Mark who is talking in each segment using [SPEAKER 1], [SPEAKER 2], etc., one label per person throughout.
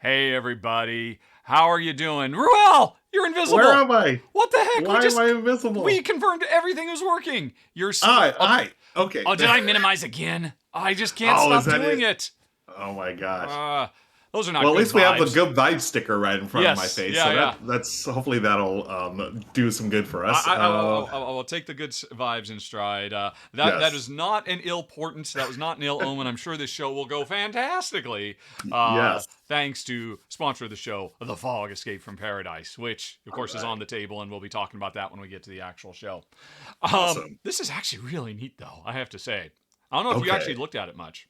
[SPEAKER 1] Hey, everybody. How are you doing? Ruel, you're invisible.
[SPEAKER 2] Where am I?
[SPEAKER 1] What the heck?
[SPEAKER 2] Why am I invisible?
[SPEAKER 1] We confirmed everything was working. You're
[SPEAKER 2] Okay.
[SPEAKER 1] Oh, did I minimize again? I just can't
[SPEAKER 2] Oh,
[SPEAKER 1] stop
[SPEAKER 2] is that
[SPEAKER 1] doing
[SPEAKER 2] it?
[SPEAKER 1] it.
[SPEAKER 2] Oh my gosh.
[SPEAKER 1] Those are not
[SPEAKER 2] Well, at
[SPEAKER 1] good
[SPEAKER 2] least we have the
[SPEAKER 1] vibes.
[SPEAKER 2] good vibe sticker right in front of my
[SPEAKER 1] Yes,
[SPEAKER 2] face,
[SPEAKER 1] yeah,
[SPEAKER 2] so
[SPEAKER 1] yeah.
[SPEAKER 2] that's hopefully that'll do some good for us.
[SPEAKER 1] I will take the good vibes in stride. That is
[SPEAKER 2] Yes,
[SPEAKER 1] not an ill portent. That was not an ill omen. I'm sure this show will go fantastically.
[SPEAKER 2] yes.
[SPEAKER 1] Thanks to sponsor of the show, The Fog Escape from Paradise, which of course is
[SPEAKER 2] Right.
[SPEAKER 1] on the table, and we'll be talking about that when we get to the actual show.
[SPEAKER 2] Awesome.
[SPEAKER 1] This is actually really neat, though. I have to say. I don't know if you actually
[SPEAKER 2] Okay.
[SPEAKER 1] looked at it much.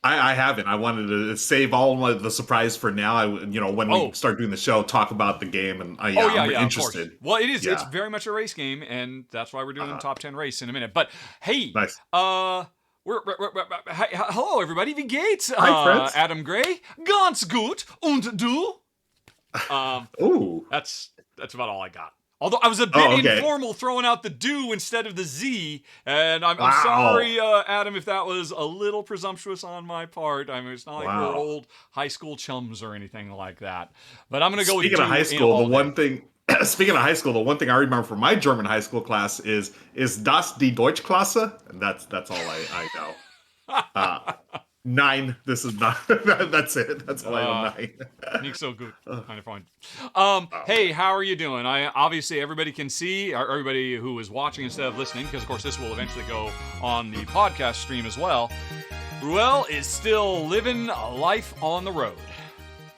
[SPEAKER 2] I haven't. I wanted to save all the surprise for now. When we
[SPEAKER 1] Oh,
[SPEAKER 2] start doing the show, talk about the game, and
[SPEAKER 1] Oh
[SPEAKER 2] yeah,
[SPEAKER 1] yeah,
[SPEAKER 2] I'm
[SPEAKER 1] yeah, of course.
[SPEAKER 2] interested.
[SPEAKER 1] Well, it is. It's
[SPEAKER 2] Yeah.
[SPEAKER 1] very much a race game, and that's why we're doing the
[SPEAKER 2] Uh,
[SPEAKER 1] top 10 race in a minute. But hey,
[SPEAKER 2] nice.
[SPEAKER 1] hello everybody. Wie geht's?
[SPEAKER 2] Hi, friends.
[SPEAKER 1] Adam Gray, ganz gut und du?
[SPEAKER 2] Ooh.
[SPEAKER 1] That's about all I got. Although I was a bit
[SPEAKER 2] Oh, okay.
[SPEAKER 1] informal throwing out the do instead of the Z, and I'm
[SPEAKER 2] Wow.
[SPEAKER 1] sorry, Adam, if that was a little presumptuous on my part. I mean, it's not like we're
[SPEAKER 2] Wow.
[SPEAKER 1] old high school chums or anything like that. But I'm gonna go with
[SPEAKER 2] Speaking
[SPEAKER 1] do
[SPEAKER 2] of high
[SPEAKER 1] in
[SPEAKER 2] school,
[SPEAKER 1] all
[SPEAKER 2] the
[SPEAKER 1] day.
[SPEAKER 2] one thing. Speaking of high school, the one thing I remember from my German high school class is das die Deutschklasse, and that's all I know. 9. This is not. That's it. That's all I know. 9.
[SPEAKER 1] Nicht so good, kind of fun.
[SPEAKER 2] Oh,
[SPEAKER 1] Hey, how are you doing? Obviously everybody can see, or everybody who is watching instead of listening, because of course this will eventually go on the podcast stream as well. Ruel is still living a life on the road.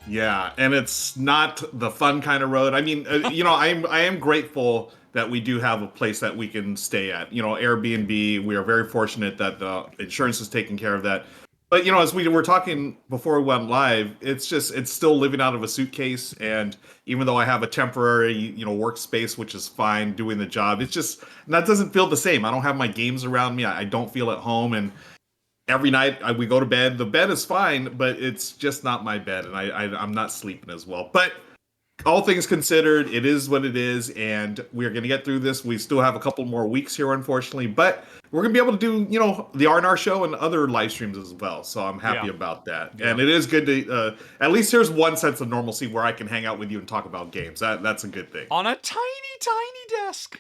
[SPEAKER 2] yeah, and it's not the fun kind of road. I mean, I am grateful that we do have a place that we can stay at. Airbnb. We are very fortunate that the insurance is taking care of that. But as we were talking before we went live, it's still living out of a suitcase. And even though I have a temporary, workspace, which is fine, doing the job, it's just that doesn't feel the same. I don't have my games around me. I don't feel at home. And every night we go to bed. The bed is fine, but it's just not my bed, and I'm not sleeping as well. But all things considered, it is what it is, and we're going to get through this. We still have a couple more weeks here, unfortunately, but we're going to be able to do, the R&R show and other live streams as well. So I'm happy about that.
[SPEAKER 1] Yeah.
[SPEAKER 2] And it is good to, at least here's one sense of normalcy where I can hang out with you and talk about games. That's a good thing.
[SPEAKER 1] On a tiny, tiny desk.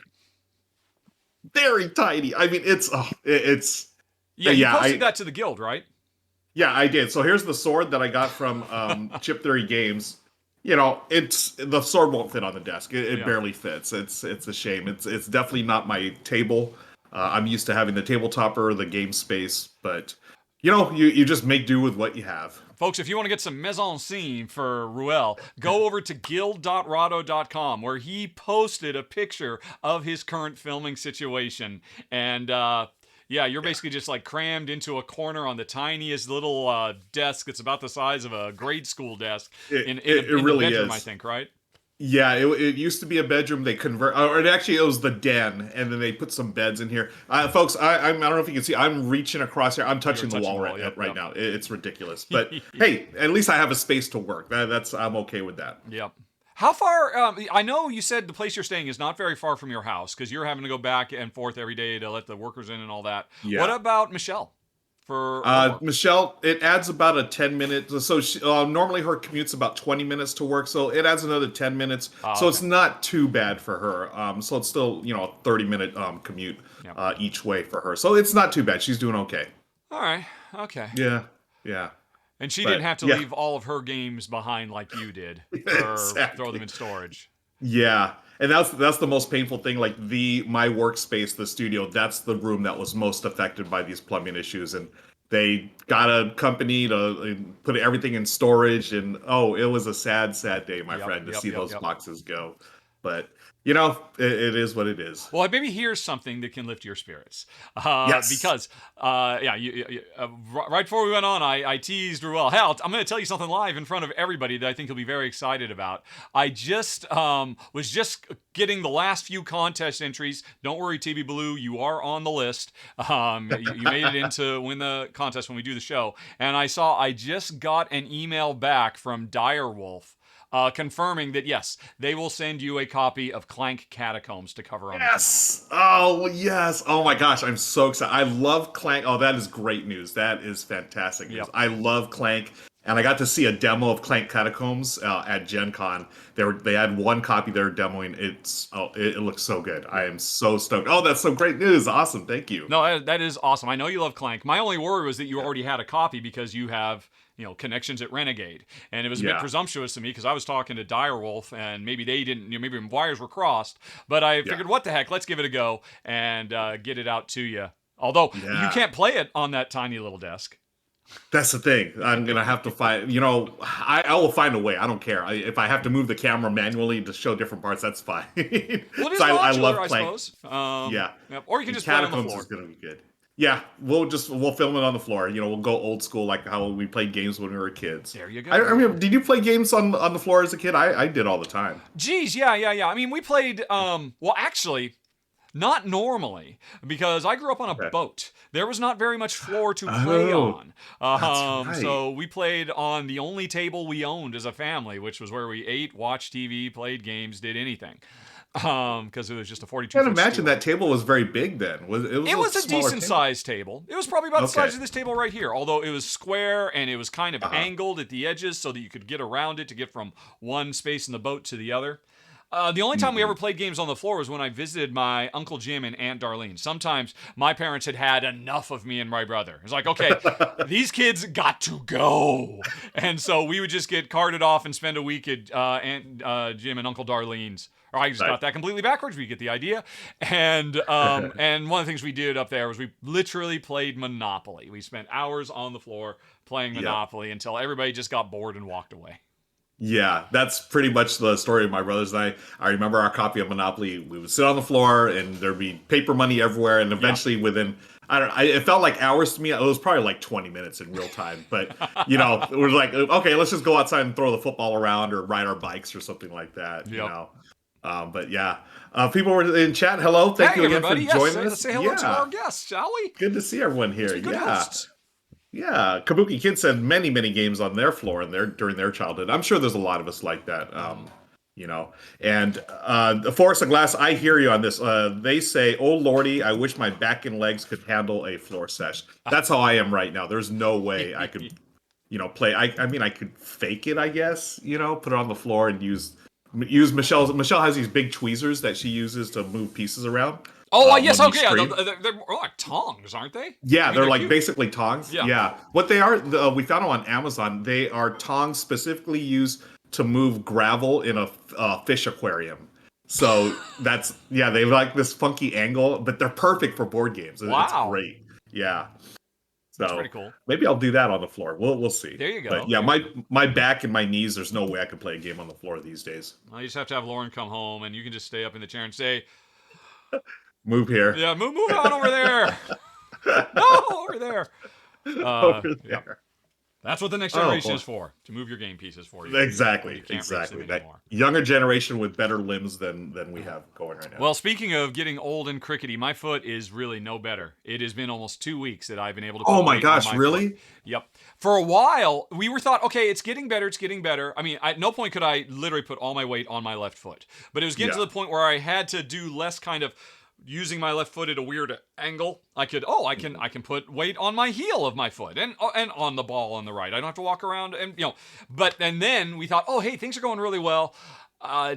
[SPEAKER 2] Very tiny. I mean, it's.
[SPEAKER 1] Yeah, you posted that to the guild, right?
[SPEAKER 2] Yeah, I did. So here's the sword that I got from Chip Theory Games. It's the sword won't fit on the desk. It barely fits. It's a shame. It's definitely not my table. I'm used to having the tabletop or the game space, but you just make do with what you have.
[SPEAKER 1] Folks, if you want to get some mise en scene for Ruel, go over to guild.rahdo.com, where he posted a picture of his current filming situation. And yeah, you're basically just like crammed into a corner on the tiniest little desk that's about the size of a grade school desk in
[SPEAKER 2] really
[SPEAKER 1] the bedroom,
[SPEAKER 2] is.
[SPEAKER 1] I think, right?
[SPEAKER 2] Yeah, it used to be a bedroom. They or it was the den, and then they put some beds in here. Folks, I don't know if you can see. I'm reaching across here. I'm touching the wall right now. It's ridiculous. But hey, at least I have a space to work. I'm okay with that.
[SPEAKER 1] Yep. How far? I know you said the place you're staying is not very far from your house because you're having to go back and forth every day to let the workers in and all that.
[SPEAKER 2] Yeah.
[SPEAKER 1] What about Michelle?
[SPEAKER 2] Michelle, it adds about a 10 minute. So normally her commute's about 20 minutes to work, so it adds another 10 minutes. So it's not too bad for her. So it's still a 30-minute commute each way for her. So it's not too bad. She's doing okay.
[SPEAKER 1] All right. Okay.
[SPEAKER 2] Yeah.
[SPEAKER 1] And she didn't have to leave all of her games behind like you did, or
[SPEAKER 2] Exactly.
[SPEAKER 1] throw them in storage.
[SPEAKER 2] Yeah, and that's the most painful thing. Like my workspace, the studio, that's the room that was most affected by these plumbing issues, and they got a company to put everything in storage, and it was a sad day, my friend, to see those boxes go. But it is what it is.
[SPEAKER 1] Well, maybe here's something that can lift your spirits.
[SPEAKER 2] Yes.
[SPEAKER 1] Because, right before we went on, I teased Ruel. Hell, I'm going to tell you something live in front of everybody that I think you'll be very excited about. I just was just getting the last few contest entries. Don't worry, TV Blue, you are on the list. You made it in to win the contest when we do the show. And I just got an email back from Direwolf. Confirming that, yes, they will send you a copy of Clank Catacombs to cover on.
[SPEAKER 2] Yes! Oh, yes! Oh my gosh, I'm so excited. I love Clank. Oh, that is great news. That is fantastic news.
[SPEAKER 1] Yep.
[SPEAKER 2] I love Clank. and I got to see a demo of Clank Catacombs at Gen Con. They had one copy they were demoing. It looks so good. I am so stoked. Oh, that's some great news. Awesome. Thank you.
[SPEAKER 1] No, that is awesome. I know you love Clank. My only worry was that you already had a copy because you have, connections at Renegade. And it was a bit presumptuous to me because I was talking to Direwolf and maybe they didn't, maybe wires were crossed. But I figured, what the heck, let's give it a go and get it out to you. Although you can't play it on that tiny little desk.
[SPEAKER 2] That's the thing. I'm going to have to find, I will find a way. I don't care. If I have to move the camera manually to show different parts, that's fine.
[SPEAKER 1] Well, it is
[SPEAKER 2] So
[SPEAKER 1] modular,
[SPEAKER 2] I love
[SPEAKER 1] I
[SPEAKER 2] Clank.
[SPEAKER 1] suppose.
[SPEAKER 2] Yeah.
[SPEAKER 1] Or you can just play it on the
[SPEAKER 2] Catacombs
[SPEAKER 1] floor.
[SPEAKER 2] is going to be good. Yeah, we'll film it on the floor. We'll go old school like how we played games when we were kids.
[SPEAKER 1] There you go.
[SPEAKER 2] I mean, did you play games on the floor as a kid? I did all the time.
[SPEAKER 1] Geez, yeah. I mean, we played, well, actually, not normally, because I grew up on a boat. There was not very much floor to play on.
[SPEAKER 2] That's right.
[SPEAKER 1] So we played on the only table we owned as a family, which was where we ate, watched TV, played games, did anything. Because it was just a 42.
[SPEAKER 2] I can't imagine that table was very big then. It was
[SPEAKER 1] a decent sized table. It was probably about the size of this table right here, although it was square and it was kind of angled at the edges so that you could get around it to get from one space in the boat to the other. The only time we ever played games on the floor was when I visited my Uncle Jim and Aunt Darlene. Sometimes my parents had enough of me and my brother. It was like, okay, these kids got to go. And so we would just get carted off and spend a week at Aunt Jim and Uncle Darlene's. Or I just got that completely backwards. We get the idea. And and one of the things we did up there was we literally played Monopoly. We spent hours on the floor playing Monopoly until everybody just got bored and walked away.
[SPEAKER 2] Yeah, that's pretty much the story of my brothers and I. I remember our copy of Monopoly. We would sit on the floor, and there'd be paper money everywhere. And eventually, within it felt like hours to me. It was probably like 20 minutes in real time. But it was like, okay, let's just go outside and throw the football around or ride our bikes or something like that. But yeah, people were in chat. Hello, thank you again for joining us.
[SPEAKER 1] Let's say hello to our guests, shall we?
[SPEAKER 2] Good to see everyone here.
[SPEAKER 1] Good hosts.
[SPEAKER 2] Yeah, Kabuki Kids said many games on their floor and during their childhood. I'm sure there's a lot of us like that, And the Forest of Glass, I hear you on this. They say, "Oh lordy, I wish my back and legs could handle a floor sesh." That's how I am right now. There's no way I could, play. I mean, I could fake it, I guess. Put it on the floor and use Michelle's. Michelle has these big tweezers that she uses to move pieces around.
[SPEAKER 1] Oh, yes, okay. They're more like tongs, aren't they?
[SPEAKER 2] Yeah, they're like
[SPEAKER 1] cute.
[SPEAKER 2] Basically tongs. Yeah. What they are, we found them on Amazon. They are tongs specifically used to move gravel in a fish aquarium. So they like this funky angle, but they're perfect for board games.
[SPEAKER 1] Wow.
[SPEAKER 2] It's great. Yeah. So
[SPEAKER 1] that's pretty cool.
[SPEAKER 2] Maybe I'll do that on the floor. We'll see.
[SPEAKER 1] There you go.
[SPEAKER 2] But yeah, my back and my knees, there's no way I could play a game on the floor these days.
[SPEAKER 1] Well, you just have to have Lauren come home, and you can just stay up in the chair and say,
[SPEAKER 2] "Move here."
[SPEAKER 1] Yeah, move on over there. No, over there.
[SPEAKER 2] Over there.
[SPEAKER 1] Yeah. That's what the next generation is for, to move your game pieces for you.
[SPEAKER 2] Exactly. That younger generation with better limbs than we have going right now.
[SPEAKER 1] Well, speaking of getting old and crickety, my foot is really no better. It has been almost 2 weeks that I've been able to put
[SPEAKER 2] Oh my
[SPEAKER 1] weight
[SPEAKER 2] gosh,
[SPEAKER 1] on my
[SPEAKER 2] really?
[SPEAKER 1] foot. Yep. For a while, we were thought, okay, it's getting better. I mean, at no point could I literally put all my weight on my left foot. But it was getting to the point where I had to do less kind of using my left foot at a weird angle. I can put weight on my heel of my foot and on the ball on the right. I don't have to walk around and then we thought, oh hey, things are going really well.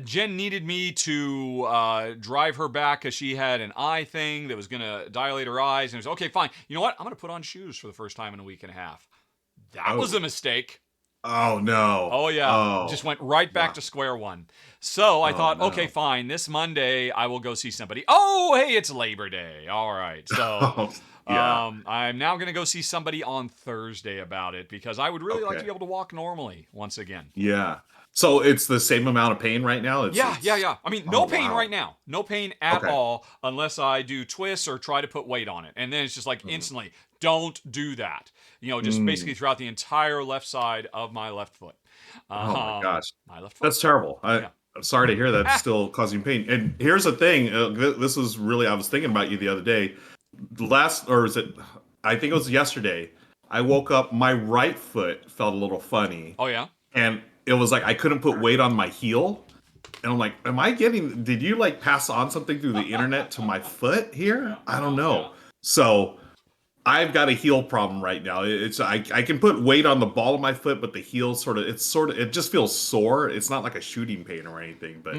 [SPEAKER 1] Jen needed me to drive her back because she had an eye thing that was going to dilate her eyes, and it was okay, fine. You know what? I'm going to put on shoes for the first time in a week and a half. That was a mistake.
[SPEAKER 2] Oh no.
[SPEAKER 1] Oh yeah. Just went right back to square one. So I thought, okay, fine. This Monday I will go see somebody. Oh, hey, it's Labor Day. All right. So I'm now going to go see somebody on Thursday about it because I would really like to be able to walk normally once again.
[SPEAKER 2] Yeah. So it's the same amount of pain right now?
[SPEAKER 1] Yeah. I mean, no pain right now. No pain at all unless I do twists or try to put weight on it. And then it's just like instantly, don't do that. Just basically throughout the entire left side of my left foot.
[SPEAKER 2] Oh my gosh.
[SPEAKER 1] My left foot.
[SPEAKER 2] That's terrible. I'm sorry to hear that's still causing pain. And here's the thing. This was really, I was thinking about you the other day. I think it was yesterday. I woke up, my right foot felt a little funny.
[SPEAKER 1] Oh, yeah?
[SPEAKER 2] And it was like I couldn't put weight on my heel. And I'm like, did you like pass on something through the internet to my foot here? I don't know. So I've got a heel problem right now. I can put weight on the ball of my foot, but the heel it just feels sore. It's not like a shooting pain or anything, but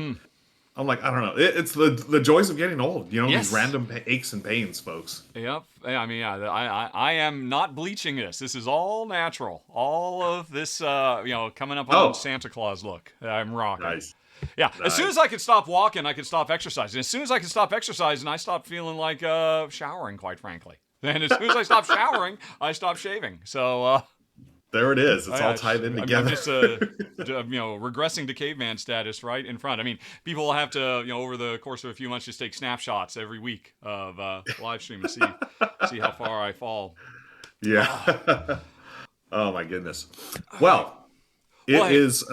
[SPEAKER 2] I'm like, I don't know. It's the joys of getting old. These random aches and pains, folks.
[SPEAKER 1] Yep. I mean, yeah, I am not bleaching this. This is all natural. All of this, coming up on Santa Claus look. I'm rocking.
[SPEAKER 2] Nice.
[SPEAKER 1] Yeah. Nice. As soon as I could stop walking, I could stop exercising. As soon as I could stop exercising, I stopped feeling like showering, quite frankly. And as soon as I stopped showering, I stopped shaving. So
[SPEAKER 2] there it is. It's all tied in together.
[SPEAKER 1] I'm just, regressing to caveman status right in front. I mean, people will have to, over the course of a few months, just take snapshots every week of live stream to see how far I fall.
[SPEAKER 2] Yeah. Oh my goodness. Well, it is.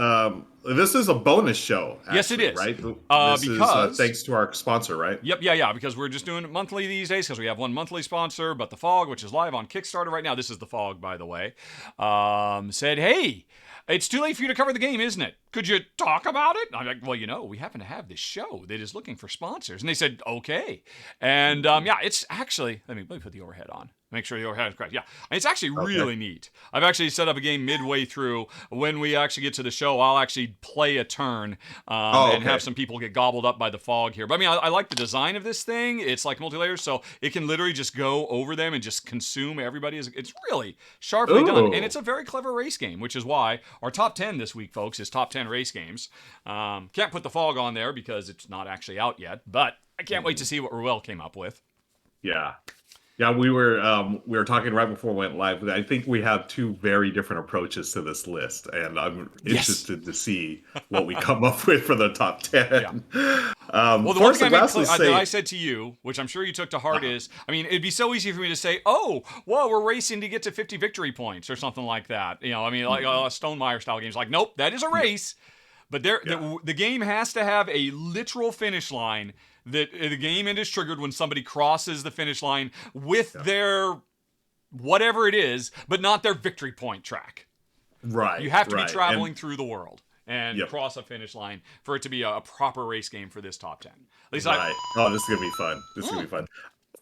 [SPEAKER 2] This is a bonus show. Actually,
[SPEAKER 1] yes, it is.
[SPEAKER 2] Right.
[SPEAKER 1] Because
[SPEAKER 2] is thanks to our sponsor, right?
[SPEAKER 1] Yep. Yeah. Because we're just doing it monthly these days because we have one monthly sponsor. But the Fog, which is live on Kickstarter right now. This is the Fog, by the way. Said, hey. It's too late for you to cover the game, isn't it? Could you talk about it? I'm like, well, we happen to have this show that is looking for sponsors. And they said, okay. And it's actually, let me put the overhead on. Make sure the overhead is correct. Yeah, it's actually really neat. I've actually set up a game midway through. When we actually get to the show, I'll actually play a turn and have some people get gobbled up by the fog here. But I mean, I like the design of this thing. It's like multi-layers, so it can literally just go over them and just consume everybody. It's really sharply done. And it's a very clever race game, which is why our top 10 this week, folks, is top 10 race games. Can't put the fog on there because it's not actually out yet, but I can't wait to see what Ruel came up with.
[SPEAKER 2] Yeah. Yeah, we were talking right before we went live. I think we have two very different approaches to this list, and I'm interested to see what we come up with for the top 10.
[SPEAKER 1] Yeah. Well, the one thing that I said to you, which I'm sure you took to heart, is, I mean, it'd be so easy for me to say, oh, well, we're racing to get to 50 victory points or something like that. Like Stonemeyer style games. Like, nope, that is a race. But the game has to have a literal finish line. That the game is triggered when somebody crosses the finish line with their whatever it is, but not their victory point track.
[SPEAKER 2] Right.
[SPEAKER 1] You have to be traveling through the world and cross a finish line for it to be a proper race game for this top 10. At least
[SPEAKER 2] this is going to be fun. This is going to be fun.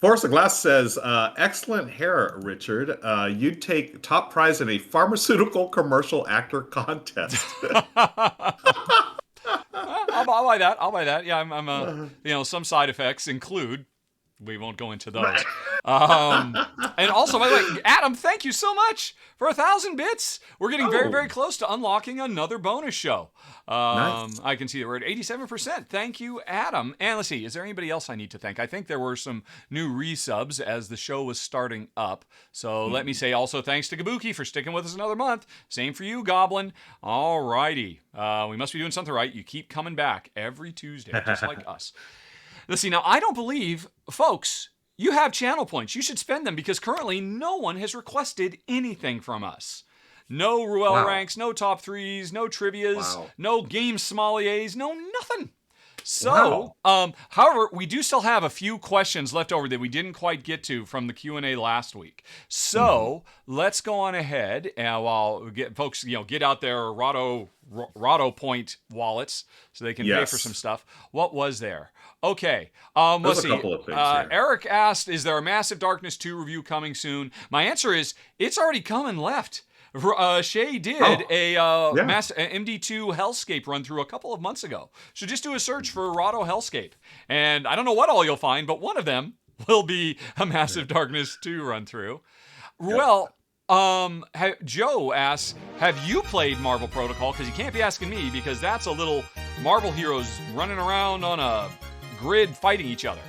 [SPEAKER 2] Forrest of Glass says, excellent hair, Richard. You'd take top prize in a pharmaceutical commercial actor contest.
[SPEAKER 1] I'll buy that. Yeah, I'm some side effects include, we won't go into those. And also, by the way, Adam, thank you so much for 1,000 bits. We're getting very, very close to unlocking another bonus show. Nice. I can see that we're at 87%. Thank you, Adam. And let's see, is there anybody else I need to thank? I think there were some new resubs as the show was starting up. So let me say also thanks to Kabuki for sticking with us another month. Same for you, Goblin. All righty. We must be doing something right. You keep coming back every Tuesday, just like us. Let's see. Now, I don't believe, folks, you have channel points. You should spend them because currently no one has requested anything from us. No Ruel ranks, no top threes, no trivias, no game sommeliers, no nothing. So, however, we do still have a few questions left over that we didn't quite get to from the Q&A last week. So let's go on ahead and while folks, get out their Rahdo point wallets so they can pay for some stuff. What was there? Okay, let's see. Eric asked, is there a Massive Darkness 2 review coming soon? My answer is, it's already come and left. Shay did a MD2 Hellscape run through a couple of months ago. So just do a search for Rahdo Hellscape. And I don't know what all you'll find, but one of them will be a Massive Darkness 2 run through. Ruel, Joe asks, have you played Marvel Protocol? Because you can't be asking me because that's a little Marvel heroes running around on a grid fighting each other.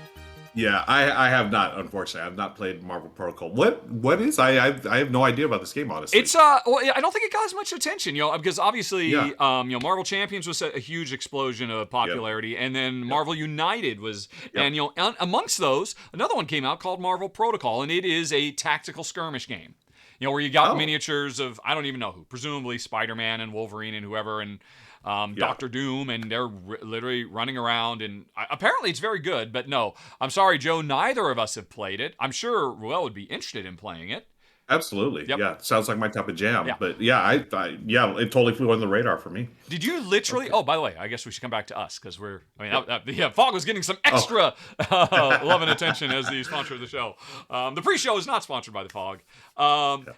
[SPEAKER 2] Yeah, I have not, unfortunately. I've not played Marvel Protocol. What is? I have no idea about this game, honestly.
[SPEAKER 1] It's I don't think it got as much attention, because obviously, Marvel Champions was a huge explosion of popularity, and then Marvel United was, and amongst those, another one came out called Marvel Protocol, and it is a tactical skirmish game. Where you got miniatures of I don't even know who, presumably Spider-Man and Wolverine and whoever, and Doctor Doom, and they're literally running around, and apparently it's very good, but no, I'm sorry, Joe, neither of us have played it. I'm sure Ruel would be interested in playing it.
[SPEAKER 2] Absolutely.
[SPEAKER 1] Yep.
[SPEAKER 2] Yeah. Sounds like my type of jam.
[SPEAKER 1] Yeah.
[SPEAKER 2] But yeah, yeah, it totally flew under the radar for me.
[SPEAKER 1] Did you literally? Oh, by the way, I guess we should come back to us because the Fog was getting some extra love and attention as the sponsor of the show. The pre-show is not sponsored by the Fog.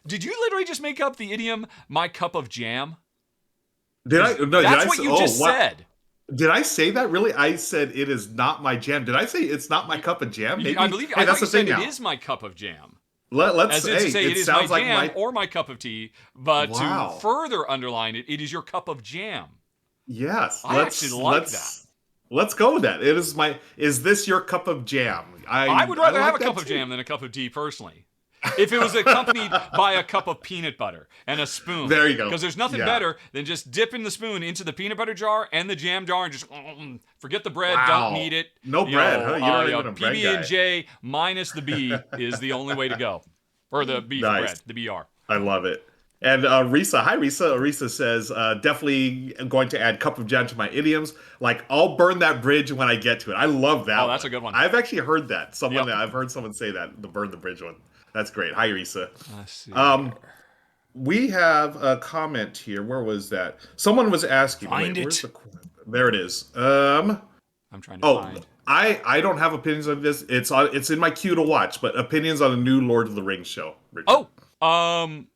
[SPEAKER 1] Did you literally just make up the idiom "my cup of jam"?
[SPEAKER 2] Did I? No,
[SPEAKER 1] That's what you just said.
[SPEAKER 2] Did I say that really? I said it is not my jam. Did I say it's not my cup of jam? Maybe.
[SPEAKER 1] I believe.
[SPEAKER 2] Hey,
[SPEAKER 1] I
[SPEAKER 2] that's
[SPEAKER 1] thought
[SPEAKER 2] the
[SPEAKER 1] you
[SPEAKER 2] thing
[SPEAKER 1] said
[SPEAKER 2] now.
[SPEAKER 1] it is my cup of jam.
[SPEAKER 2] Let's
[SPEAKER 1] As if to say it is my
[SPEAKER 2] sounds like
[SPEAKER 1] jam or my cup of tea, but
[SPEAKER 2] Wow.
[SPEAKER 1] to further underline it, it is your cup of jam.
[SPEAKER 2] Yes,
[SPEAKER 1] I actually like that.
[SPEAKER 2] Let's go with that. Is this your cup of jam?
[SPEAKER 1] I would rather
[SPEAKER 2] like
[SPEAKER 1] have a
[SPEAKER 2] that
[SPEAKER 1] cup of
[SPEAKER 2] too.
[SPEAKER 1] jam than a cup of tea, personally. If it was accompanied by a cup of peanut butter and a spoon.
[SPEAKER 2] There you go.
[SPEAKER 1] Because there's nothing
[SPEAKER 2] Yeah.
[SPEAKER 1] better than just dipping the spoon into the peanut butter jar and the jam jar and just forget the bread,
[SPEAKER 2] Wow.
[SPEAKER 1] don't need it.
[SPEAKER 2] No bread, huh? You're not even a bread guy.
[SPEAKER 1] PB&J minus the B is the only way to go. Or the B for
[SPEAKER 2] Nice.
[SPEAKER 1] bread, the BR.
[SPEAKER 2] I love it. And Risa, hi Risa. Risa says, definitely going to add cup of jam to my idioms. Like, I'll burn that bridge when I get to it. I love that.
[SPEAKER 1] Oh, that's a good one.
[SPEAKER 2] I've actually heard that.
[SPEAKER 1] Yep.
[SPEAKER 2] I've heard someone say that, the burn the bridge one. That's great. Hi Risa.
[SPEAKER 1] Let's see.
[SPEAKER 2] We have a comment here. Where was that? Someone was asking.
[SPEAKER 1] Find it.
[SPEAKER 2] Where's there it is.
[SPEAKER 1] I'm trying to find.
[SPEAKER 2] I don't have opinions on this. It's in my queue to watch, but opinions on a new Lord of the Rings show. Richard.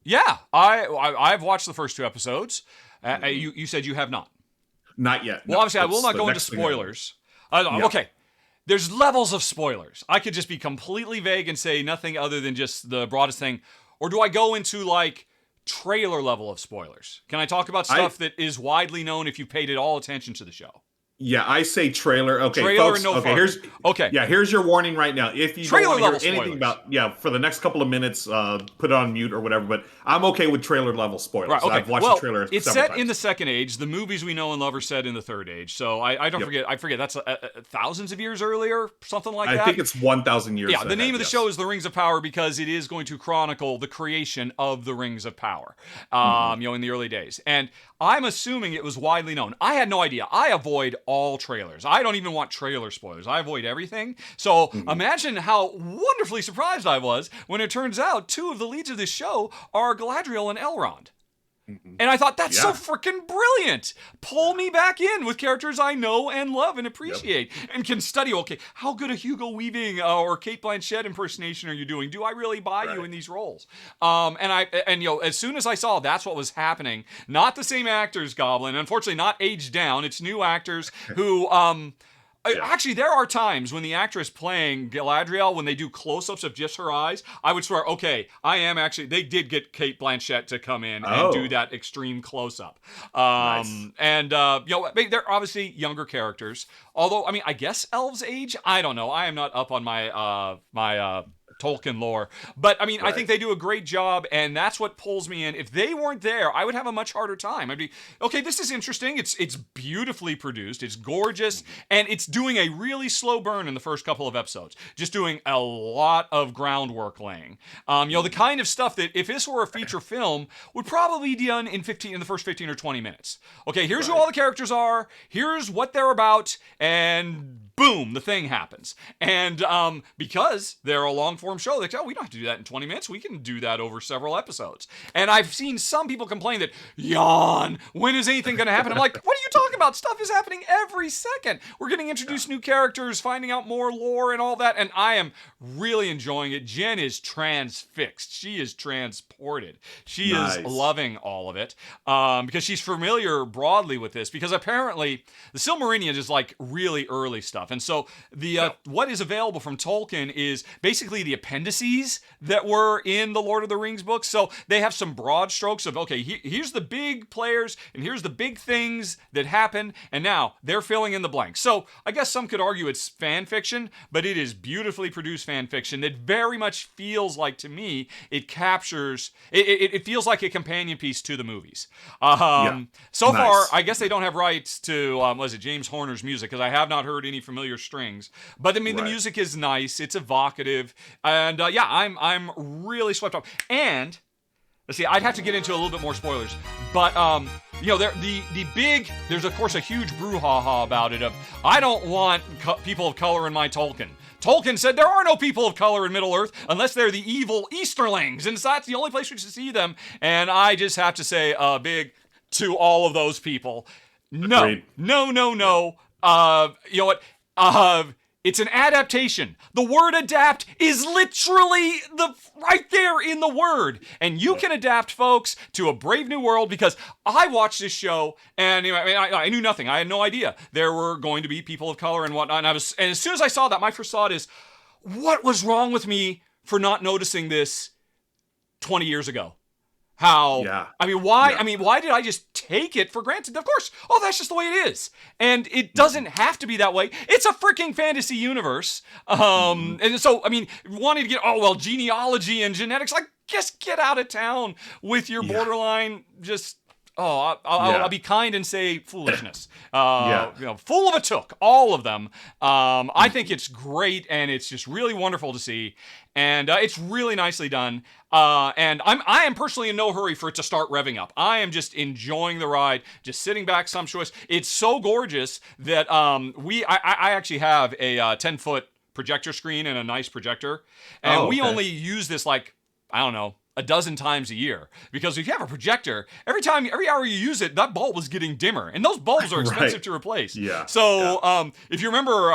[SPEAKER 1] Yeah. I've watched the first 2 episodes. You said you have not.
[SPEAKER 2] Not yet.
[SPEAKER 1] Well,
[SPEAKER 2] No,
[SPEAKER 1] obviously, I will
[SPEAKER 2] that's
[SPEAKER 1] not
[SPEAKER 2] the
[SPEAKER 1] go into
[SPEAKER 2] next thing I want.
[SPEAKER 1] spoilers. Okay. There's levels of spoilers. I could just be completely vague and say nothing other than just the broadest thing. Or do I go into, like, trailer level of spoilers? Can I talk about stuff that is widely known if you paid it all attention to the show?
[SPEAKER 2] Yeah, I say trailer. Okay,
[SPEAKER 1] Trailer
[SPEAKER 2] folks.
[SPEAKER 1] and no
[SPEAKER 2] okay,
[SPEAKER 1] further.
[SPEAKER 2] here's your warning right now. If you
[SPEAKER 1] Trailer
[SPEAKER 2] don't want to hear
[SPEAKER 1] level
[SPEAKER 2] anything
[SPEAKER 1] spoilers.
[SPEAKER 2] about for the next couple of minutes, put it on mute or whatever. But I'm okay with trailer level spoilers.
[SPEAKER 1] Right, okay.
[SPEAKER 2] I've watched
[SPEAKER 1] well,
[SPEAKER 2] the trailer.
[SPEAKER 1] It's
[SPEAKER 2] several
[SPEAKER 1] set
[SPEAKER 2] times.
[SPEAKER 1] in the Second Age. The movies we know and love are set in the Third Age. So I don't forget. I forget that's thousands of years earlier, something like that.
[SPEAKER 2] I think it's 1,000 years.
[SPEAKER 1] Yeah, the name of the
[SPEAKER 2] yes.
[SPEAKER 1] show is The Rings of Power because it is going to chronicle the creation of the Rings of Power, in the early days. And I'm assuming it was widely known. I had no idea. I avoid all trailers. I don't even want trailer spoilers. I avoid everything. So imagine how wonderfully surprised I was when it turns out 2 of the leads of this show are Galadriel and Elrond. And I thought, that's so freaking brilliant. Pull me back in with characters I know and love and appreciate and can study. Okay, how good a Hugo Weaving or Cate Blanchett impersonation are you doing? Do I really buy you in these roles? As soon as I saw that's what was happening, not the same actors, Goblin, unfortunately not aged down. It's new actors who, actually, there are times when the actress playing Galadriel, when they do close-ups of just her eyes, I would swear, okay, they did get Cate Blanchett to come in and do that extreme close-up.
[SPEAKER 2] Nice.
[SPEAKER 1] They're obviously younger characters. Although, I guess elves age? I don't know. I am not up on my Tolkien lore. But, I think they do a great job, and that's what pulls me in. If they weren't there, I would have a much harder time. I'd be, okay, this is interesting. It's beautifully produced. It's gorgeous, and it's doing a really slow burn in the first couple of episodes. Just doing a lot of groundwork laying. The kind of stuff that, if this were a feature film, would probably be done in the first 15 or 20 minutes. Okay, here's who all the characters are. Here's what they're about, and boom, the thing happens. And because they're a long-form show, they go, we don't have to do that in 20 minutes. We can do that over several episodes. And I've seen some people complain that, yawn, when is anything going to happen? I'm like, what are you talking about? Stuff is happening every second. We're getting introduced new characters, finding out more lore and all that, and I am really enjoying it. Jen is transfixed. She is transported. She is loving all of it because she's familiar broadly with this, because apparently the Silmarillion is like really early stuff. And so what is available from Tolkien is basically the appendices that were in the Lord of the Rings books. So they have some broad strokes of, okay, here's the big players and here's the big things that happen, and now they're filling in the blanks. So I guess some could argue it's fan fiction, but it is beautifully produced fan fiction that very much feels like, to me, it captures, it feels like a companion piece to the movies. So far, I guess they don't have rights to, James Horner's music, because I have not heard any familiar strings. But the music is nice, it's evocative, and I'm really swept up. And let's see, I'd have to get into a little bit more spoilers, but there's of course a huge brouhaha about it of, I don't want people of color in my Tolkien. Tolkien said there are no people of color in Middle Earth unless they're the evil Easterlings, and so that's the only place we should see them. And I just have to say, big to all of those people. No,
[SPEAKER 2] Agreed.
[SPEAKER 1] no. You know what? It's an adaptation. The word adapt is literally right there in the word. And you can adapt, folks, to a brave new world, because I watched this show and I knew nothing. I had no idea there were going to be people of color and whatnot. And as soon as I saw that, my first thought is, what was wrong with me for not noticing this 20 years ago? Why?
[SPEAKER 2] Yeah.
[SPEAKER 1] Why did I just take it for granted? Of course. Oh, that's just the way it is. And it doesn't have to be that way. It's a freaking fantasy universe. And so, wanting to get, genealogy and genetics, like, just get out of town with your borderline, just... I'll be kind and say foolishness. Full of a took, all of them. I think it's great, and it's just really wonderful to see, and it's really nicely done. And I am personally in no hurry for it to start revving up. I am just enjoying the ride, just sitting back, sumptuous. It's so gorgeous that I actually have a 10-foot projector screen and a nice projector, and we only use this a dozen times a year, because if you have a projector, every hour you use it, that bulb is getting dimmer, and those bulbs are expensive to replace.
[SPEAKER 2] Yeah.
[SPEAKER 1] So if you remember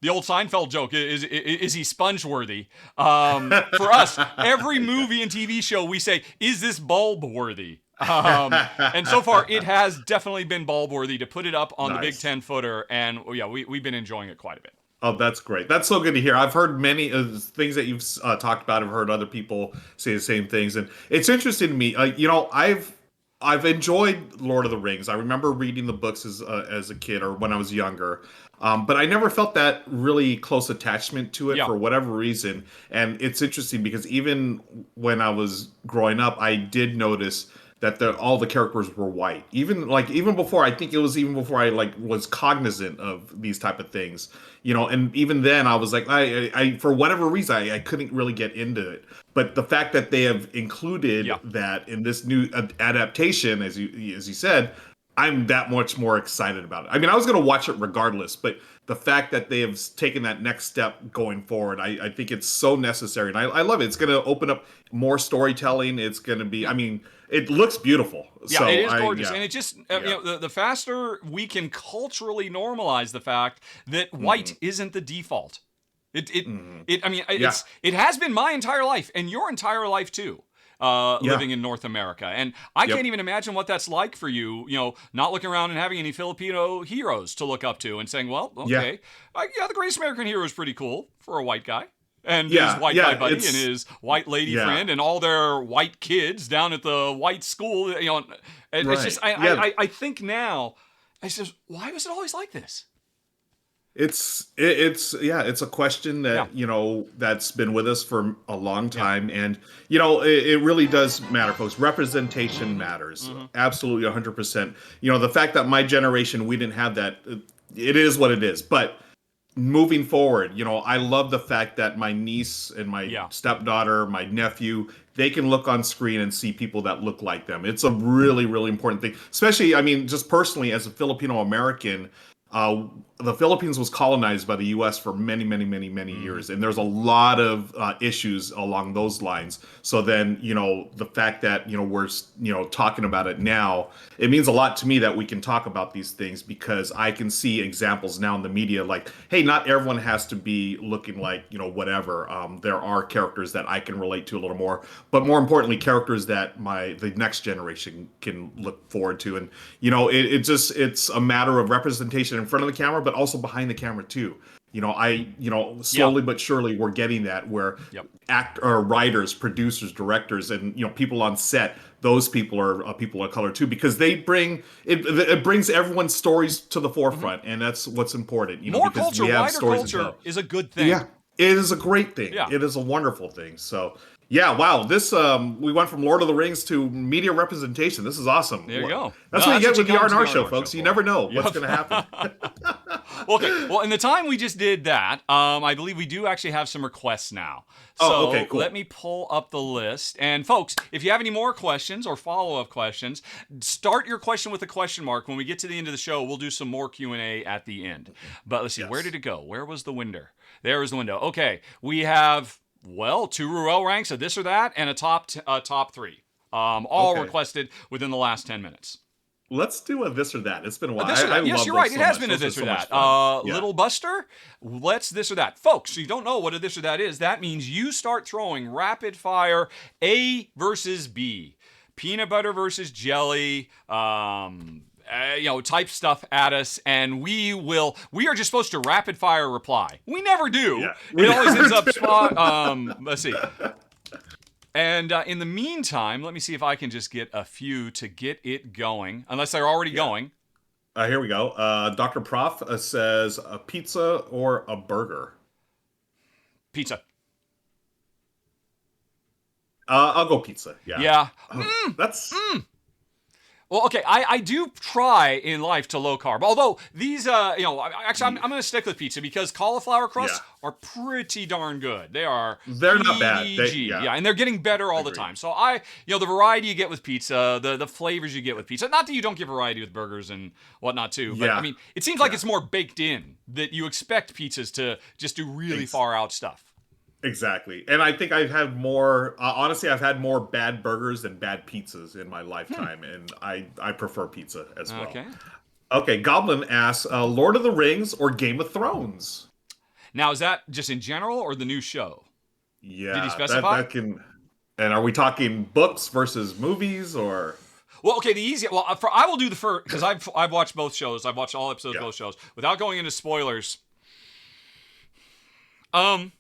[SPEAKER 1] the old Seinfeld joke, is he sponge worthy? For us, every movie and TV show we say, is this bulb worthy? And so far it has definitely been bulb worthy to put it up on the big 10-footer, and we've been enjoying it quite a bit.
[SPEAKER 2] Oh, that's great. That's so good to hear. I've heard many things that you've talked about. I've heard other people say the same things, and it's interesting to me. I've enjoyed Lord of the Rings. I remember reading the books as a kid or when I was younger, but I never felt that really close attachment to it for whatever reason. And it's interesting because even when I was growing up, I did notice that all the characters were white. Even before, I think it was even before I was cognizant of these type of things, and even then I was like, I for whatever reason, I couldn't really get into it. But the fact that they have included that in this new adaptation, as you said, I'm that much more excited about it. I was going to watch it regardless, but the fact that they have taken that next step going forward, I think it's so necessary. And I love it. It's going to open up more storytelling. It's going to be, it looks beautiful.
[SPEAKER 1] Yeah, it is gorgeous. And it just, the faster we can culturally normalize the fact that white isn't the default. It has been my entire life and your entire life too. Living in North America. And I can't even imagine what that's like for you, not looking around and having any Filipino heroes to look up to and saying, well, okay, the Greatest American Hero is pretty cool for a white guy. And his white guy buddy and his white lady friend and all their white kids down at the white school. It's just, I think now, why was it always like this?
[SPEAKER 2] It's a question that that's been with us for a long time, and it really does matter, folks. Representation matters, absolutely 100%. The fact that my generation, we didn't have that, it is what it is. But moving forward, I love the fact that my niece and my stepdaughter, my nephew, they can look on screen and see people that look like them. It's a really, really important thing, especially, just personally as a Filipino American. The Philippines was colonized by the U.S. for many, many, many, many years, and there's a lot of issues along those lines. So then, the fact that we're talking about it now, it means a lot to me that we can talk about these things, because I can see examples now in the media like, hey, not everyone has to be looking like whatever. There are characters that I can relate to a little more, but more importantly, characters that the next generation can look forward to. And it's a matter of representation in front of the camera, but also behind the camera too. Slowly but surely we're getting that, where writers, producers, directors, and people on set, those people are people of color too, because they bring it brings everyone's stories to the forefront, and that's what's important.
[SPEAKER 1] More culture, wider culture is a good thing.
[SPEAKER 2] Yeah, it is a great thing.
[SPEAKER 1] Yeah.
[SPEAKER 2] It is a wonderful thing. So Yeah, wow. This we went from Lord of the Rings to media representation. This is awesome.
[SPEAKER 1] There you go.
[SPEAKER 2] That's
[SPEAKER 1] No,
[SPEAKER 2] what you get with the
[SPEAKER 1] come to
[SPEAKER 2] R&R show, folks.
[SPEAKER 1] for.
[SPEAKER 2] You never know what's
[SPEAKER 1] Yep.
[SPEAKER 2] going to happen.
[SPEAKER 1] Okay. Well, in the time we just did that, I believe we do actually have some requests now. So
[SPEAKER 2] Oh, okay, cool.
[SPEAKER 1] let me pull up the list. And folks, if you have any more questions or follow-up questions, start your question with a question mark. When we get to the end of the show, we'll do some more Q&A at the end. But let's see,
[SPEAKER 2] Yes.
[SPEAKER 1] where did it go? Where was the window? There was the window. Okay. We have, well, 2 Ruel ranks, a this or that, and a top 3. All
[SPEAKER 2] Okay.
[SPEAKER 1] requested within the last 10 minutes.
[SPEAKER 2] Let's do a this or that. It's been a while.
[SPEAKER 1] This or that. Yes,
[SPEAKER 2] love
[SPEAKER 1] you're
[SPEAKER 2] those
[SPEAKER 1] right.
[SPEAKER 2] so
[SPEAKER 1] It has
[SPEAKER 2] much.
[SPEAKER 1] been a
[SPEAKER 2] Those are
[SPEAKER 1] this or
[SPEAKER 2] so much
[SPEAKER 1] that.
[SPEAKER 2] fun. Yeah.
[SPEAKER 1] Little Buster, let's this or that. Folks, you don't know what a this or that is. That means you start throwing rapid fire A versus B. Peanut butter versus jelly, type stuff at us, and we are just supposed to rapid fire reply. We never do.
[SPEAKER 2] Yeah,
[SPEAKER 1] It always ends up let's see. And in the meantime, let me see if I can just get a few to get it going, unless they're already going.
[SPEAKER 2] Here we go. Dr. Prof says a pizza or a burger.
[SPEAKER 1] Pizza.
[SPEAKER 2] I'll go pizza. Yeah.
[SPEAKER 1] Yeah.
[SPEAKER 2] That's
[SPEAKER 1] Well, okay, I do try in life to low carb. Although these, actually, I'm going to stick with pizza because cauliflower crusts are pretty darn good.
[SPEAKER 2] They're not bad.
[SPEAKER 1] PG, and they're getting better all the time. So the variety you get with pizza, the flavors you get with pizza. Not that you don't get variety with burgers and whatnot too, but I mean, it seems like it's more baked in that you expect pizzas to just do really far out stuff.
[SPEAKER 2] Exactly. And I think I've had more, honestly, I've had more bad burgers than bad pizzas in my lifetime. And I prefer pizza as well. Okay. Goblin asks, Lord of the Rings or Game of Thrones?
[SPEAKER 1] Now, is that just in general or the new show?
[SPEAKER 2] Yeah.
[SPEAKER 1] Did he specify?
[SPEAKER 2] And are we talking books versus movies or?
[SPEAKER 1] Well, okay, I will do the first, because I've watched both shows. I've watched all episodes of both shows. Without going into spoilers, Game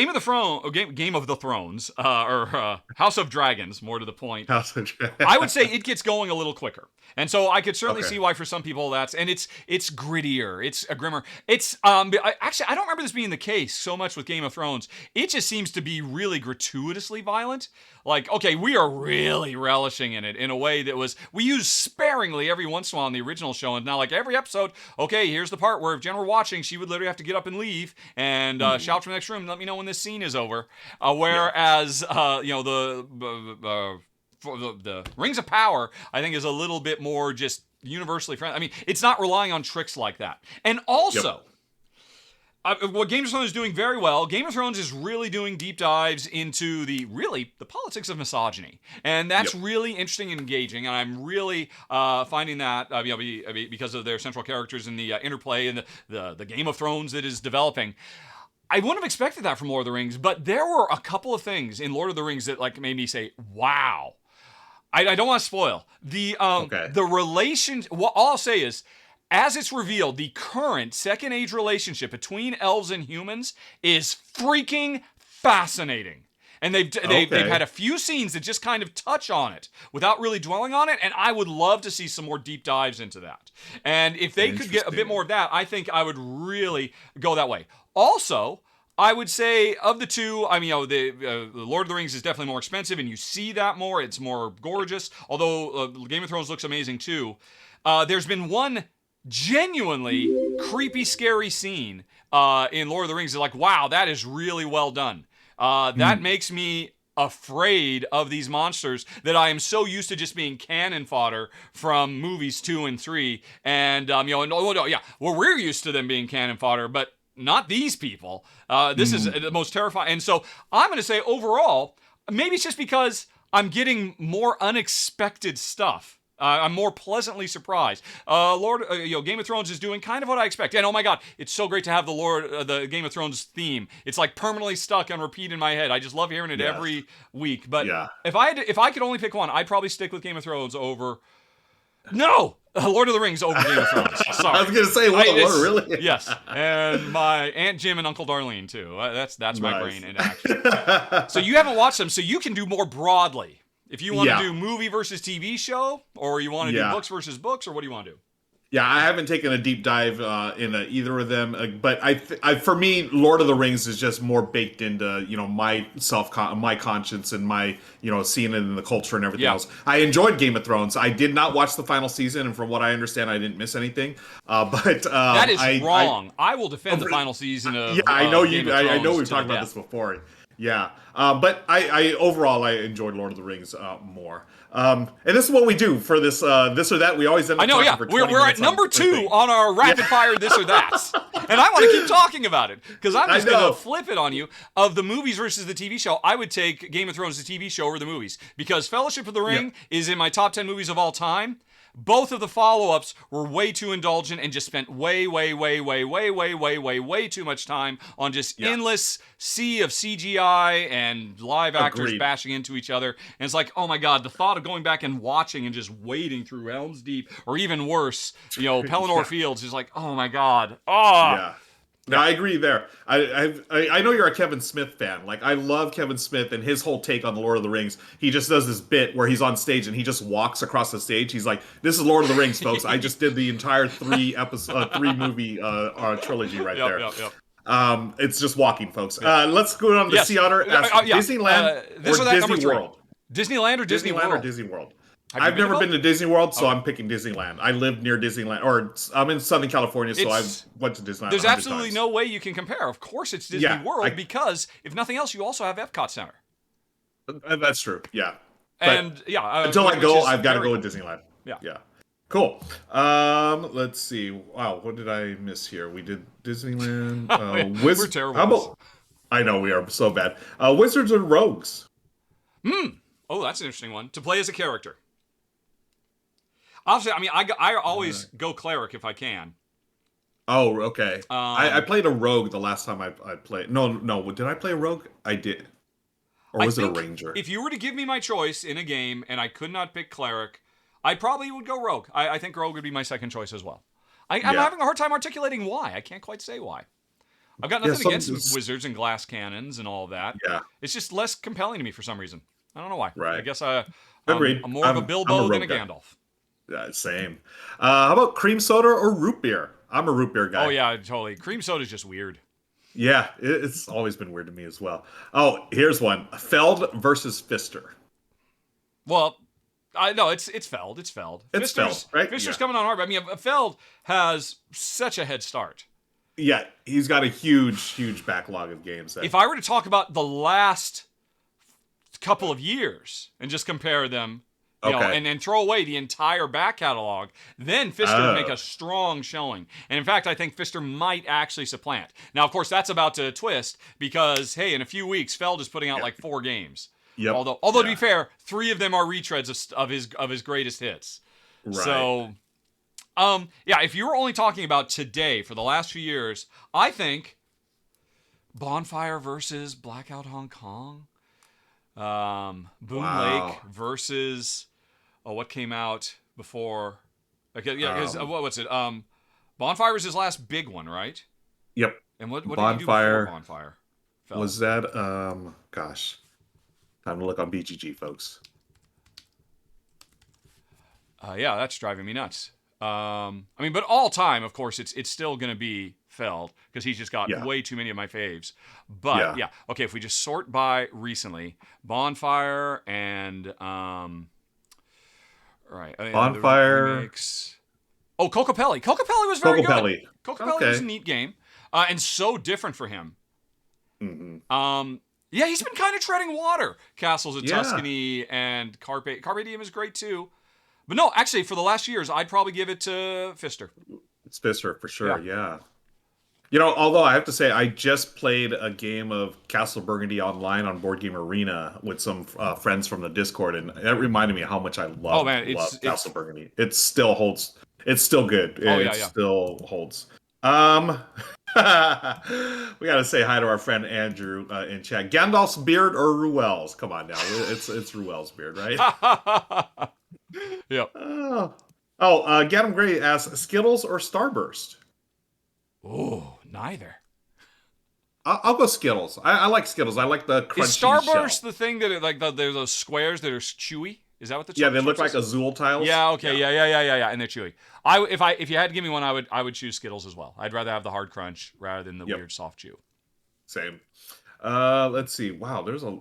[SPEAKER 1] of the Thrones, or House of Dragons, more to the point.
[SPEAKER 2] House of Dragons.
[SPEAKER 1] I would say it gets going a little quicker, and so I could certainly see why for some people it's grittier, it's a grimmer. It's I don't remember this being the case so much with Game of Thrones. It just seems to be really gratuitously violent. Like, okay, we are really relishing in it in a way that we use sparingly every once in a while in the original show, and now like every episode, okay, here's the part where if Jen were watching, she would literally have to get up and leave and shout from the next room and let me know when this scene is over. Whereas, the Rings of Power, I think, is a little bit more just universally friendly. I mean, it's not relying on tricks like that. And also, what Game of Thrones is doing very well, Game of Thrones is really doing deep dives into the politics of misogyny. And that's really interesting and engaging. And I'm really finding that, because of their central characters and the interplay and the Game of Thrones that is developing. I wouldn't have expected that from Lord of the Rings, but there were a couple of things in Lord of the Rings that like made me say, wow. I don't want to spoil. The relation, what all I'll say is, as it's revealed, the current Second Age relationship between elves and humans is freaking fascinating. And they've had a few scenes that just kind of touch on it without really dwelling on it, and I would love to see some more deep dives into that. And if they could get a bit more of that, I think I would really go that way. Also, I would say of the two, the Lord of the Rings is definitely more expensive, and you see that more. It's more gorgeous, although Game of Thrones looks amazing too. There's been one genuinely creepy, scary scene in Lord of the Rings. It's like, wow, that is really well done. That makes me afraid of these monsters that I am so used to just being cannon fodder from movies 2 and 3. And, we're used to them being cannon fodder, but not these people. This is the most terrifying. And so I'm going to say overall, maybe it's just because I'm getting more unexpected stuff. I'm more pleasantly surprised. Game of Thrones is doing kind of what I expect. And oh my God, it's so great to have the Game of Thrones theme. It's like permanently stuck on repeat in my head. I just love hearing it every week. But if I could only pick one, I'd probably stick with Game of Thrones over. No, Lord of the Rings over Game of Thrones. Sorry,
[SPEAKER 2] I was gonna say, what really?
[SPEAKER 1] Yes, and my Aunt Jim and Uncle Darlene too. That's my brain in action. So you haven't watched them, so you can do more broadly. If you want to do movie versus TV show, or you want to do books versus books, or what do you want to do?
[SPEAKER 2] Yeah, I haven't taken a deep dive in either of them, but for me, Lord of the Rings is just more baked into my my conscience and my seeing it in the culture and everything
[SPEAKER 1] Yeah.
[SPEAKER 2] else. I enjoyed Game of Thrones. I did not watch the final season, and from what I understand, I didn't miss anything. But
[SPEAKER 1] That is wrong. I will defend the final season
[SPEAKER 2] yeah, I know
[SPEAKER 1] of Game
[SPEAKER 2] you.
[SPEAKER 1] of
[SPEAKER 2] I know
[SPEAKER 1] Thrones
[SPEAKER 2] we've
[SPEAKER 1] to the
[SPEAKER 2] talked about this
[SPEAKER 1] death.
[SPEAKER 2] before. Yeah, but I overall I enjoyed Lord of the Rings more. And this is what we do for this or that. We always end
[SPEAKER 1] I
[SPEAKER 2] up
[SPEAKER 1] know,
[SPEAKER 2] talking
[SPEAKER 1] yeah.
[SPEAKER 2] for
[SPEAKER 1] We're
[SPEAKER 2] 20
[SPEAKER 1] we're at
[SPEAKER 2] minutes on
[SPEAKER 1] number
[SPEAKER 2] a
[SPEAKER 1] 2
[SPEAKER 2] thing.
[SPEAKER 1] on our rapid
[SPEAKER 2] Yeah.
[SPEAKER 1] fire this or that, and I want to keep talking about it because I'm
[SPEAKER 2] I
[SPEAKER 1] just gonna
[SPEAKER 2] know.
[SPEAKER 1] flip it on you. Of the movies versus the TV show, I would take Game of Thrones, the TV show, over the movies because Fellowship of the Ring
[SPEAKER 2] Yep.
[SPEAKER 1] is in my top 10 movies of all time. Both of the follow-ups were way too indulgent and just spent way too much time on just
[SPEAKER 2] Yeah.
[SPEAKER 1] endless sea of CGI and live actors
[SPEAKER 2] Agreed.
[SPEAKER 1] bashing into each other. And it's like, oh my god, the thought of going back and watching and just wading through Helm's Deep, or even worse, Pelennor
[SPEAKER 2] Yeah.
[SPEAKER 1] Fields is like, oh my god. Ah.
[SPEAKER 2] Yeah. No, I agree there. I know you're a Kevin Smith fan. Like I love Kevin Smith and his whole take on the Lord of the Rings. He just does this bit where he's on stage and he just walks across the stage. He's like, "This is Lord of the Rings, folks. I just did the entire 3 movie trilogy right
[SPEAKER 1] Yep,
[SPEAKER 2] there."
[SPEAKER 1] yep, yep.
[SPEAKER 2] It's just walking, folks. Let's go on to
[SPEAKER 1] Yes.
[SPEAKER 2] Sea Otter. Ask
[SPEAKER 1] Yeah.
[SPEAKER 2] Disneyland
[SPEAKER 1] This
[SPEAKER 2] or
[SPEAKER 1] or that, number
[SPEAKER 2] Disney
[SPEAKER 1] 3.
[SPEAKER 2] World.
[SPEAKER 1] Disneyland or Disney
[SPEAKER 2] Disneyland
[SPEAKER 1] World?
[SPEAKER 2] or Disney World.
[SPEAKER 1] Have you
[SPEAKER 2] I've never
[SPEAKER 1] to
[SPEAKER 2] been
[SPEAKER 1] both?
[SPEAKER 2] to Disney World, so
[SPEAKER 1] Okay.
[SPEAKER 2] I'm picking Disneyland. I live near Disneyland, or I'm in Southern California, so I
[SPEAKER 1] It's-
[SPEAKER 2] went to Disneyland.
[SPEAKER 1] There's
[SPEAKER 2] 100
[SPEAKER 1] absolutely
[SPEAKER 2] times.
[SPEAKER 1] no way you can compare. Of course it's Disney
[SPEAKER 2] Yeah,
[SPEAKER 1] World because, if nothing else, you also have Epcot Center.
[SPEAKER 2] That's true. Yeah. But
[SPEAKER 1] And, yeah.
[SPEAKER 2] until I
[SPEAKER 1] which
[SPEAKER 2] go,
[SPEAKER 1] is
[SPEAKER 2] I've got to
[SPEAKER 1] very
[SPEAKER 2] go with
[SPEAKER 1] cool.
[SPEAKER 2] Disneyland.
[SPEAKER 1] Yeah.
[SPEAKER 2] Yeah. Cool. Let's see. Wow, what did I miss here? We did Disneyland.
[SPEAKER 1] We're terrible
[SPEAKER 2] How
[SPEAKER 1] at this.
[SPEAKER 2] about? I know we are so bad. Wizards and Rogues.
[SPEAKER 1] Oh, that's an interesting one. To play as a character. Obviously, I mean, I always go cleric if I can.
[SPEAKER 2] Oh, okay. I played a rogue the last time I played. No. Did I play a rogue? I did. Or was it a
[SPEAKER 1] think
[SPEAKER 2] ranger?
[SPEAKER 1] If you were to give me my choice in a game and I could not pick cleric, I probably would go rogue. I think rogue would be my second choice as well. I'm
[SPEAKER 2] Yeah.
[SPEAKER 1] having a hard time articulating why. I can't quite say why. I've got nothing
[SPEAKER 2] some-
[SPEAKER 1] against wizards and glass cannons and all of that.
[SPEAKER 2] Yeah.
[SPEAKER 1] It's just less compelling to me for some reason. I don't know why.
[SPEAKER 2] Right.
[SPEAKER 1] I guess
[SPEAKER 2] Agreed.
[SPEAKER 1] I'm more of a
[SPEAKER 2] I'm
[SPEAKER 1] Bilbo
[SPEAKER 2] a
[SPEAKER 1] than a
[SPEAKER 2] rogue guy.
[SPEAKER 1] Gandalf.
[SPEAKER 2] Same. How about cream soda or root beer? I'm a root beer guy.
[SPEAKER 1] Oh yeah, totally. Cream soda's just weird.
[SPEAKER 2] Yeah, it's always been weird to me as well. Oh, here's one. Feld versus Fister.
[SPEAKER 1] Well, I know it's Feld. It's Feld.
[SPEAKER 2] It's Feld, right?
[SPEAKER 1] Fister's
[SPEAKER 2] Yeah.
[SPEAKER 1] coming on hard. I mean, Feld has such a head start.
[SPEAKER 2] Yeah, he's got a huge backlog of games.
[SPEAKER 1] If I were to talk about the last couple of years and just compare them,
[SPEAKER 2] Okay.
[SPEAKER 1] and throw away the entire back catalog, then Fister would make a strong showing. And in fact, I think Fister might actually supplant. Now, of course, that's about to twist because, hey, in a few weeks, Feld is putting out like 4 games.
[SPEAKER 2] Yep.
[SPEAKER 1] Although to be fair, 3 of them are retreads of his greatest hits.
[SPEAKER 2] Right.
[SPEAKER 1] So, yeah, if you were only talking about today for the last few years, I think Bonfire versus Blackout Hong Kong, Boom
[SPEAKER 2] Wow.
[SPEAKER 1] Lake versus what came out before? Okay, yeah, because what's it? Bonfire was his last big one, right?
[SPEAKER 2] Yep.
[SPEAKER 1] And what did he
[SPEAKER 2] Bonfire
[SPEAKER 1] do before Bonfire? Feld?
[SPEAKER 2] Was that gosh. Time to look on BGG, folks.
[SPEAKER 1] Yeah, that's driving me nuts. I mean, but all time, of course, it's still going to be Feld because he's just got way too many of my faves. But yeah, okay, if we just sort by recently, Bonfire and right,
[SPEAKER 2] Bonfire.
[SPEAKER 1] Remakes. Oh, Cocopelli. Cocopelli was very
[SPEAKER 2] Cocopelli.
[SPEAKER 1] good. Cocopelli was a neat game, and so different for him.
[SPEAKER 2] Mm-hmm.
[SPEAKER 1] Yeah, he's been kind of treading water. Castles of
[SPEAKER 2] Yeah.
[SPEAKER 1] Tuscany and Carpe Diem is great too. But no, actually, for the last years, I'd probably give it to Fister.
[SPEAKER 2] It's Fister for sure, yeah. You know, although I have to say, I just played a game of Castle Burgundy online on Board Game Arena with some friends from the Discord, and it reminded me how much I love, love Castle Burgundy. It still holds. It's still good. It still holds. We got to say hi to our friend Andrew in chat. Gandalf's beard or Ruel's? Come on now, it's Ruel's beard, right?
[SPEAKER 1] Yep.
[SPEAKER 2] Gadam Gray asks Skittles or Starburst.
[SPEAKER 1] Oh, neither.
[SPEAKER 2] I'll go Skittles. I like Skittles. I like the crunchy
[SPEAKER 1] Is Starburst
[SPEAKER 2] shell.
[SPEAKER 1] the thing that they're those squares that are chewy? Is that what the
[SPEAKER 2] Yeah, they look
[SPEAKER 1] choice
[SPEAKER 2] like
[SPEAKER 1] is?
[SPEAKER 2] Azul tiles.
[SPEAKER 1] Yeah, okay, yeah, and they're chewy. If you had to give me one, I would choose Skittles as well. I'd rather have the hard crunch rather than the
[SPEAKER 2] Yep.
[SPEAKER 1] weird soft chew.
[SPEAKER 2] Same. Let's see. Wow, there's a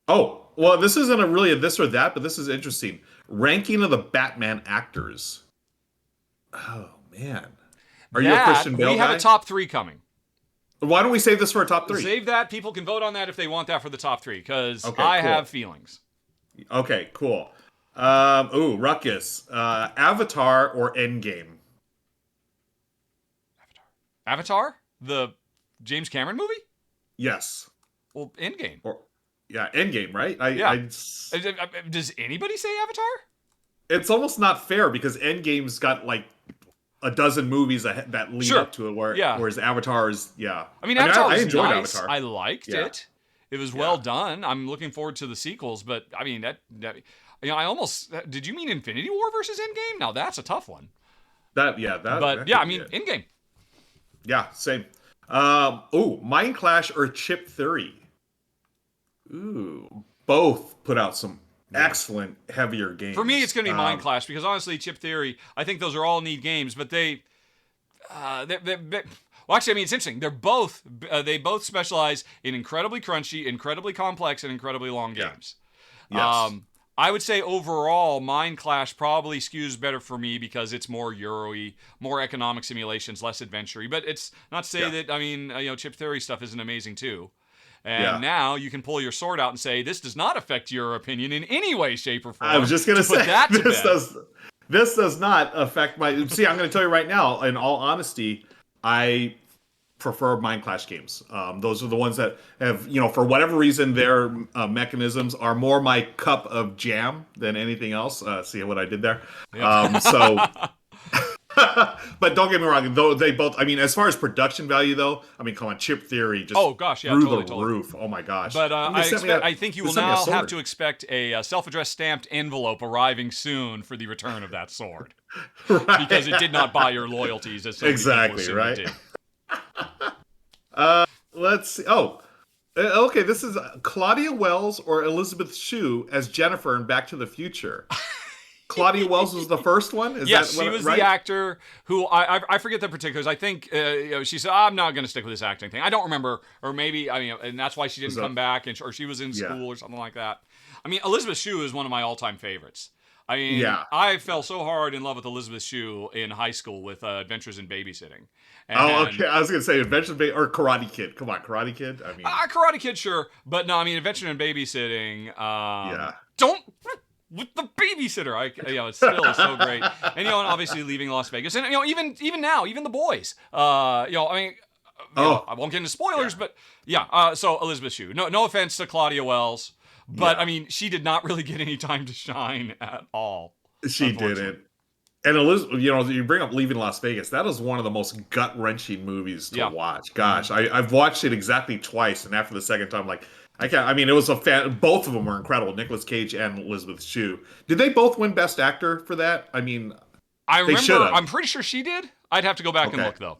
[SPEAKER 2] Oh, well, this isn't really a this or that, but this is interesting. Ranking of the Batman actors. Oh man. Are you a Christian Bale
[SPEAKER 1] We have
[SPEAKER 2] guy?
[SPEAKER 1] a top 3 coming.
[SPEAKER 2] Why don't we save this for a top 3?
[SPEAKER 1] Save that. People can vote on that if they want that for the top 3, because
[SPEAKER 2] Okay,
[SPEAKER 1] I
[SPEAKER 2] cool.
[SPEAKER 1] have feelings.
[SPEAKER 2] Okay, cool. Ruckus. Avatar or Endgame?
[SPEAKER 1] Avatar? The James Cameron movie?
[SPEAKER 2] Yes.
[SPEAKER 1] Well, Endgame.
[SPEAKER 2] Or yeah, Endgame, right?
[SPEAKER 1] Does anybody say Avatar?
[SPEAKER 2] It's almost not fair because Endgame's got like a dozen movies that lead up to it, whereas Avatar is,
[SPEAKER 1] I mean, Avatar was
[SPEAKER 2] enjoyed
[SPEAKER 1] nice.
[SPEAKER 2] Avatar.
[SPEAKER 1] I liked it. It was well done. I'm looking forward to the sequels, but I mean that I almost did. You mean Infinity War versus Endgame? Now that's a tough one. Endgame.
[SPEAKER 2] Yeah, same. Mind Clash or Chip Theory? Ooh, both put out some excellent heavier games.
[SPEAKER 1] For me, it's going to be Mind Clash because honestly, Chip Theory, I think those are all neat games, but well, actually, I mean, it's interesting. They both specialize in incredibly crunchy, incredibly complex, and incredibly long games.
[SPEAKER 2] Yes.
[SPEAKER 1] I would say overall, Mind Clash probably skews better for me because it's more Euro-y, more economic simulations, less adventure-y. But it's not to say that, I mean, Chip Theory stuff isn't amazing too. And now you can pull your sword out and say, this does not affect your opinion in any way, shape, or form.
[SPEAKER 2] I was just going to say,
[SPEAKER 1] that
[SPEAKER 2] this does not affect my... See, I'm going to tell you right now, in all honesty, I prefer Mind Clash games. Those are the ones that have, for whatever reason, their mechanisms are more my cup of jam than anything else. See what I did there? Yep. But don't get me wrong, though they both, I mean, as far as production value, though, I mean, come on, Chip Theory just through the roof. Oh my gosh.
[SPEAKER 1] But I think you will now have to expect a self-addressed stamped envelope arriving soon for the return of that sword.
[SPEAKER 2] Right.
[SPEAKER 1] Because it did not buy your loyalties as so
[SPEAKER 2] exactly, right?
[SPEAKER 1] It
[SPEAKER 2] did. Let's see. Okay, this is Claudia Wells or Elizabeth Shue as Jennifer in Back to the Future. Claudia Wells was the first one?
[SPEAKER 1] Yes, she was the actor who, I forget the particulars. I think she said, I'm not going to stick with this acting thing. I don't remember. Or maybe, and that's why she didn't come back, or she was in school or something like that. I mean, Elizabeth Shue is one of my all-time favorites. I mean, I fell so hard in love with Elizabeth Shue in high school with Adventures in Babysitting.
[SPEAKER 2] Okay. I was going to say Adventures in Babysitting or Karate Kid. Come on, Karate Kid? I mean...
[SPEAKER 1] Karate Kid, sure. But no, I mean, Adventures in Babysitting... Don't... With the babysitter, it's still so great, and obviously leaving Las Vegas, and even now, even The Boys, I mean, I won't get into spoilers, but so Elizabeth Shue, no offense to Claudia Wells, but I mean, she did not really get any time to shine at all.
[SPEAKER 2] She didn't, and Elizabeth, you bring up Leaving Las Vegas, that is one of the most gut wrenching movies to watch. Gosh, I've watched it exactly twice, and after the second time, like. I can't. I mean, it was both of them were incredible. Nicolas Cage and Elizabeth Shue. Did they both win Best Actor for that? I mean,
[SPEAKER 1] I remember. I'm pretty sure she did. I'd have to go back and look though.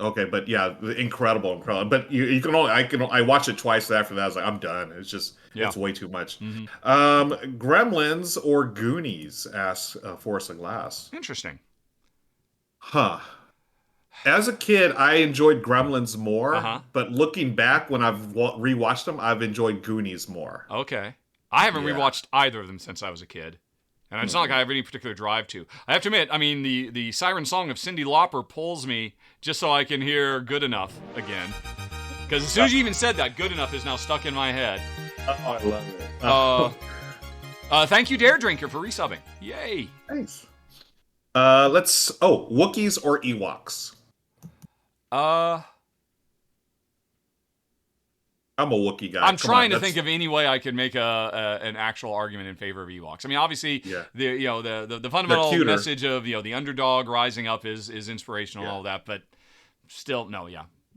[SPEAKER 2] Okay, but yeah, incredible. But you can only. I watched it twice. After that, I was like, I'm done. It's just it's way too much. Mm-hmm. Gremlins or Goonies? Asks Forrest of Glass.
[SPEAKER 1] Interesting.
[SPEAKER 2] Huh. As a kid, I enjoyed Gremlins more, but looking back when I've rewatched them, I've enjoyed Goonies more.
[SPEAKER 1] Okay. I haven't rewatched either of them since I was a kid. And it's not like I have any particular drive to. I have to admit, I mean, the siren song of Cyndi Lauper pulls me just so I can hear Good Enough again. Because as soon as you even said that, Good Enough is now stuck in my head.
[SPEAKER 2] Oh, I love
[SPEAKER 1] it. Thank you, Dare Drinker, for resubbing. Yay.
[SPEAKER 2] Thanks. Wookiees or Ewoks? I'm a Wookiee guy.
[SPEAKER 1] I'm trying to think of any way I could make an actual argument in favor of Ewoks. I mean, obviously, the fundamental message of the underdog rising up is inspirational and all that, but still, no,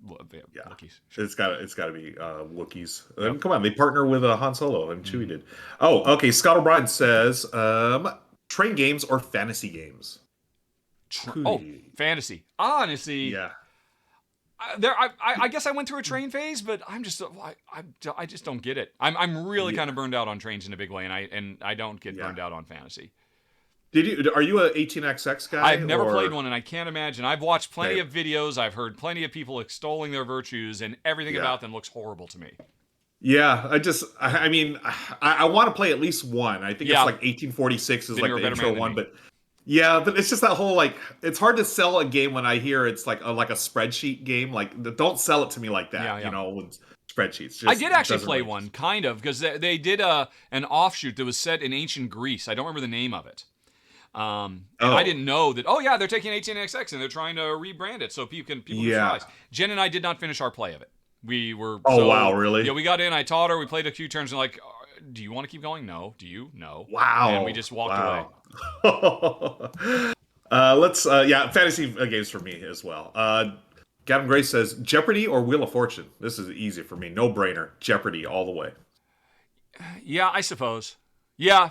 [SPEAKER 1] Wookiees.
[SPEAKER 2] Sure. It's got to be Wookiees. Yep. Come on, they partner with Han Solo and Chewie did. Oh, okay. Scott O'Brien says, train games or fantasy games?
[SPEAKER 1] Fantasy. Honestly, I guess I went through a train phase, but I just don't get it. I'm really kind of burned out on trains in a big way, and I don't get burned out on fantasy.
[SPEAKER 2] Are you a 18XX guy?
[SPEAKER 1] I've never played one, and I can't imagine. I've watched plenty of videos. I've heard plenty of people extolling their virtues, and everything about them looks horrible to me.
[SPEAKER 2] Yeah, I mean, I want to play at least one. I think it's like 1846 is
[SPEAKER 1] Then
[SPEAKER 2] like the intro one, but it's just that whole like, it's hard to sell a game when I hear it's like a spreadsheet game. Like, don't sell it to me like that, you know, with spreadsheets.
[SPEAKER 1] I did actually play one, kind of, because they did an offshoot that was set in ancient Greece. I don't remember the name of it. And I didn't know that. Oh yeah, they're taking 18XX and they're trying to rebrand it so people can realize. Jen and I did not finish our play of it. We were.
[SPEAKER 2] Wow, really?
[SPEAKER 1] Yeah, we got in. I taught her. We played a few turns and like, do you want to keep going? No. Do you? No.
[SPEAKER 2] Wow.
[SPEAKER 1] And we just walked away.
[SPEAKER 2] Fantasy games for me as well. Gavin Grace says Jeopardy or Wheel of Fortune. This is easy for me. No brainer. Jeopardy all the way.
[SPEAKER 1] Yeah, I suppose. Yeah.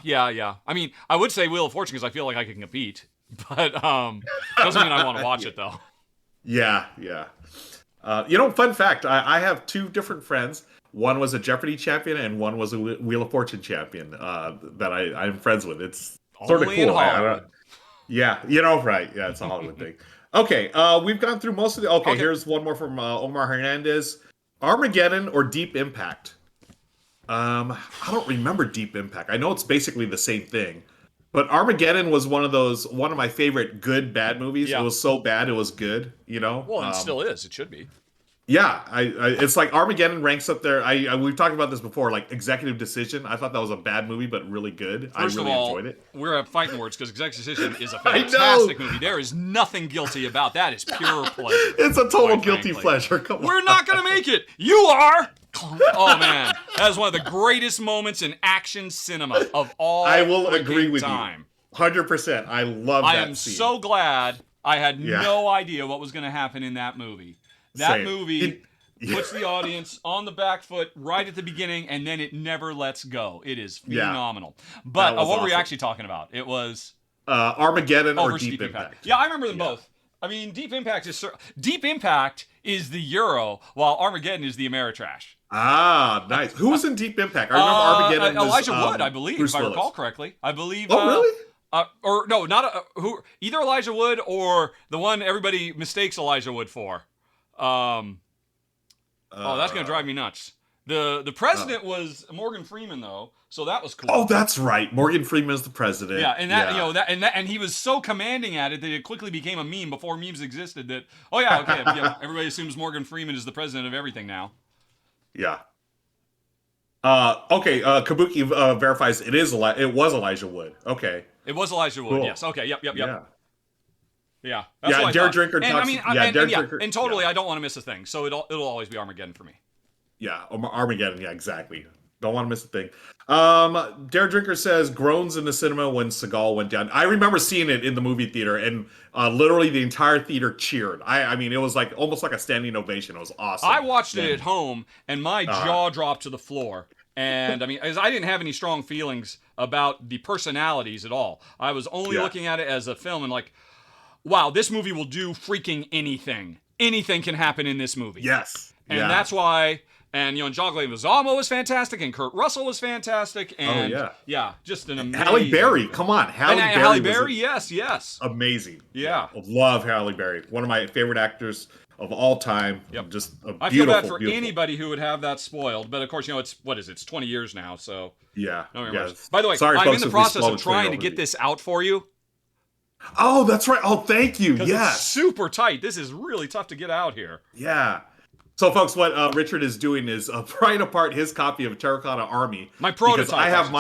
[SPEAKER 1] I mean, I would say Wheel of Fortune because I feel like I can compete, but doesn't mean I want to watch it though.
[SPEAKER 2] Yeah. Fun fact: I have two different friends. One was a Jeopardy champion, and one was a Wheel of Fortune champion that I'm friends with. It's sort of cool. Right? Yeah, it's a Hollywood thing. Okay, we've gone through most of the. Okay, here's one more from Omar Hernandez: Armageddon or Deep Impact. I don't remember Deep Impact. I know it's basically the same thing, but Armageddon was one of my favorite good bad movies. Yeah. It was so bad it was good.
[SPEAKER 1] Well, it still is. It should be.
[SPEAKER 2] Yeah, it's like Armageddon ranks up there. We've talked about this before, like Executive Decision. I thought that was a bad movie, but really good. I really enjoyed it.
[SPEAKER 1] We're fighting words because Executive Decision is a fantastic movie. There is nothing guilty about that. It's pure pleasure.
[SPEAKER 2] It's a total guilty pleasure. Come on.
[SPEAKER 1] We're not going to make it. You are. Oh man, that is one of the greatest moments in action cinema of all time.
[SPEAKER 2] I will agree with you. 100%. I love that scene. I am
[SPEAKER 1] so glad I had no idea what was going to happen in that movie. That movie puts the audience on the back foot right at the beginning, and then it never lets go. It is phenomenal. But what were we actually talking about? It was
[SPEAKER 2] Armageddon or Deep Impact.
[SPEAKER 1] Yeah, I remember them both. I mean, Deep Impact is the Euro, while Armageddon is the Ameritrash.
[SPEAKER 2] Ah, nice. Who was in Deep Impact? I remember Armageddon was
[SPEAKER 1] Elijah Wood, I believe, if I recall correctly. I believe.
[SPEAKER 2] Oh, really?
[SPEAKER 1] Or no, not either Elijah Wood or the one everybody mistakes Elijah Wood for. That's gonna drive me nuts. The president was Morgan Freeman though, so that was cool.
[SPEAKER 2] Oh, that's right. Morgan Freeman is the president.
[SPEAKER 1] Yeah, and that and he was so commanding at it that it quickly became a meme before memes existed. That everybody assumes Morgan Freeman is the president of everything now.
[SPEAKER 2] Yeah. Kabuki verifies it was Elijah Wood. Okay.
[SPEAKER 1] It was Elijah Wood. Cool. Yes. Okay. Yep. Yeah.
[SPEAKER 2] Yeah. Dare Drinker talks.
[SPEAKER 1] And totally, I don't want to miss a thing. So it'll always be Armageddon for me.
[SPEAKER 2] Yeah, Armageddon. Yeah, exactly. Don't want to miss a thing. Dare Drinker says groans in the cinema when Seagal went down. I remember seeing it in the movie theater, and literally the entire theater cheered. I mean, it was like almost like a standing ovation. It was awesome.
[SPEAKER 1] I watched it at home, and my jaw dropped to the floor. And I mean, as I didn't have any strong feelings about the personalities at all. I was only looking at it as a film and like, wow, this movie will do freaking anything. Anything can happen in this movie.
[SPEAKER 2] Yes.
[SPEAKER 1] And that's why. And John Leguizamo was fantastic, and Kurt Russell was fantastic, and just an amazing.
[SPEAKER 2] Halle Berry, come on,
[SPEAKER 1] Halle Berry, yes,
[SPEAKER 2] amazing.
[SPEAKER 1] Yeah,
[SPEAKER 2] love Halle Berry, one of my favorite actors of all time. Yep. Just a beautiful.
[SPEAKER 1] I feel bad for anybody who would have that spoiled, but of course, it's 20 years now, so
[SPEAKER 2] yeah.
[SPEAKER 1] By the way,
[SPEAKER 2] sorry,
[SPEAKER 1] I'm in the process of trying to get this out for you.
[SPEAKER 2] Oh, that's right. Oh, thank you. Yes,
[SPEAKER 1] it's super tight. This is really tough to get out here.
[SPEAKER 2] Yeah. So, folks, what Richard is doing is prying apart his copy of Terracotta Army.
[SPEAKER 1] My prototype.
[SPEAKER 2] I have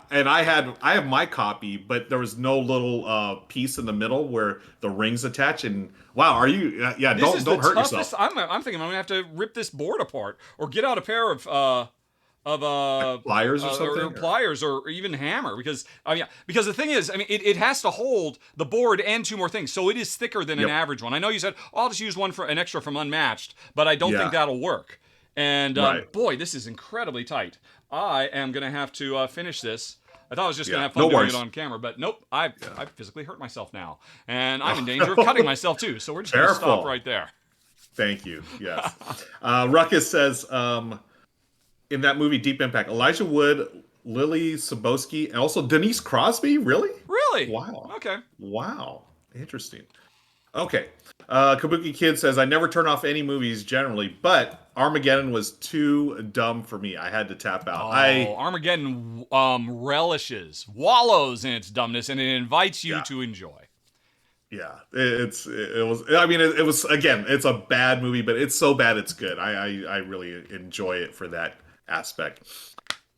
[SPEAKER 2] and I have my copy, but there was no little piece in the middle where the rings attach. And wow, are you? Don't hurt yourself.
[SPEAKER 1] I'm thinking I'm gonna have to rip this board apart or get out a pair of
[SPEAKER 2] like pliers or something,
[SPEAKER 1] or pliers, or even hammer, because the thing is, I mean, it has to hold the board and two more things, so it is thicker than an average one. I know you said I'll just use one for an extra from Unmatched, but I don't think that'll work. And boy, this is incredibly tight. I am gonna have to finish this. I thought I was just gonna have fun doing it on camera, but nope. I physically hurt myself now, and I'm in danger of cutting myself too. So we're just gonna stop right there.
[SPEAKER 2] Thank you. Yes. Ruckus says, in that movie Deep Impact, Elijah Wood, Lily Sobowski, and also Denise Crosby. Really?
[SPEAKER 1] Really?
[SPEAKER 2] Wow.
[SPEAKER 1] Okay.
[SPEAKER 2] Wow. Interesting. Okay. Kabuki Kid says, I never turn off any movies generally, but Armageddon was too dumb for me. I had to tap out.
[SPEAKER 1] Armageddon relishes, wallows in its dumbness, and it invites you
[SPEAKER 2] Yeah.
[SPEAKER 1] to enjoy.
[SPEAKER 2] Yeah, it was. I mean, it was, again. It's a bad movie, but it's so bad it's good. I really enjoy it for that aspect.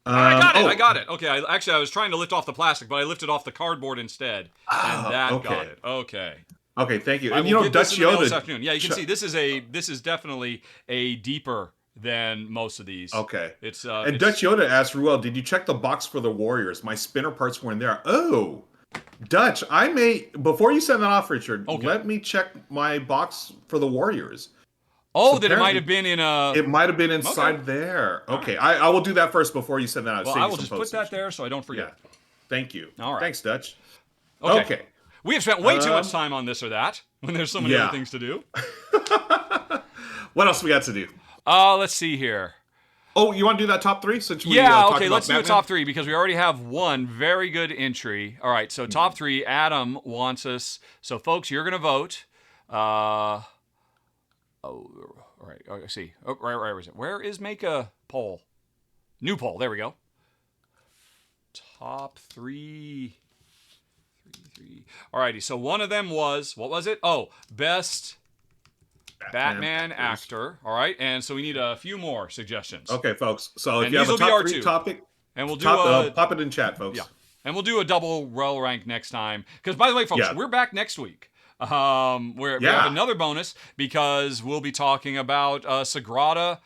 [SPEAKER 1] I got it. Okay, I was trying to lift off the plastic, but I lifted off the cardboard instead, and that
[SPEAKER 2] okay.
[SPEAKER 1] got it. Okay.
[SPEAKER 2] Okay, thank you.
[SPEAKER 1] I
[SPEAKER 2] And
[SPEAKER 1] will
[SPEAKER 2] you know,
[SPEAKER 1] get
[SPEAKER 2] Dutch
[SPEAKER 1] this in the mail
[SPEAKER 2] Yoda.
[SPEAKER 1] this afternoon. Yeah, you can see this is definitely a deeper than most of these.
[SPEAKER 2] Okay.
[SPEAKER 1] It's
[SPEAKER 2] and Dutch Yoda asked Ruel, "Did you check the box for the Warriors? My spinner parts weren't there." Oh, Dutch, I may, before you send that off, Richard.
[SPEAKER 1] Okay.
[SPEAKER 2] Let me check my box for the Warriors.
[SPEAKER 1] Oh, that it might have been in a.
[SPEAKER 2] It might have been inside there. Okay, right. I will do that first before you send that out.
[SPEAKER 1] Well, I will just put that there so I don't forget.
[SPEAKER 2] Yeah. Thank you.
[SPEAKER 1] All right.
[SPEAKER 2] Thanks, Dutch.
[SPEAKER 1] Okay. We have spent way too much time on this or that when there's so many other things to do.
[SPEAKER 2] What else we got to do?
[SPEAKER 1] Let's see here.
[SPEAKER 2] Oh, you want to do that top three? Since we,
[SPEAKER 1] okay, let's do a top three because we already have one very good entry. All right, so top three, Adam wants us. So, folks, you're going to vote. All right, I see. Oh, right, where is it? Where is make a poll? New poll, there we go. Top three. All righty, so one of them was, what was it? Oh, best Batman actor. All right, and so we need a few more suggestions.
[SPEAKER 2] Okay, folks. So if
[SPEAKER 1] And
[SPEAKER 2] you have a
[SPEAKER 1] these will be
[SPEAKER 2] top
[SPEAKER 1] our
[SPEAKER 2] three
[SPEAKER 1] two.
[SPEAKER 2] topic,
[SPEAKER 1] and we'll do
[SPEAKER 2] pop it in chat, folks.
[SPEAKER 1] Yeah, and we'll do a double row rank next time. Because by the way, folks, we're back next week. We have another bonus because we'll be talking about Sagrada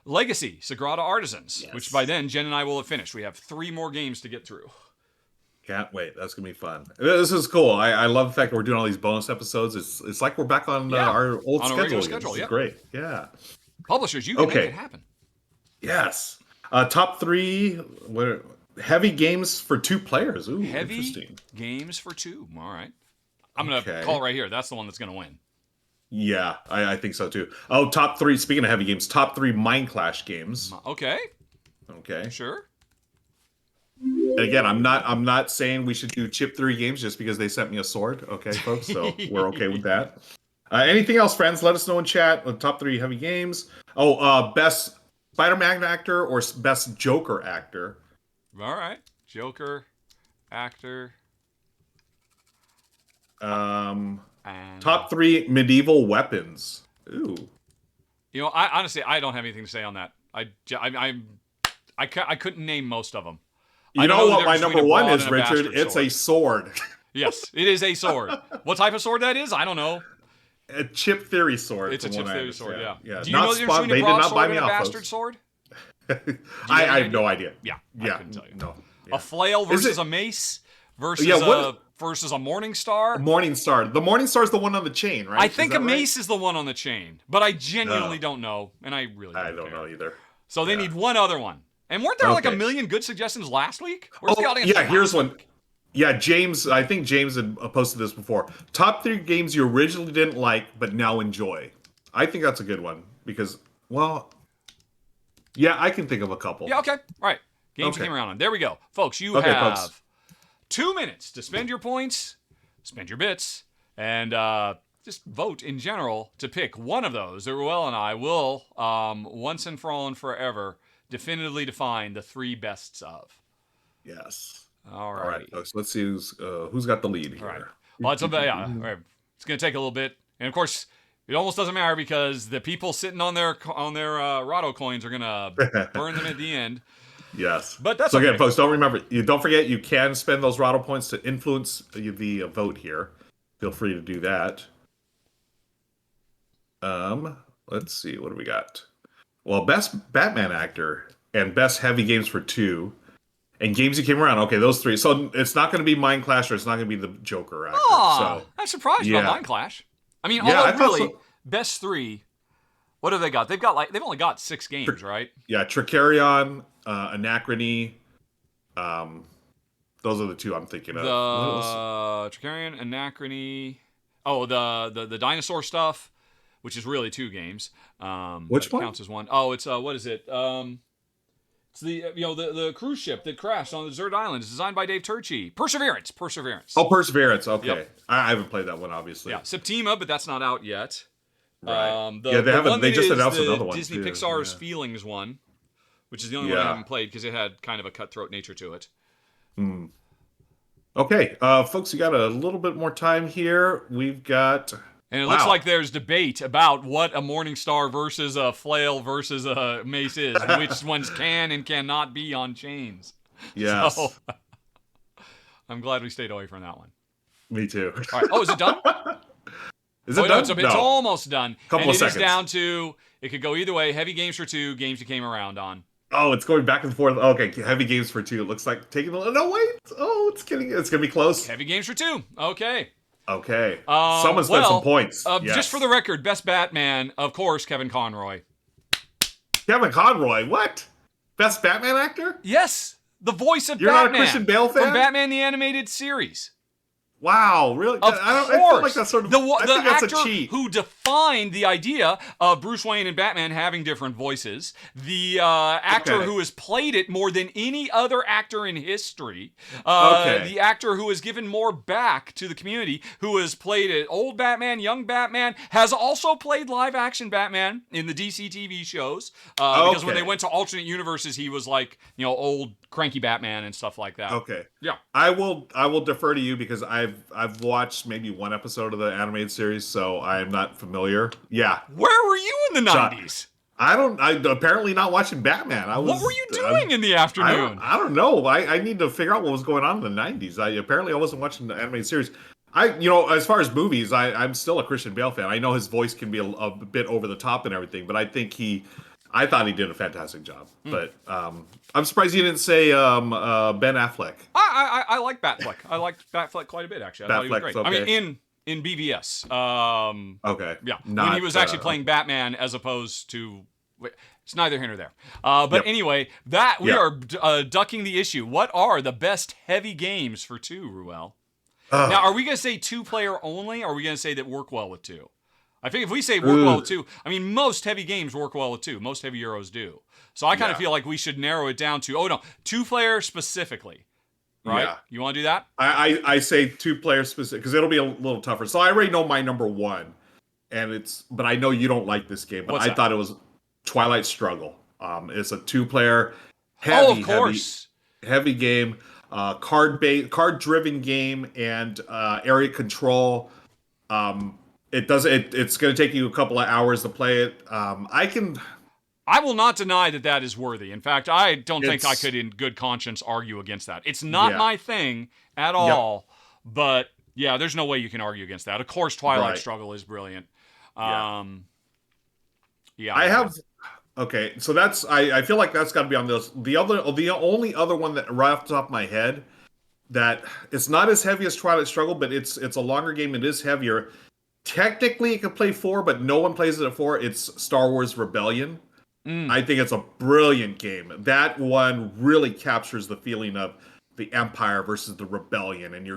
[SPEAKER 1] Legacy, Sagrada Artisans, which by then Jen and I will have finished. We have 3 more games to get through.
[SPEAKER 2] Can't wait. That's gonna be fun. This is cool. I love the fact that we're doing all these bonus episodes. It's like we're back on our old
[SPEAKER 1] on
[SPEAKER 2] schedule.
[SPEAKER 1] A regular schedule.
[SPEAKER 2] This is great. Yeah.
[SPEAKER 1] Publishers, you can make it happen.
[SPEAKER 2] Yes. Top three. Heavy games for 2 players. Ooh,
[SPEAKER 1] heavy
[SPEAKER 2] interesting.
[SPEAKER 1] games for 2. All right. I'm going to call it right here. That's the one that's going to win.
[SPEAKER 2] Yeah, I think so too. Oh, top 3. Speaking of heavy games, top 3 Mind Clash games.
[SPEAKER 1] Okay.
[SPEAKER 2] Okay.
[SPEAKER 1] Sure.
[SPEAKER 2] And again, I'm not saying we should do chip 3 games just because they sent me a sword. Okay, folks. So we're okay with that. Anything else, friends? Let us know in chat. Top 3 heavy games. Oh, best Spider-Man actor or best Joker actor.
[SPEAKER 1] All right. Joker actor.
[SPEAKER 2] Top 3 medieval weapons. Ooh.
[SPEAKER 1] You know, I honestly don't have anything to say on that. I couldn't name most of them.
[SPEAKER 2] You know what my number 1 is, Richard? It's a sword.
[SPEAKER 1] Yes, it is a sword. What type of sword that is, I don't know.
[SPEAKER 2] A chip theory sword.
[SPEAKER 1] It's a chip theory sword, yeah. Do you
[SPEAKER 2] not
[SPEAKER 1] know there's between a broadsword and a bastard sword?
[SPEAKER 2] I have no idea.
[SPEAKER 1] Yeah, I couldn't tell you.
[SPEAKER 2] No.
[SPEAKER 1] Yeah. A flail versus a mace versus a morning star.
[SPEAKER 2] Morning star. The morning star is the one on the chain, right?
[SPEAKER 1] I think a mace is the one on the chain, but I genuinely don't know, and I really don't
[SPEAKER 2] know either.
[SPEAKER 1] So they need one other one. And weren't there like a million good suggestions last week? Where's the audience?
[SPEAKER 2] Here's one. Yeah, James. I think James had posted this before. Top 3 games you originally didn't like but now enjoy. I think that's a good one because, I can think of a couple.
[SPEAKER 1] Yeah. Okay. All right. Games came around on. There we go, folks. You have 2 minutes to spend your points, spend your bits, and just vote in general to pick one of those that Ruel and I will, once and for all and forever, definitively define the 3 bests of.
[SPEAKER 2] Yes.
[SPEAKER 1] All right.
[SPEAKER 2] All right, folks. Let's see who's got the lead here.
[SPEAKER 1] All right. Well, it's it's going to take a little bit, and of course, it almost doesn't matter because the people sitting on their Rahdo coins are going to burn them at the end.
[SPEAKER 2] Yes.
[SPEAKER 1] But that's
[SPEAKER 2] again, folks, don't forget you can spend those Rahdo points to influence the vote here. Feel free to do that. Let's see, what do we got? Well, best Batman actor and best heavy games for 2. And games that came around. Okay, those 3. So it's not going to be Mind Clash or it's not going to be the Joker actor.
[SPEAKER 1] Oh, I'm surprised about Mind Clash. I mean, best 3. What have they got? They've only got 6 games, right?
[SPEAKER 2] Yeah, Tricarion, Anachrony. Those are the 2 I'm thinking of.
[SPEAKER 1] The Tricarion, Anachrony. Oh, the dinosaur stuff which is really 2 games.
[SPEAKER 2] Which one?
[SPEAKER 1] Counts as one. Oh, it's what is it? It's the cruise ship that crashed on the desert island. It's designed by Dave Turczi. Perseverance.
[SPEAKER 2] Oh, Perseverance. Okay,
[SPEAKER 1] Yep.
[SPEAKER 2] I haven't played that one, obviously.
[SPEAKER 1] Yeah, Septima, but that's not out yet.
[SPEAKER 2] Right.
[SPEAKER 1] They
[SPEAKER 2] haven't. They just announced
[SPEAKER 1] the
[SPEAKER 2] another one.
[SPEAKER 1] Disney
[SPEAKER 2] too.
[SPEAKER 1] Pixar's Feelings one, which is the only one I haven't played because it had kind of a cutthroat nature to it.
[SPEAKER 2] Okay, folks, you got a little bit more time here. We've got.
[SPEAKER 1] And it looks like there's debate about what a Morningstar versus a flail versus a mace is, and which ones can and cannot be on chains.
[SPEAKER 2] Yes.
[SPEAKER 1] So, I'm glad we stayed away from that one.
[SPEAKER 2] Me too.
[SPEAKER 1] All right. Oh, is it done?
[SPEAKER 2] Is it done?
[SPEAKER 1] No, it's almost done.
[SPEAKER 2] Couple of seconds.
[SPEAKER 1] It is down to, it could go either way. Heavy games for 2, games you came around on.
[SPEAKER 2] Oh, it's going back and forth. Okay, heavy games for 2. It looks like taking a. No, wait. Oh, it's kidding. It's gonna be close.
[SPEAKER 1] Heavy games for 2. Okay.
[SPEAKER 2] Okay. Someone spent some points. Yes.
[SPEAKER 1] Just for the record, best Batman, of course, Kevin Conroy.
[SPEAKER 2] Kevin Conroy, what? Best Batman actor?
[SPEAKER 1] Yes, the voice of
[SPEAKER 2] You're
[SPEAKER 1] Batman.
[SPEAKER 2] Not a Christian Bale fan?
[SPEAKER 1] From Batman the Animated Series.
[SPEAKER 2] Wow, really?
[SPEAKER 1] I
[SPEAKER 2] feel like that's sort of.
[SPEAKER 1] the
[SPEAKER 2] I think
[SPEAKER 1] actor
[SPEAKER 2] that's a cheat.
[SPEAKER 1] who defined the idea of Bruce Wayne and Batman having different voices, the actor who has played it more than any other actor in history, the actor who has given more back to the community, who has played it, old Batman, young Batman, has also played live-action Batman in the DC TV shows, because when they went to alternate universes, he was like, old cranky Batman and stuff like that.
[SPEAKER 2] Okay.
[SPEAKER 1] Yeah.
[SPEAKER 2] I will defer to you because I've watched maybe one episode of the animated series, so I am not familiar. Yeah.
[SPEAKER 1] Where were you in the 90s?
[SPEAKER 2] I apparently not watching Batman.
[SPEAKER 1] What were you doing in the afternoon?
[SPEAKER 2] I don't know. I need to figure out what was going on in the 90s. I wasn't watching the animated series. As far as movies, I'm still a Christian Bale fan. I know his voice can be a bit over the top and everything, but I thought he did a fantastic job. But I'm surprised you didn't say Ben Affleck.
[SPEAKER 1] I like Batfleck. I liked Batfleck quite a bit, actually. I thought he was great.
[SPEAKER 2] Okay.
[SPEAKER 1] I mean, in BVS.
[SPEAKER 2] Okay.
[SPEAKER 1] Yeah. When he was actually playing Batman as opposed to... It's neither here nor there. But anyway, we are ducking the issue. What are the best heavy games for 2, Ruel? Now, are we going to say 2-player only, or are we going to say that work well with 2? I think if we say work well with 2, I mean, most heavy games work well with 2. Most heavy Euros do. So I kind of feel like we should narrow it down to, 2-player specifically. Right? Yeah. You want to do that?
[SPEAKER 2] I say 2-player specific, because it'll be a little tougher. So I already know my number 1, but I know you don't like this game, but I thought it was Twilight Struggle. It's a 2-player, heavy game, card-driven game, and area control. It's going to take you a couple of hours to play it.
[SPEAKER 1] I will not deny that is worthy. In fact, I don't think I could in good conscience argue against that. It's not my thing at all, but there's no way you can argue against that. Of course, Twilight Struggle is brilliant. I have...
[SPEAKER 2] Okay, so I feel like that's got to be on those. The only other one that right off the top of my head that it's not as heavy as Twilight Struggle, but it's a longer game. It is heavier. Technically, it could play 4, but no one plays it at 4. It's Star Wars Rebellion. I think it's a brilliant game. That one really captures the feeling of the Empire versus the Rebellion, and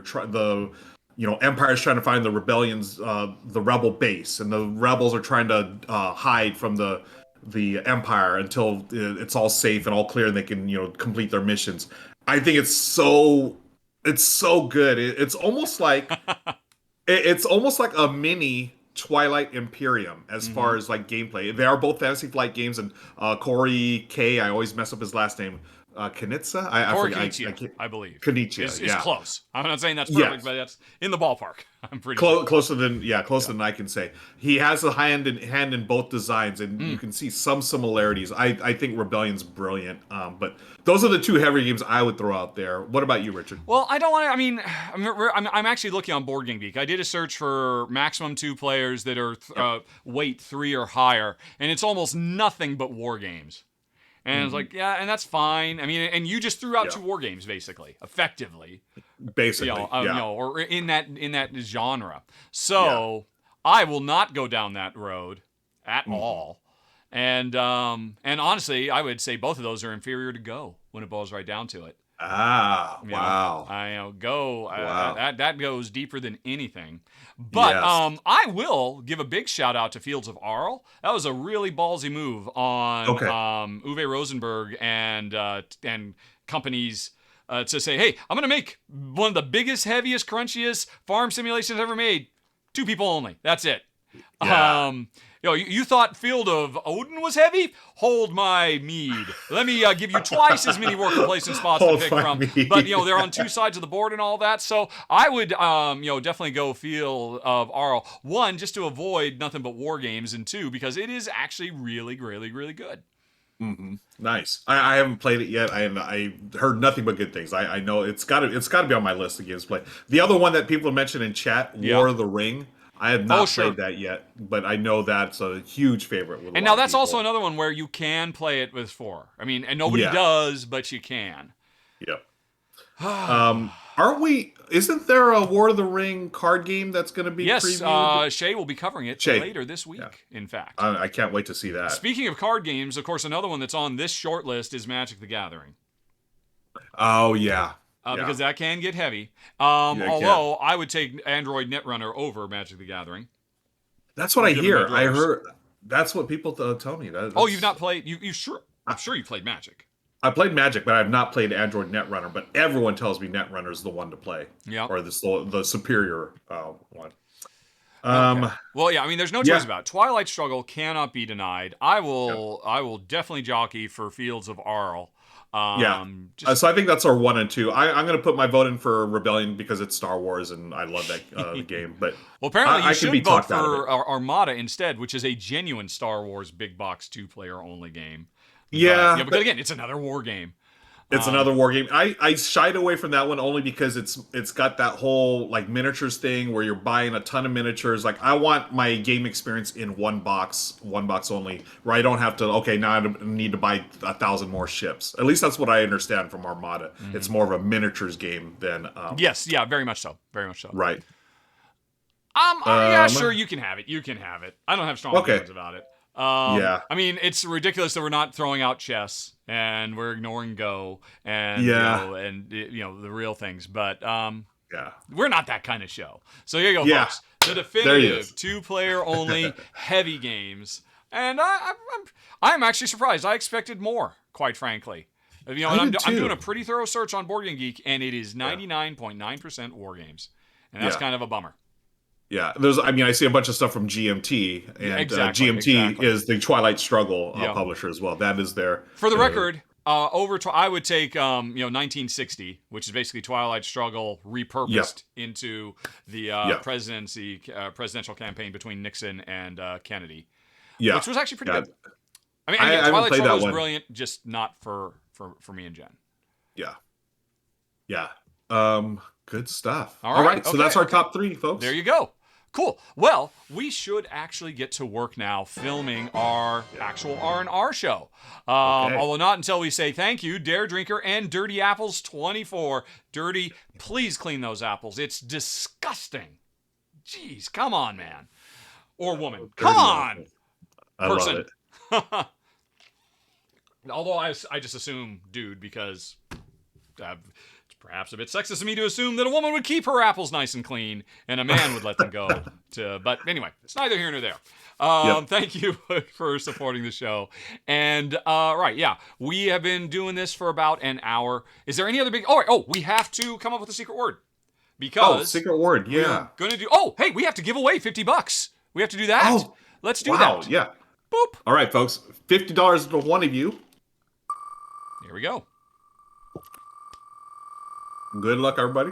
[SPEAKER 2] Empire's trying to find the Rebellion's the Rebel base, and the Rebels are trying to hide from the Empire until it's all safe and all clear, and they can complete their missions. I think it's so good. It's almost like a mini Twilight Imperium as far as like gameplay. They are both Fantasy Flight games, and Corey K. I always mess up his last name. Knizia?
[SPEAKER 1] I believe.
[SPEAKER 2] Knizia,
[SPEAKER 1] is close. I'm not saying that's perfect, but that's in the ballpark. I'm pretty sure.
[SPEAKER 2] Closer than I can say. He has a hand in both designs, and you can see some similarities. I think Rebellion's brilliant, but those are the 2 heavy games I would throw out there. What about you, Richard?
[SPEAKER 1] Well, I don't want to. I mean, I'm actually looking on Board Game Geek. I did a search for maximum 2 players that are weight 3 or higher, and it's almost nothing but war games. And it's like, and that's fine. I mean, and you just threw out 2 war games, basically, effectively. Or in that genre. So I will not go down that road at all. And honestly, I would say both of those are inferior to Go when it boils right down to it.
[SPEAKER 2] Ah,
[SPEAKER 1] You know,
[SPEAKER 2] wow. Wow.
[SPEAKER 1] that goes deeper than anything. But
[SPEAKER 2] Yes.
[SPEAKER 1] I will give a big shout out to Fields of Arl. That was a really ballsy move on
[SPEAKER 2] Okay.
[SPEAKER 1] Uwe Rosenberg and companies to say, hey, I'm gonna make one of the biggest, heaviest, crunchiest farm simulations ever made. 2 people only. That's it.
[SPEAKER 2] Yeah.
[SPEAKER 1] You thought Field of Odin was heavy? Hold my mead. Let me give you twice as many worker placement spots to
[SPEAKER 2] Hold
[SPEAKER 1] pick
[SPEAKER 2] my
[SPEAKER 1] from.
[SPEAKER 2] mead.
[SPEAKER 1] But they're on 2 sides of the board and all that. So I would definitely go Field of Arl. 1, just to avoid nothing but war games, and 2, because it is actually really, really, really good.
[SPEAKER 2] Mm-hmm. Nice. I haven't played it yet. I heard nothing but good things. I know it's got to be on my list of games to play. The other one that people mentioned in chat,
[SPEAKER 1] Yeah.
[SPEAKER 2] War of the Ring. I have not
[SPEAKER 1] sure.
[SPEAKER 2] played that yet, but I know that's a huge favorite with a
[SPEAKER 1] And
[SPEAKER 2] lot
[SPEAKER 1] now
[SPEAKER 2] of
[SPEAKER 1] that's
[SPEAKER 2] people.
[SPEAKER 1] also another one where you can play it with 4. I mean, and nobody
[SPEAKER 2] Yeah.
[SPEAKER 1] does, but you can.
[SPEAKER 2] Yep. Aren't we? Isn't there a War of the Ring card game that's going to be
[SPEAKER 1] Yes,
[SPEAKER 2] previewed?
[SPEAKER 1] Shay will be covering it
[SPEAKER 2] Shay.
[SPEAKER 1] later this week,
[SPEAKER 2] Yeah.
[SPEAKER 1] in fact.
[SPEAKER 2] I can't wait to see that.
[SPEAKER 1] Speaking of card games, of course, another one that's on this short list is Magic the Gathering.
[SPEAKER 2] Oh yeah. Yeah.
[SPEAKER 1] Because that can get heavy.
[SPEAKER 2] Yeah, it
[SPEAKER 1] Although I would take Android Netrunner over Magic the Gathering.
[SPEAKER 2] That's what I
[SPEAKER 1] Given
[SPEAKER 2] hear.
[SPEAKER 1] the
[SPEAKER 2] I
[SPEAKER 1] drawers.
[SPEAKER 2] heard. That's what people tell me.
[SPEAKER 1] Oh, you've not played? You sure? I'm sure you played Magic.
[SPEAKER 2] I played Magic, but I've not played Android Netrunner. But everyone tells me Netrunner is the one to play.
[SPEAKER 1] Yeah.
[SPEAKER 2] Or the superior one.
[SPEAKER 1] Okay. Well, yeah. I mean, there's no choice
[SPEAKER 2] Yeah.
[SPEAKER 1] about it. Twilight Struggle cannot be denied. I will definitely jockey for Fields of Arl.
[SPEAKER 2] So I think that's our 1 and 2. I'm going to put my vote in for Rebellion because it's Star Wars and I love that game. But
[SPEAKER 1] well, apparently
[SPEAKER 2] I
[SPEAKER 1] you
[SPEAKER 2] can be
[SPEAKER 1] should vote
[SPEAKER 2] talked out of
[SPEAKER 1] for
[SPEAKER 2] it.
[SPEAKER 1] Armada instead, which is a genuine Star Wars big box 2-player only game.
[SPEAKER 2] Yeah,
[SPEAKER 1] but again, it's another war game.
[SPEAKER 2] It's another war game. I shied away from that one only because it's got that whole like miniatures thing where you're buying a ton of miniatures. Like I want my game experience in one box only, where I don't have to. Okay, now I need to buy 1,000 more ships. At least that's what I understand from Armada. Mm-hmm. It's more of a miniatures game than.
[SPEAKER 1] Yes, yeah, very much so, very much so.
[SPEAKER 2] Right.
[SPEAKER 1] Yeah, sure, you can have it. You can have it. I don't have strong feelings about it.
[SPEAKER 2] Yeah.
[SPEAKER 1] I mean, it's ridiculous that we're not throwing out chess and we're ignoring Go and the real things, but we're not that kind of show. So here you go, folks. The definitive 2-player only heavy games, and I'm actually surprised. I expected more, quite frankly. I'm doing a pretty thorough search on Board Game Geek, and it is 99.9% war games, and that's kind of a bummer.
[SPEAKER 2] Yeah, I see a bunch of stuff from GMT, and GMT is the Twilight Struggle publisher as well. That is their.
[SPEAKER 1] For the record, I would take 1960, which is basically Twilight Struggle repurposed into the presidential campaign between Nixon and Kennedy. Yeah, which was actually pretty good. I mean, again, Twilight Struggle was brilliant, just not for me and Jen.
[SPEAKER 2] Yeah. Good stuff. All right. So that's our top 3, folks.
[SPEAKER 1] There you go. Cool. Well, we should actually get to work now filming our actual R&R show. Although not until we say thank you, Dare Drinker and Dirty Apples 24. Dirty, please clean those apples. It's disgusting. Jeez, come on, man. Or woman. Come on.
[SPEAKER 2] Person. I love
[SPEAKER 1] it. Although I just assume dude because... perhaps a bit sexist of me to assume that a woman would keep her apples nice and clean and a man would let them go. But anyway, it's neither here nor there. Thank you for supporting the show. And we have been doing this for about an hour. Is there any other big... we have to come up with a secret word. Because...
[SPEAKER 2] secret word, yeah.
[SPEAKER 1] We're going to do... we have to give away $50. We have to do that. Let's do that.
[SPEAKER 2] Wow, yeah.
[SPEAKER 1] Boop.
[SPEAKER 2] All right, folks. $50 to one of you.
[SPEAKER 1] Here we go.
[SPEAKER 2] Good luck, everybody.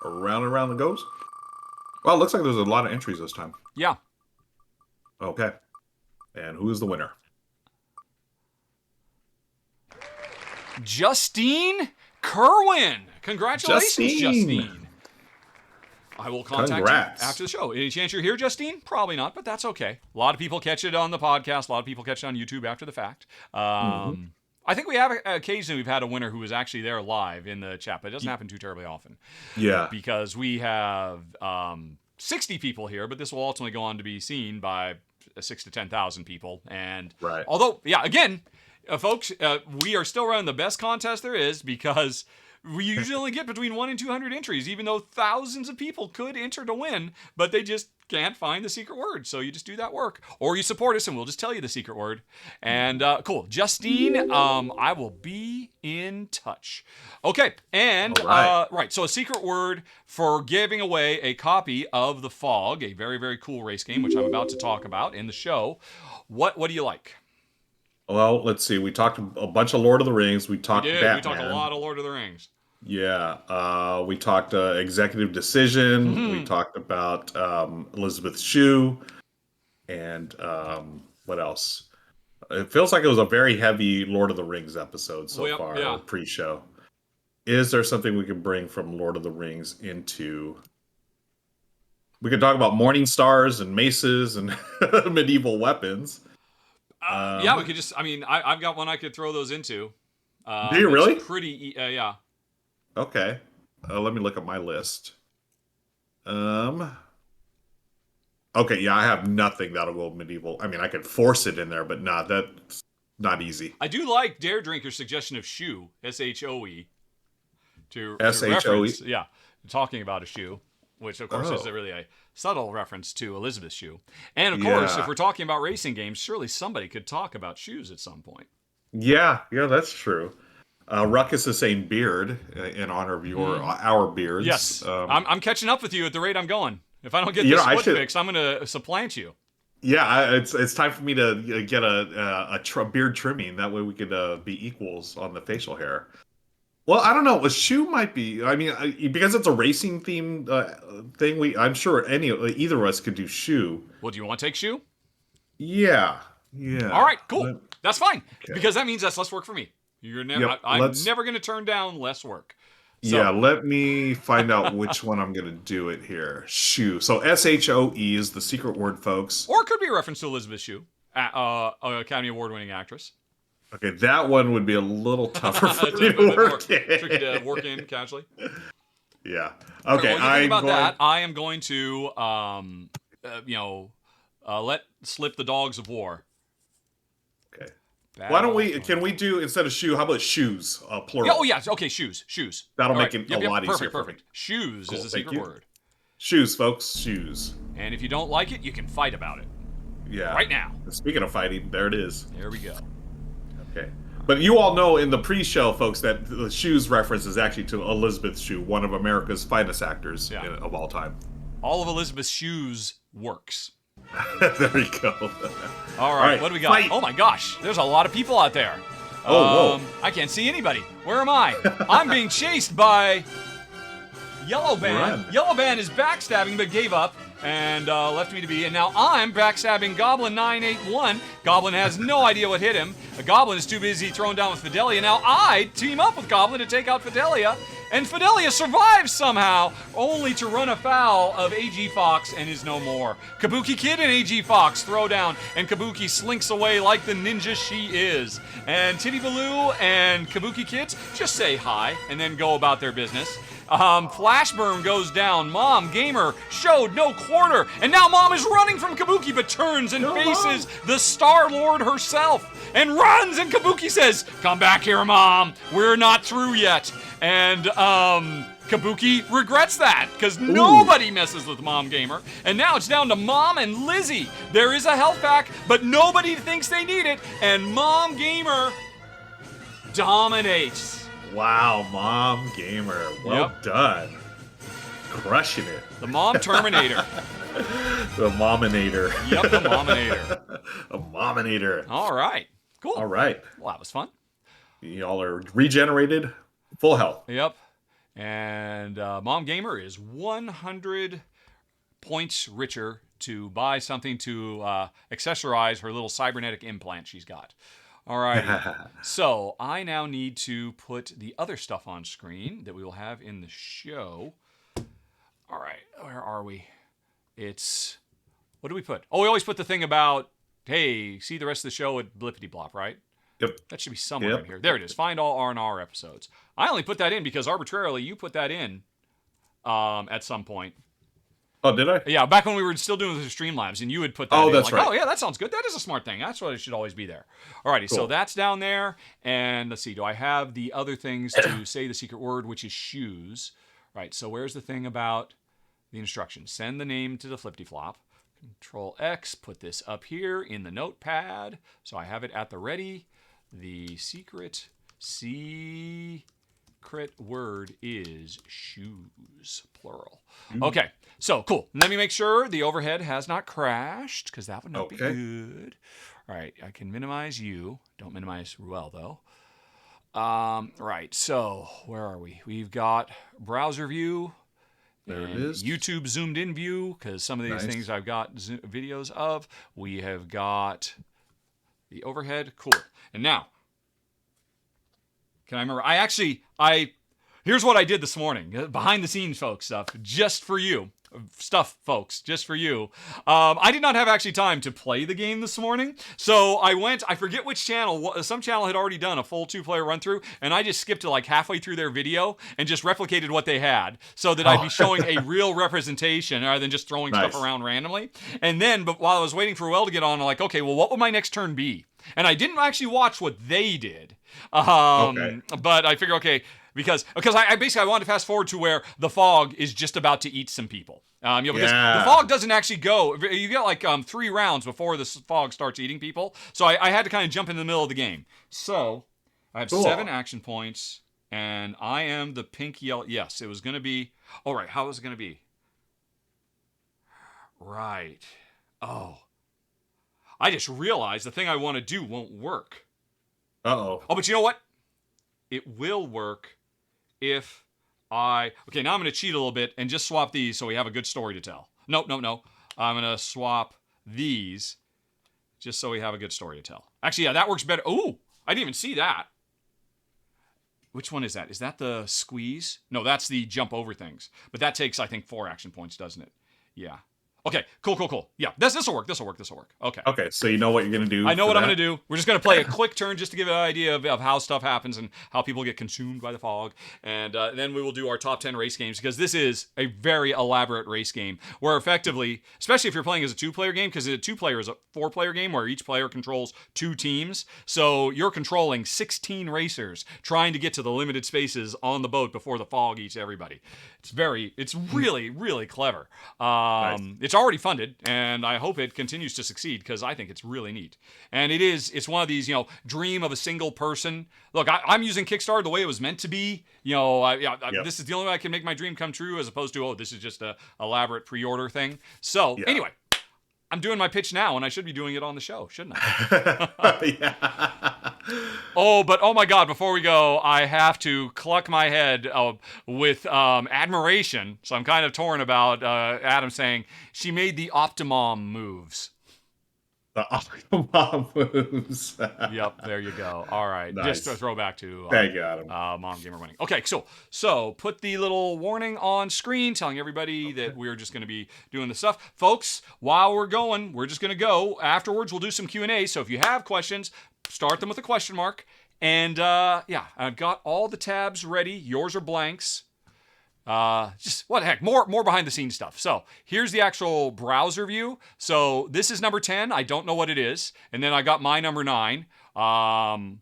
[SPEAKER 2] Around and around it goes. Well, it looks like there's a lot of entries this time.
[SPEAKER 1] Yeah.
[SPEAKER 2] Okay. And who is the winner?
[SPEAKER 1] Justine Kerwin. Congratulations, Justine. I will contact you after the show. Any chance you're here, Justine? Probably not, but that's okay. A lot of people catch it on the podcast. A lot of people catch it on YouTube after the fact. I think we have occasionally we've had a winner who was actually there live in the chat, but it doesn't happen too terribly often.
[SPEAKER 2] Yeah.
[SPEAKER 1] Because we have 60 people here, but this will ultimately go on to be seen by 6,000 to 10,000 people. And although, again, Folks, we are still running the best contest there is because we usually only get between 1 and 200 entries, even though thousands of people could enter to win, but they just can't find the secret word. So you just do that work, or you support us and we'll just tell you the secret word. And cool. Justine, I will be in touch. Okay. And right. So a secret word for giving away a copy of The Fog, a very, very cool race game, which I'm about to talk about in the show. What do you like?
[SPEAKER 2] Well, let's see. We talked a bunch of Lord of the Rings. We talked Batman.
[SPEAKER 1] We talked a lot of Lord of the Rings.
[SPEAKER 2] Yeah. We talked Executive Decision. We talked about Elizabeth Shue. And what else? It feels like it was a very heavy Lord of the Rings episode so far, or pre-show. Is there something we can bring from Lord of the Rings into... We could talk about morning stars and maces and medieval weapons.
[SPEAKER 1] Yeah, we could just... I mean, I've got one I could throw those into.
[SPEAKER 2] Do you really?
[SPEAKER 1] Pretty... yeah.
[SPEAKER 2] Okay. Let me look at my list. Okay, yeah, I have nothing that'll go medieval. I mean, I could force it in there, but that's not easy.
[SPEAKER 1] I do like Dare Drinker's suggestion of shoe, S-H-O-E. To
[SPEAKER 2] S-H-O-E?
[SPEAKER 1] Yeah, talking about a shoe, which, of course, is really a subtle reference to Elizabeth's shoe. And, of course, if we're talking about racing games, surely somebody could talk about shoes at some point.
[SPEAKER 2] Yeah, that's true. Ruckus is saying beard in honor of our beards.
[SPEAKER 1] Yes, I'm catching up with you at the rate I'm going. If I don't get this foot fix, I'm going to supplant you.
[SPEAKER 2] Yeah, it's time for me to get a beard trimming. That way we could be equals on the facial hair. Well, I don't know. A shoe might be. I mean, because it's a racing theme thing. I'm sure either of us could do shoe.
[SPEAKER 1] Well, do you want to take shoe?
[SPEAKER 2] Yeah.
[SPEAKER 1] All right, cool. That's fine because that means that's less work for me. I'm never going to turn down less work. So,
[SPEAKER 2] yeah, let me find out which one I'm going to do it here. Shoe. So S-H-O-E is the secret word, folks.
[SPEAKER 1] Or it could be a reference to Elizabeth Shue, Academy Award-winning actress.
[SPEAKER 2] Okay, that one would be a little tougher for me to work in.
[SPEAKER 1] Tricky to work in casually.
[SPEAKER 2] Yeah. Okay,
[SPEAKER 1] I am going to, let slip the dogs of war.
[SPEAKER 2] Okay. Why don't can we do, instead of shoe, how about shoes, plural?
[SPEAKER 1] Oh, yeah, okay, shoes.
[SPEAKER 2] That'll make it a lot easier.
[SPEAKER 1] Perfect. Shoes is the secret word.
[SPEAKER 2] Shoes, folks, shoes.
[SPEAKER 1] And if you don't like it, you can fight about it.
[SPEAKER 2] Yeah.
[SPEAKER 1] Right now.
[SPEAKER 2] Speaking of fighting, there it is.
[SPEAKER 1] There we go.
[SPEAKER 2] Okay. But you all know in the pre-show, folks, that the shoes reference is actually to Elizabeth Shue, one of America's finest actors of all time.
[SPEAKER 1] All of Elizabeth Shue's works.
[SPEAKER 2] There we go.
[SPEAKER 1] All right, what do we got? Fight. Oh my gosh, there's a lot of people out there.
[SPEAKER 2] Whoa.
[SPEAKER 1] I can't see anybody. Where am I? I'm being chased by Yellow Band.
[SPEAKER 2] Run.
[SPEAKER 1] Yellow Band is backstabbing but gave up and left me to be. And now I'm backstabbing Goblin 981. Goblin has no idea what hit him. Goblin is too busy thrown down with Fidelia. Now I team up with Goblin to take out Fidelia. And Fidelia survives somehow, only to run afoul of A.G. Fox and is no more. Kabuki Kid and A.G. Fox throw down, and Kabuki slinks away like the ninja she is. And Titty Baloo and Kabuki Kids just say hi and then go about their business. Flashburn goes down. Mom Gamer showed no quarter, and now Mom is running from Kabuki, but turns and faces the Star Lord herself and runs. And Kabuki says, "Come back here, Mom. We're not through yet." And Kabuki regrets that because nobody messes with Mom Gamer. And now it's down to Mom and Lizzie. There is a health pack, but nobody thinks they need it. And Mom Gamer dominates.
[SPEAKER 2] Wow, Mom Gamer. Well done. Crushing it.
[SPEAKER 1] The Mom Terminator.
[SPEAKER 2] The Mominator.
[SPEAKER 1] Yep, the Mominator.
[SPEAKER 2] A Mominator.
[SPEAKER 1] All right. Cool.
[SPEAKER 2] All right.
[SPEAKER 1] Well, that was fun.
[SPEAKER 2] Y'all are regenerated. Full health.
[SPEAKER 1] Yep. And Mom Gamer is 100 points richer to buy something to accessorize her little cybernetic implant she's got. All right. So I now need to put the other stuff on screen that we will have in the show. All right. Where are we? What do we put? Oh, we always put the thing about, hey, see the rest of the show at Blippity Blop, right?
[SPEAKER 2] Yep.
[SPEAKER 1] That should be somewhere in here. There it is. Find all R&R episodes. I only put that in because arbitrarily you put that in at some point.
[SPEAKER 2] Oh, did I?
[SPEAKER 1] Yeah, back when we were still doing the Streamlabs, and you would put that
[SPEAKER 2] Oh,
[SPEAKER 1] in.
[SPEAKER 2] that's
[SPEAKER 1] Like,
[SPEAKER 2] right.
[SPEAKER 1] oh, yeah, that sounds good. That is a smart thing. That's what it should always be there. Alrighty, so
[SPEAKER 2] Cool.
[SPEAKER 1] that's down there. And let's see, do I have the other things to say the secret word, which is shoes? Right, so where's the thing about the instructions? Send the name to the flippity flop. Control X, put this up here in the notepad. So I have it at the ready. The secret word is shoes, plural. Okay, so cool. Let me make sure the overhead has not crashed, because that would not be good. All right, I can minimize you. Don't minimize Ruel, though. Right, so where are we? We've got browser view.
[SPEAKER 2] There it
[SPEAKER 1] And
[SPEAKER 2] is.
[SPEAKER 1] YouTube zoomed in view, because some of these things I've got videos of. We have got the overhead. Cool. And now, can I remember? Here's what I did this morning. Behind the scenes, folks, just for you. Folks, just for you. I did not have actually time to play the game this morning, so I forget which channel, some channel had already done a full 2-player run through, and I just skipped to like halfway through their video and just replicated what they had, so that I'd be showing a real representation rather than just throwing stuff around randomly. And then, but while I was waiting for Ruel to get on, I'm like, okay, well, what would my next turn be? And I didn't actually watch what they did. But I figure, okay, because I basically I wanted to fast forward to where the fog is just about to eat some people. Because the fog doesn't actually go. You get like 3 rounds before the fog starts eating people. So I had to kind of jump in the middle of the game. So I have 7 action points, and I am the pink yellow. Yes, it was going to be. All right, how was it going to be? Right. Oh. I just realized the thing I want to do won't work.
[SPEAKER 2] Uh-oh.
[SPEAKER 1] Oh, but you know what? It will work if okay, now I'm going to cheat a little bit and just swap these so we have a good story to tell. No. I'm going to swap these just so we have a good story to tell. Actually, yeah, that works better. Ooh, I didn't even see that. Which one is that? Is that the squeeze? No, that's the jump over things. But that takes, I think, 4 action points, doesn't it? Yeah. Okay, cool. Yeah, this will work. Okay.
[SPEAKER 2] Okay, so you know what you're going to do.
[SPEAKER 1] I know what I'm going to do. We're just going to play a quick turn just to give an idea of how stuff happens and how people get consumed by the fog. And then we will do our top 10 race games, because this is a very elaborate race game where effectively, especially if you're playing as a 2-player game, because a 2-player is a 4-player game where each player controls 2 teams. So you're controlling 16 racers trying to get to the limited spaces on the boat before the fog eats everybody. It's really, really clever. It's already funded, and I hope it continues to succeed, because I think it's really neat. And it's one of these, dream of a single person. Look, I'm using Kickstarter the way it was meant to be. This is the only way I can make my dream come true, as opposed to, this is just a elaborate pre-order thing. So anyway, I'm doing my pitch now, and I should be doing it on the show, shouldn't I? But oh my God, before we go, I have to cluck my head with admiration. So I'm kind of torn about Adam saying she made the optimum moves.
[SPEAKER 2] The optimum moves.
[SPEAKER 1] Yep, there you go. All right,
[SPEAKER 2] Nice.
[SPEAKER 1] Just to throw back to
[SPEAKER 2] Thank you, Adam.
[SPEAKER 1] Mom Gamer Winning. Okay, so put the little warning on screen telling everybody that we're just going to be doing the stuff. Folks, while we're going, we're just going to go. Afterwards, we'll do some Q&A, so if you have questions, start them with a question mark. And I've got all the tabs ready. Yours are blanks. Just what the heck, more behind the scenes stuff. So here's the actual browser view. So this is number 10. I don't know what it is. And then I got my number 9,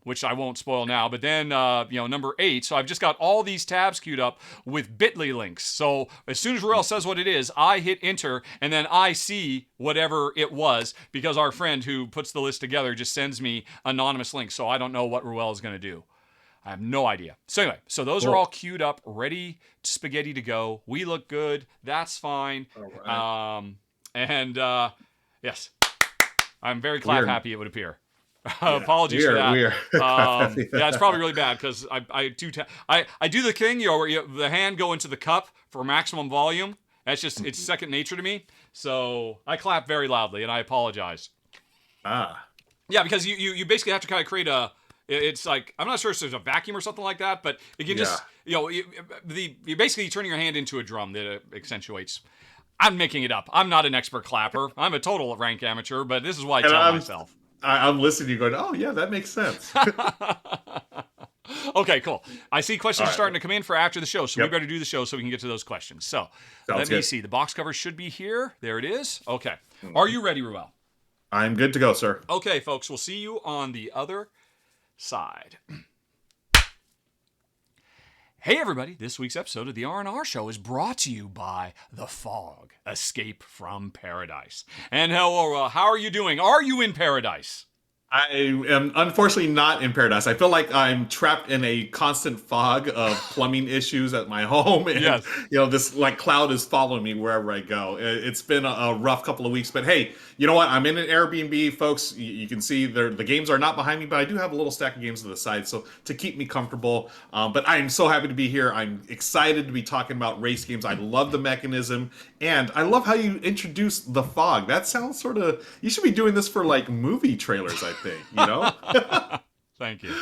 [SPEAKER 1] which I won't spoil now. But then, number 8. So I've just got all these tabs queued up with bit.ly links. So as soon as Ruel says what it is, I hit enter, and then I see whatever it was, because our friend who puts the list together just sends me anonymous links. So I don't know what Ruel is going to do. I have no idea. So anyway, those are all queued up, ready, spaghetti to go. We look good. That's fine.
[SPEAKER 2] All right.
[SPEAKER 1] Yes, I'm very clap happy, it would appear. Apologies for that. It's probably really bad, because I do the thing, where the hand go into the cup for maximum volume. That's just, it's second nature to me. So I clap very loudly, and I apologize. Yeah, because you basically have to kind of create a. It's like, I'm not sure if there's a vacuum or something like that, but it can just, you basically turning your hand into a drum that accentuates. I'm making it up. I'm not an expert clapper. I'm a total rank amateur, but this is what I tell myself.
[SPEAKER 2] I'm listening to you going, oh yeah, that makes sense.
[SPEAKER 1] Okay, cool. I see questions
[SPEAKER 2] All
[SPEAKER 1] are
[SPEAKER 2] right.
[SPEAKER 1] starting to come in for after the show, so we
[SPEAKER 2] Yep.
[SPEAKER 1] better do the show so we can get to those questions. So let me
[SPEAKER 2] good.
[SPEAKER 1] see. The box cover should be here. There it is. Okay. Are you ready, Ruel?
[SPEAKER 2] I'm good to go, sir.
[SPEAKER 1] Okay, folks. We'll see you on the other side. Hey everybody, this week's episode of the R&R Show is brought to you by The Fog, Escape from Paradise. And hello, how are you doing? Are you in paradise?
[SPEAKER 2] I am unfortunately not in paradise. I feel like I'm trapped in a constant fog of plumbing issues at my home, and
[SPEAKER 1] Yes.
[SPEAKER 2] this like cloud is following me wherever I go. It's been a rough couple of weeks, but hey, you know what? I'm in an Airbnb, folks. You can see the games are not behind me, but I do have a little stack of games to the side, so to keep me comfortable. But I am so happy to be here. I'm excited to be talking about race games. I love the mechanism, and I love how you introduced the fog. That sounds sort of. You should be doing this for like movie trailers, I think,
[SPEAKER 1] Thank you.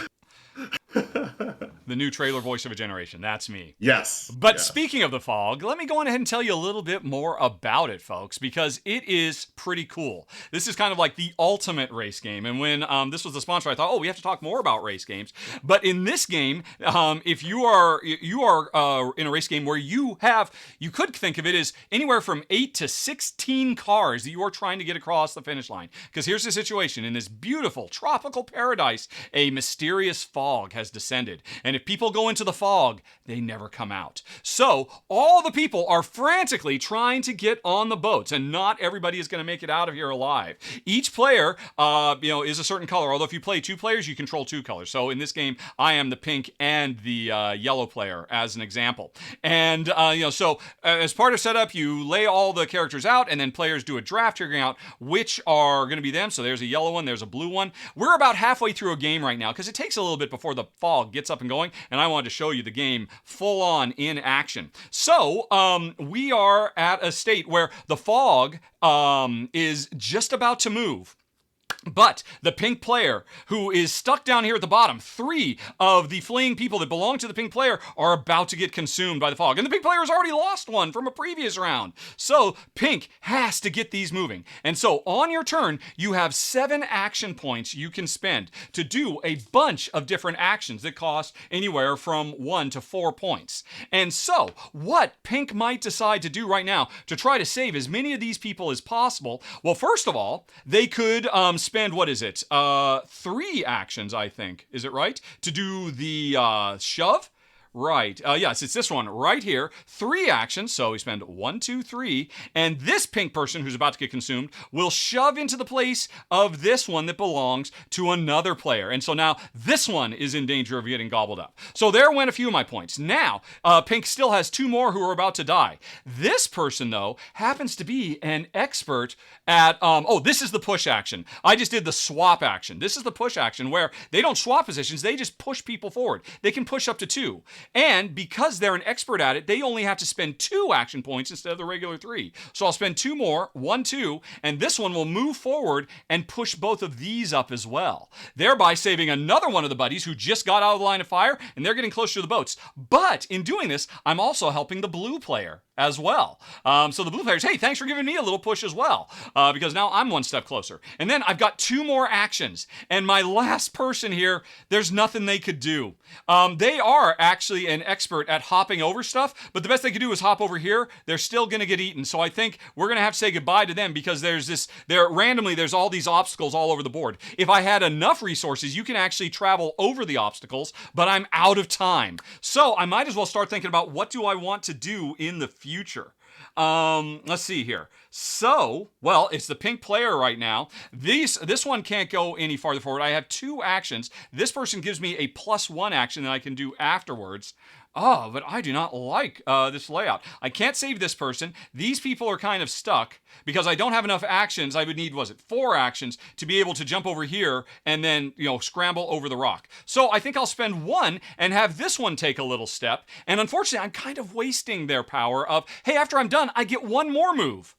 [SPEAKER 1] The new trailer voice of a generation. That's me.
[SPEAKER 2] Yes.
[SPEAKER 1] But
[SPEAKER 2] yes.
[SPEAKER 1] Speaking of the fog, let me go on ahead and tell you a little bit more about it, folks, because it is pretty cool. This is kind of like the ultimate race game. And when this was the sponsor, I thought, we have to talk more about race games. But in this game, if you are in a race game where you could think of it as anywhere from 8 to 16 cars that you are trying to get across the finish line. Because here's the situation. In this beautiful tropical paradise, a mysterious fog has descended. And if people go into the fog, they never come out. So all the people are frantically trying to get on the boats, and not everybody is going to make it out of here alive. Each player, is a certain color. Although if you play 2 players, you control 2 colors. So in this game, I am the pink and the yellow player, as an example. And so as part of setup, you lay all the characters out, and then players do a draft, figuring out which are going to be them. So there's a yellow one, there's a blue one. We're about halfway through a game right now because it takes a little bit before the fog gets up and going, and I wanted to show you the game full on in action. So we are at a state where the fog is just about to move. But the pink player, who is stuck down here at the bottom, 3 of the fleeing people that belong to the pink player are about to get consumed by the fog. And the pink player has already lost one from a previous round. So pink has to get these moving. And so on your turn, you have 7 action points you can spend to do a bunch of different actions that cost anywhere from 1 to 4 points. And so what pink might decide to do right now to try to save as many of these people as possible, well, first of all, they could spend, what is it? 3 actions, I think. Is it right? To do the shove? Right. Yes, it's this one right here. 3 actions. So we spend 1, 2, 3. And this pink person who's about to get consumed will shove into the place of this one that belongs to another player. And so now this one is in danger of getting gobbled up. So there went a few of my points. Now, pink still has 2 more who are about to die. This person, though, happens to be an expert at, this is the push action. I just did the swap action. This is the push action where they don't swap positions. They just push people forward. They can push up to 2. And because they're an expert at it, they only have to spend 2 action points instead of the regular 3. So I'll spend 2 more, 1, 2, and this one will move forward and push both of these up as well, thereby saving another one of the buddies who just got out of the line of fire, and they're getting closer to the boats. But in doing this, I'm also helping the blue player as well. So the blue players, hey, thanks for giving me a little push as well, because now I'm 1 step closer. And then I've got 2 more actions, and my last person here, there's nothing they could do. They are actually an expert at hopping over stuff, but the best they could do is hop over here. They're still going to get eaten. So I think we're going to have to say goodbye to them, because there's all these obstacles all over the board. If I had enough resources, you can actually travel over the obstacles, but I'm out of time. So I might as well start thinking about what do I want to do in the future. Let's see here. So, well, it's the pink player right now. This one can't go any farther forward. I have 2 actions. This person gives me a +1 action that I can do afterwards. Oh, but I do not like this layout. I can't save this person. These people are kind of stuck because I don't have enough actions. I would need, 4 actions to be able to jump over here and then, scramble over the rock. So I think I'll spend 1 and have this one take a little step. And unfortunately, I'm kind of wasting their power of, hey, after I'm done, I get 1 more move.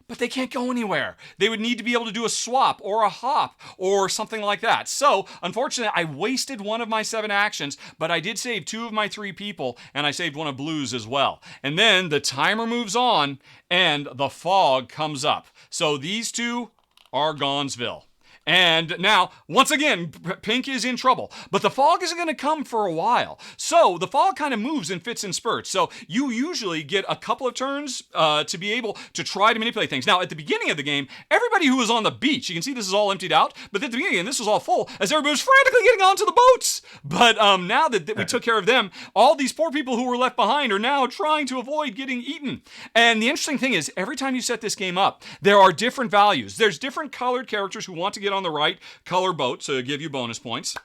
[SPEAKER 1] But they can't go anywhere. They would need to be able to do a swap or a hop or something like that. So, unfortunately, I wasted 1 of my 7 actions, but I did save 2 of my 3 people, and I saved 1 of Blue's as well. And then the timer moves on, and the fog comes up. So these 2 are Gonzville. And now, once again, Pink is in trouble. But the fog isn't going to come for a while. So the fog kind of moves in fits and spurts. So you usually get a couple of turns to be able to try to manipulate things. Now, at the beginning of the game, everybody who was on the beach, you can see this is all emptied out, but at the beginning, this was all full as everybody was frantically getting onto the boats. But now that we took care of them, all these poor people who were left behind are now trying to avoid getting eaten. And the interesting thing is, every time you set this game up, there are different values. There's different colored characters who want to get on the right color boat, so give you bonus points.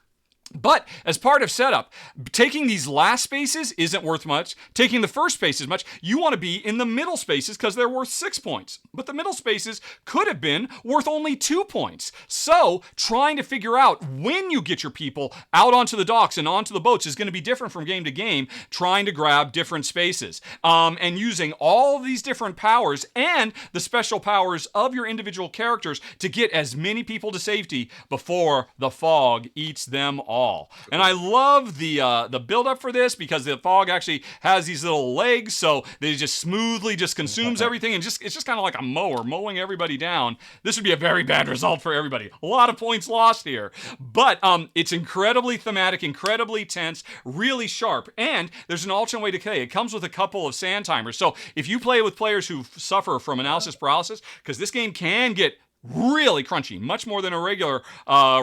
[SPEAKER 1] But as part of setup, taking these last spaces isn't worth much. Taking the first space is much. You want to be in the middle spaces because they're worth 6 points. But the middle spaces could have been worth only 2 points. So trying to figure out when you get your people out onto the docks and onto the boats is going to be different from game to game, trying to grab different spaces. And using all of these different powers and the special powers of your individual characters to get as many people to safety before the fog eats them all. And I love the build up for this because the fog actually has these little legs, so they just smoothly just consumes everything, and it's just kind of like a mower mowing everybody down. This would be a very bad result for everybody. A lot of points lost here, but it's incredibly thematic, incredibly tense, really sharp, and there's an alternate way to play. It comes with a couple of sand timers, so if you play with players who suffer from analysis paralysis, because this game can get really crunchy, much more than a regular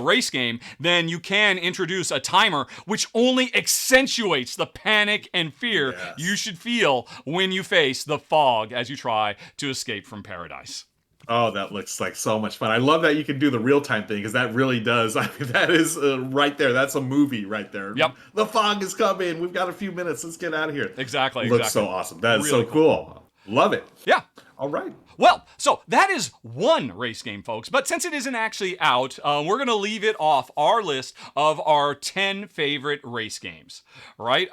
[SPEAKER 1] race game, then you can introduce a timer which only accentuates the panic and fear you should feel when you face the fog as you try to escape from paradise.
[SPEAKER 2] Oh, that looks like so much fun. I love that you can do the real-time thing, because that really does. I mean, that is right there. That's a movie right there.
[SPEAKER 1] Yep.
[SPEAKER 2] The fog is coming. We've got a few minutes. Let's get out of here.
[SPEAKER 1] Exactly.
[SPEAKER 2] Looks so awesome. That is really so cool. Love it.
[SPEAKER 1] Yeah.
[SPEAKER 2] All right.
[SPEAKER 1] Well, so that is one race game, folks. But since it isn't actually out, we're going to leave it off our list of our 10 favorite race games, right?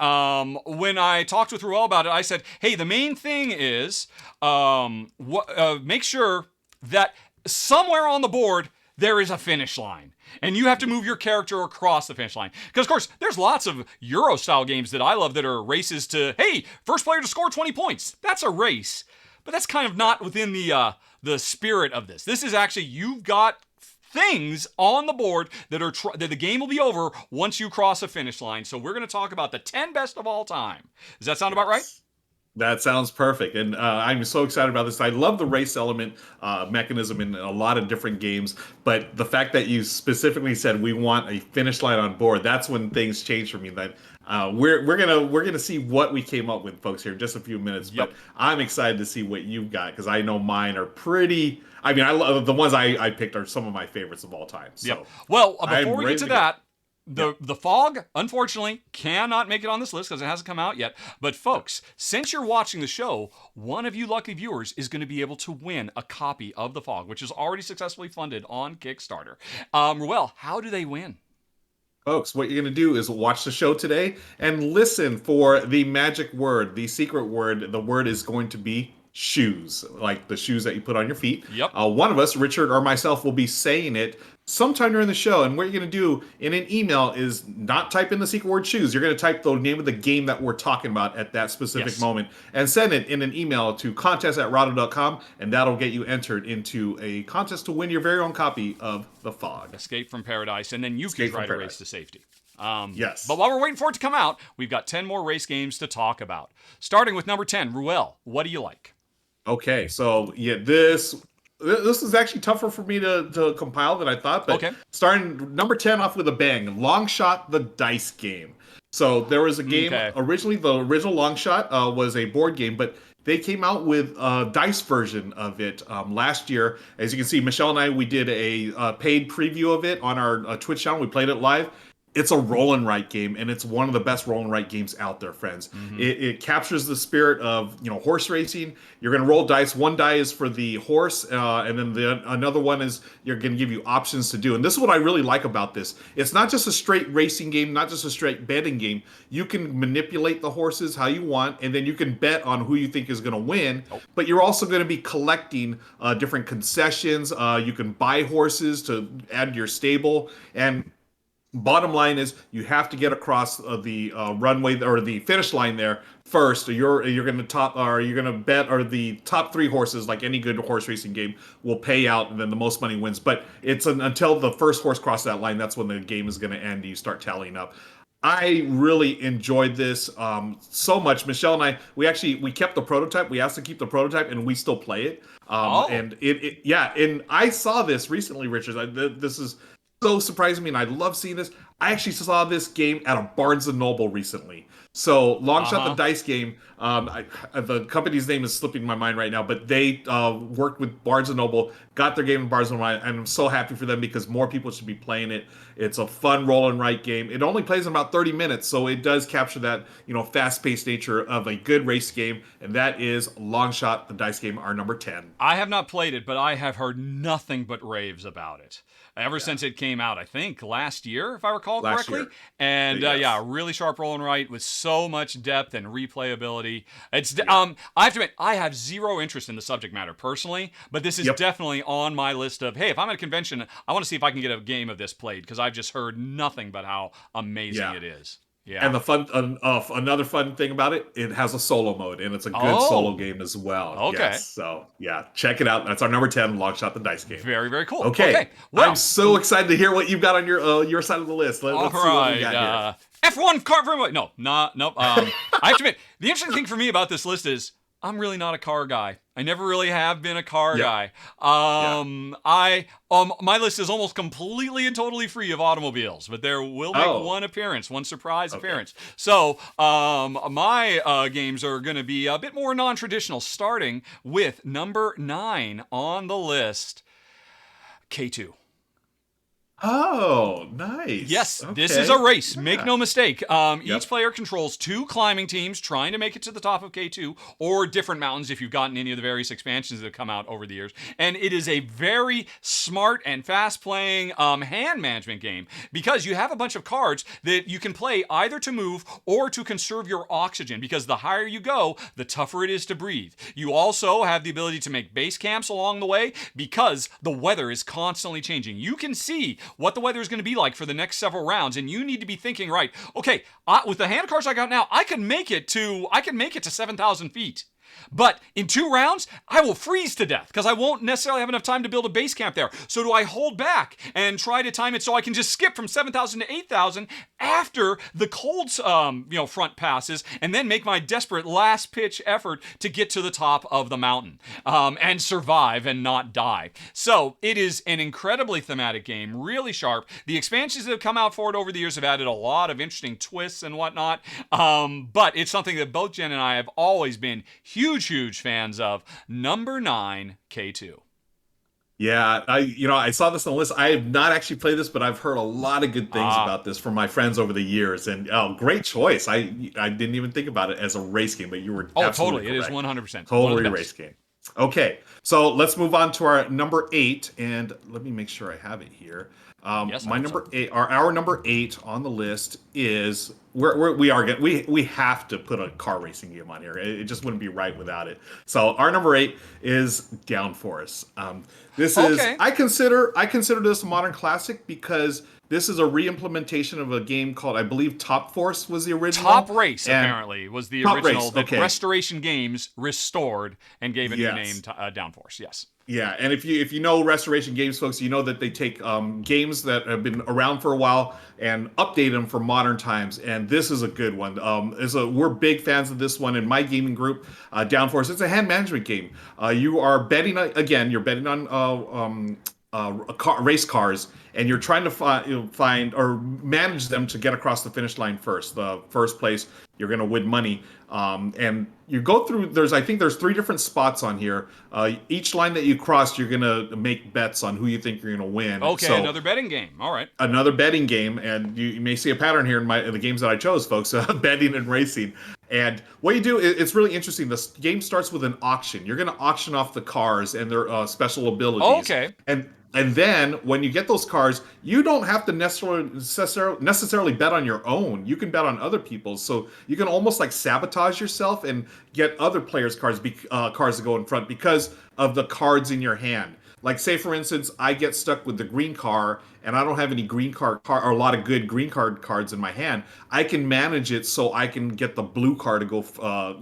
[SPEAKER 1] When I talked with Ruel about it, I said, hey, the main thing is make sure that somewhere on the board there is a finish line. And you have to move your character across the finish line. Because, of course, there's lots of Euro-style games that I love that are races to, hey, first player to score 20 points. That's a race. But that's kind of not within the spirit of this. This is actually, you've got things on the board that are that the game will be over once you cross a finish line. So we're going to talk about the 10 best of all time. Does that sound about right?
[SPEAKER 2] That sounds perfect, and I'm so excited about this. I love the race element mechanism in a lot of different games, but the fact that you specifically said we want a finish line on board, that's when things change for me. That we're gonna see what we came up with, folks, here in just a few minutes. Yep. But I'm excited to see what you've got, because I know mine are pretty. I mean, I love the ones I picked are some of my favorites of all time. So
[SPEAKER 1] yep. Well, before we get to that. The fog, unfortunately, cannot make it on this list because it hasn't come out yet. But folks, since you're watching the show, one of you lucky viewers is going to be able to win a copy of the fog, which is already successfully funded on Kickstarter. Ruel, how do they win?
[SPEAKER 2] Folks, what you're going to do is watch the show today and listen for the magic word, the secret word. The word is going to be shoes, like the shoes that you put on your feet.
[SPEAKER 1] Yep.
[SPEAKER 2] One of us, Richard or myself, will be saying it sometime during the show. And what you're going to do in an email is not type in the secret word shoes. You're going to type the name of the game that we're talking about at that specific moment and send it in an email to contest@rahdo.com, and that'll get you entered into a contest to win your very own copy of The Fog.
[SPEAKER 1] Escape from Paradise, and then you can try to race to safety.
[SPEAKER 2] Yes.
[SPEAKER 1] But while we're waiting for it to come out, we've got 10 more race games to talk about. Starting with number 10, Ruel, what do you like?
[SPEAKER 2] Okay, so yeah, this is actually tougher for me to compile than I thought. But starting number 10 off with a bang, Long Shot, the dice game. So there was a game, originally the original Long Shot was a board game, but they came out with a dice version of it last year. As you can see, Michelle and I, we did a paid preview of it on our Twitch channel. We played it live. It's a roll and write game, and it's one of the best roll and write games out there, friends. Mm-hmm. It captures the spirit of horse racing. You're going to roll dice. One die is for the horse, and then another one is you're going to give you options to do. And this is what I really like about this. It's not just a straight racing game, not just a straight betting game. You can manipulate the horses how you want, and then you can bet on who you think is going to win. But you're also going to be collecting different concessions. You can buy horses to add to your stable, and Bottom line is you have to get across the runway or the finish line there first, or you're going to top or you're going to bet or the top three horses, like any good horse racing game, will pay out, and then the most money wins. But until the first horse crosses that line, that's when the game is going to end. You start tallying up. I really enjoyed this so much. Michelle and I, we kept the prototype. We asked to keep the prototype, and we still play it. And yeah. And I saw this recently, Richard. This is so surprising me, and I love seeing this. I actually saw this game at a Barnes and Noble recently. So Long Shot the Dice game. The company's name is slipping my mind right now, but they worked with Barnes and Noble, got their game in Barnes and Noble, and I'm so happy for them because more people should be playing it. It's a fun roll and write game. It only plays in about 30 minutes, so it does capture that fast-paced nature of a good race game, and that is Long Shot the Dice game, our number 10.
[SPEAKER 1] I have not played it, but I have heard nothing but raves about it. Ever since it came out, I think last year, if I recall correctly. And
[SPEAKER 2] yes.
[SPEAKER 1] really sharp roll and write with so much depth and replayability. I have to admit, I have zero interest in the subject matter personally, but this is definitely on my list of, hey, if I'm at a convention, I want to see if I can get a game of this played, because I've just heard nothing but how amazing it is. Yeah.
[SPEAKER 2] And another fun thing about it, it has a solo mode, and it's a good solo game as well.
[SPEAKER 1] Okay.
[SPEAKER 2] Yes, so yeah, check it out. That's our number 10, Long Shot the Dice game.
[SPEAKER 1] Very, very cool.
[SPEAKER 2] Okay.
[SPEAKER 1] Well,
[SPEAKER 2] I'm so excited to hear what you've got on your side of the list. Let's see what we got here.
[SPEAKER 1] F1 car. No. I have to admit, the interesting thing for me about this list is I'm really not a car guy. I never really have been a car guy. My list is almost completely and totally free of automobiles, but there will make one surprise appearance. So my games are going to be a bit more non-traditional, starting with number 9 on the list, K2.
[SPEAKER 2] Oh, nice.
[SPEAKER 1] Yes, this is a race. Make no mistake. Each player controls 2 climbing teams trying to make it to the top of K2, or different mountains if you've gotten any of the various expansions that have come out over the years. And it is a very smart and fast-playing hand management game, because you have a bunch of cards that you can play either to move or to conserve your oxygen, because the higher you go, the tougher it is to breathe. You also have the ability to make base camps along the way, because the weather is constantly changing. You can see what the weather is going to be like for the next several rounds, and you need to be thinking, right, okay, with the hand cards I got now, I can make it to 7,000 feet. But in 2 rounds, I will freeze to death because I won't necessarily have enough time to build a base camp there. So do I hold back and try to time it so I can just skip from 7,000 to 8,000 after the cold front passes, and then make my desperate last pitch effort to get to the top of the mountain and survive and not die. So it is an incredibly thematic game, really sharp. The expansions that have come out for it over the years have added a lot of interesting twists and whatnot, but it's something that both Jen and I have always been huge fans of. Number 9, K2.
[SPEAKER 2] Yeah, I saw this on the list. I have not actually played this, but I've heard a lot of good things about this from my friends over the years. And great choice. I didn't even think about it as a race game, but you were absolutely
[SPEAKER 1] totally.
[SPEAKER 2] correct.
[SPEAKER 1] It is 100%.
[SPEAKER 2] Totally a race game. Okay, so let's move on to our number 8, and let me make sure I have it here. My number 8, our number 8 on the list is we have to put a car racing game on here. It just wouldn't be right without it. So our number 8 is Downforce. This is I consider this a modern classic because this is a re-implementation of a game called, I believe, Top Force was the original.
[SPEAKER 1] Top Race, apparently, was the original that Restoration Games restored and gave a new name to Downforce, yes.
[SPEAKER 2] Yeah, and if you know Restoration Games, folks, you know that they take games that have been around for a while and update them for modern times, and this is a good one. We're big fans of this one in my gaming group, Downforce. It's a hand management game. You are betting, you're betting on race cars, and you're trying to find or manage them to get across the finish line first. The first place, you're going to win money. And you go through, there's 3 different spots on here. Each line that you cross, you're going to make bets on who you think you're going to win.
[SPEAKER 1] Okay, so, another betting game. All right.
[SPEAKER 2] Another betting game, and you may see a pattern here in the games that I chose, folks, betting and racing. And what you do, it's really interesting. This game starts with an auction. You're going to auction off the cars and their special abilities.
[SPEAKER 1] Okay.
[SPEAKER 2] And then when you get those cars, you don't have to necessarily bet on your own. You can bet on other people's. So you can almost like sabotage yourself and get other players' cars to go in front because of the cards in your hand. Like, say for instance, I get stuck with the green car and I don't have any or a lot of good green card cards in my hand. I can manage it so I can get the blue car to go,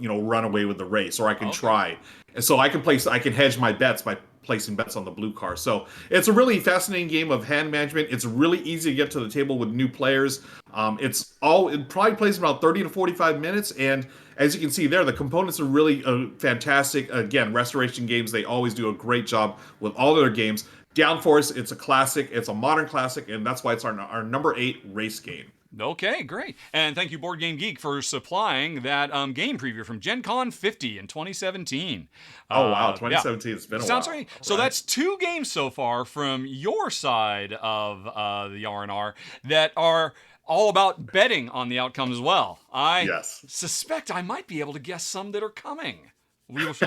[SPEAKER 2] run away with the race, or I can
[SPEAKER 1] Okay.
[SPEAKER 2] try. And so I can hedge my bets by placing bets on the blue car. So it's a really fascinating game of hand management. It's really easy to get to the table with new players. It probably plays about 30 to 45 minutes, and as you can see there, the components are really fantastic. Again, Restoration Games, they always do a great job with all of their games. Downforce, it's a classic, it's a modern classic, and that's why it's our number 8 race game.
[SPEAKER 1] Okay, great. And thank you, Board Game Geek, for supplying that game preview from Gen Con 50 in 2017.
[SPEAKER 2] Oh wow,
[SPEAKER 1] Yeah.
[SPEAKER 2] 2017, it's been a
[SPEAKER 1] Sounds
[SPEAKER 2] while.
[SPEAKER 1] right. So that's 2 games so far from your side of the R&R that are all about betting on the outcome as well. I
[SPEAKER 2] Yes.
[SPEAKER 1] suspect I might be able to guess some that are coming. We will see.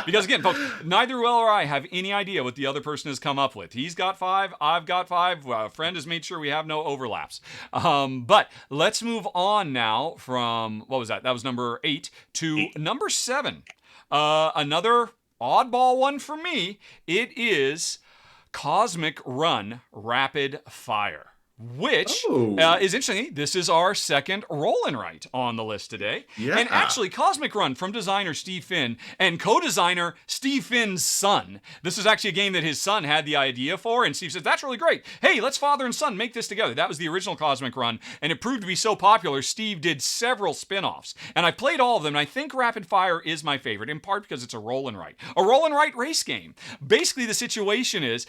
[SPEAKER 1] Because again, folks, neither Will or I have any idea what the other person has come up with. He's got 5, I've got 5. A friend has made sure we have no overlaps. But let's move on now from, what was that? That was number 8 to number 7. Another oddball one for me. It is Cosmic Run Rapid Fire, which is interesting. This is our second roll and write on the list today.
[SPEAKER 2] Yeah.
[SPEAKER 1] And actually, Cosmic Run from designer Steve Finn and co-designer Steve Finn's son. This is actually a game that his son had the idea for, and Steve said, that's really great. Hey, let's father and son make this together. That was the original Cosmic Run, and it proved to be so popular, Steve did several spin-offs. And I played all of them, and I think Rapid Fire is my favorite, in part because it's a roll and write. A roll and write race game. Basically, the situation is,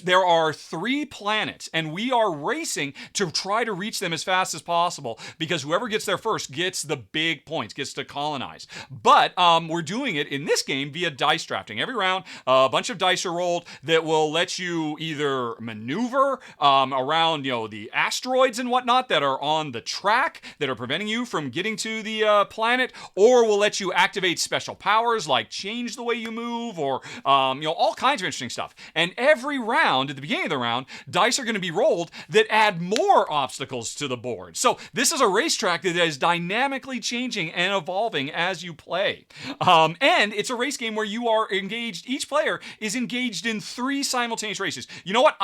[SPEAKER 1] there are 3 planets, and we are racing to try to reach them as fast as possible, because whoever gets there first gets the big points, gets to colonize. But we're doing it in this game via dice drafting. Every round, a bunch of dice are rolled that will let you either maneuver around, the asteroids and whatnot that are on the track that are preventing you from getting to the planet, or will let you activate special powers like change the way you move, or all kinds of interesting stuff. And every round, at the beginning of the round, dice are going to be rolled that add more obstacles to the board. So this is a racetrack that is dynamically changing and evolving as you play. And it's a race game where you are engaged, each player is engaged in 3 simultaneous races. You know what?